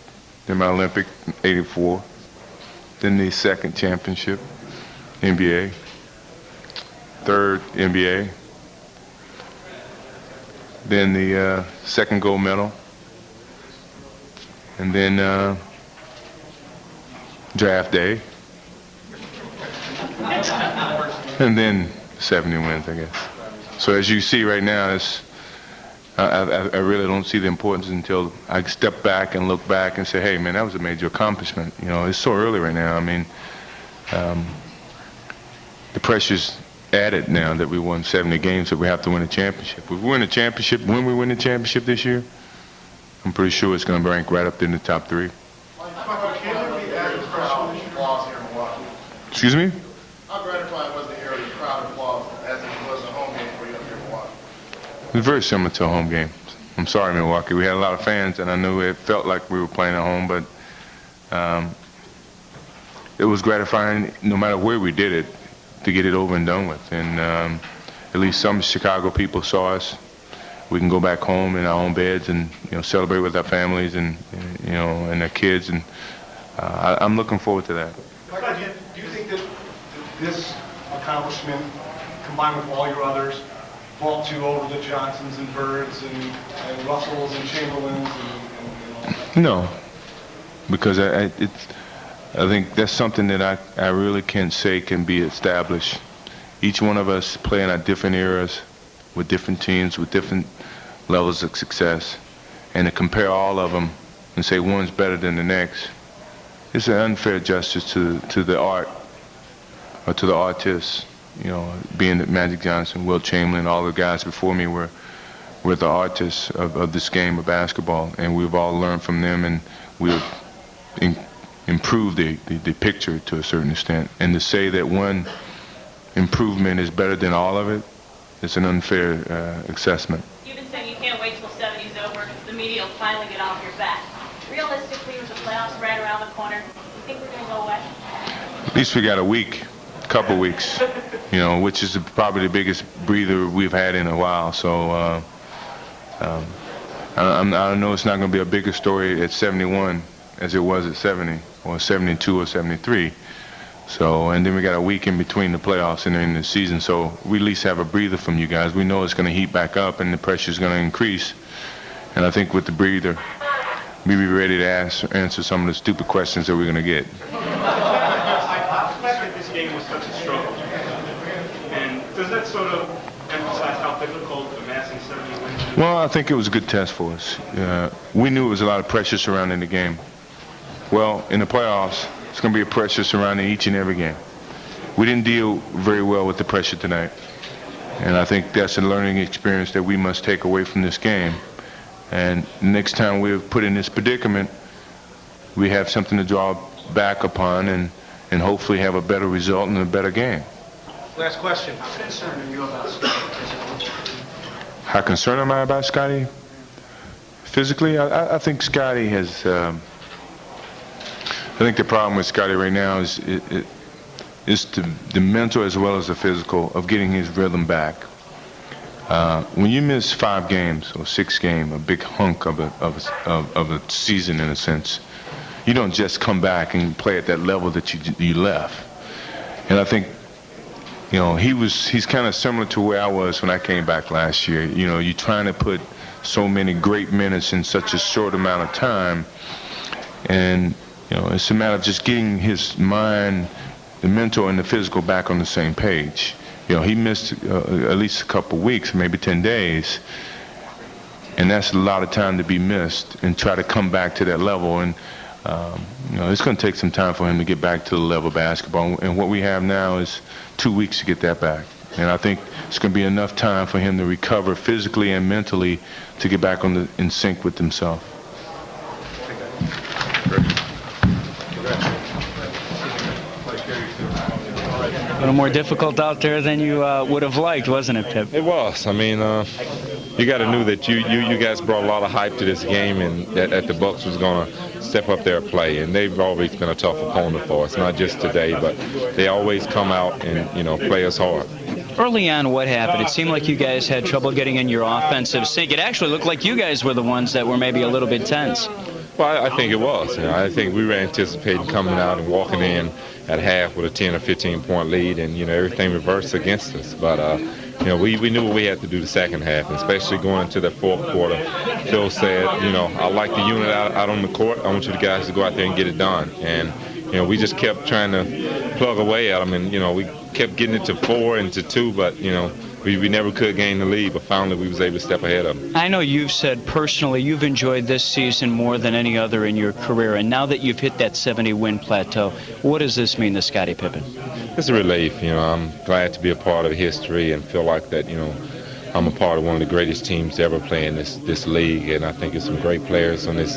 Then my Olympic, 84. Then the second championship, NBA. Third, NBA. Then the second gold medal. And then draft day. And then 70 wins, I guess. So as you see right now, I really don't see the importance until I step back and look back and say, hey, man, that was a major accomplishment. It's so early right now. I mean, the pressure's added now that we won 70 games that we have to win a championship. If we win a championship, when we win the championship this year, I'm pretty sure it's going to rank right up in the top 3. Excuse me? How gratifying was to hear the crowd applause as it was a home game for you up here in Milwaukee? It was very similar to a home game. I'm sorry, Milwaukee. We had a lot of fans, and I knew it felt like we were playing at home, but it was gratifying no matter where we did it to get it over and done with. And at least some Chicago people saw us. We can go back home in our own beds and celebrate with our families and and their kids, and I'm looking forward to that. Do you think that this accomplishment, combined with all your others, vault you over the Johnsons and Birds and Russells and Chamberlains and all that? No, because I think that's something that I really can't say can be established. Each one of us play in our different eras with different teams, with different levels of success. And to compare all of them and say one's better than the next, it's an unfair justice to the art, or to the artists. Being that Magic Johnson, Wilt Chamberlain, all the guys before me were the artists of this game of basketball, and we've all learned from them, and we've improved the picture to a certain extent. And to say that one improvement is better than all of it, it's an unfair assessment. You've been saying you can't wait till 70's over. The media will finally get off your back. Realistically, with the playoffs right around the corner, you think we're going to go away? At least we got a week. couple weeks, you know, which is probably the biggest breather we've had in a while. So I know it's not going to be a bigger story at 71 as it was at 70 or 72 or 73. So, and then we got a week in between the playoffs and then the season. So we at least have a breather from you guys. We know it's going to heat back up and the pressure is going to increase. And I think with the breather, we be ready to answer some of the stupid questions that we're going to get. The fact that this game was such a struggle, and does that sort of emphasize how difficult amassing 70 wins is? Well, I think it was a good test for us. We knew it was a lot of pressure surrounding the game. Well, in the playoffs, it's going to be a pressure surrounding each and every game. We didn't deal very well with the pressure tonight. And I think that's a learning experience that we must take away from this game. And next time we're put in this predicament, we have something to draw back upon and hopefully have a better result and a better game. Last question. How concerned are you about Scotty? How concerned am I about Scotty? Physically, I think Scotty has... I think the problem with Scotty right now is the mental as well as the physical of getting his rhythm back. When you miss 5 games or 6 games, a big hunk of a season in a sense, you don't just come back and play at that level that you left. And I think, you know, he's kind of similar to where I was when I came back last year. You know, you're trying to put so many great minutes in such a short amount of time, and you know, it's a matter of just getting his mind, the mental and the physical back on the same page. You know, he missed at least a couple weeks, maybe 10 days, and that's a lot of time to be missed and try to come back to that level. And you know, it's going to take some time for him to get back to the level of basketball. And what we have now is 2 weeks to get that back. And I think it's going to be enough time for him to recover physically and mentally to get back in sync with himself. A little more difficult out there than you would have liked, wasn't it, Pip? It was. I mean, you got to know that you guys brought a lot of hype to this game, and that the Bucks was going to step up their play, and they've always been a tough opponent for us, not just today, but they always come out and, you know, play us hard. Early on, what happened? It seemed like you guys had trouble getting in your offensive sync. It actually looked like you guys were the ones that were maybe a little bit tense. Well, I think it was. You know, I think we were anticipating coming out and walking in at half with a 10 or 15-point lead, and, you know, everything reversed against us. But, you know, we knew what we had to do the second half, and especially going into the fourth quarter. Phil said, you know, I like the unit out on the court. I want you guys to go out there and get it done. And, you know, we just kept trying to plug away at them, and, you know, we kept getting it to 4 and to 2, but, you know, we never could gain the lead, but finally we was able to step ahead of them. I know you've said personally you've enjoyed this season more than any other in your career, and now that you've hit that 70-win plateau, what does this mean to Scottie Pippen? It's a relief. You know, I'm glad to be a part of history and feel like that, you know, I'm a part of one of the greatest teams to ever play in this league, and I think there's some great players on this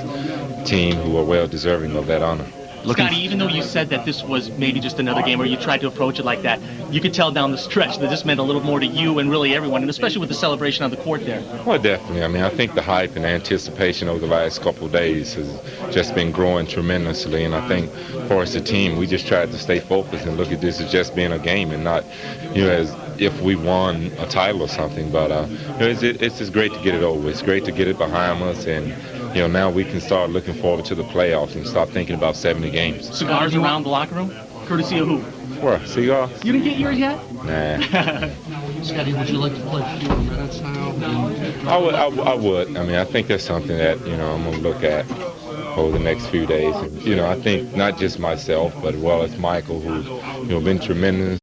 team who are well deserving of that honor. Scotty, even though you said that this was maybe just another game where you tried to approach it like that, you could tell down the stretch that this meant a little more to you and really everyone, and especially with the celebration on the court there. Well, definitely. I mean, I think the hype and anticipation over the last couple of days has just been growing tremendously, and I think for us, the team, we just tried to stay focused and look at this as just being a game and not, you know, as if we won a title or something. But you know, it's just great to get it over. It's great to get it behind us, and you know, now we can start looking forward to the playoffs and start thinking about 70 games. Cigars around the locker room? Courtesy of who? Where? Cigars? You didn't get yours yet? Nah. Scotty, would you like to play fewer minutes now? I would. I mean, I think that's something that, you know, I'm going to look at over the next few days. And, you know, I think not just myself, but as well as Michael, who's, you know, been tremendous.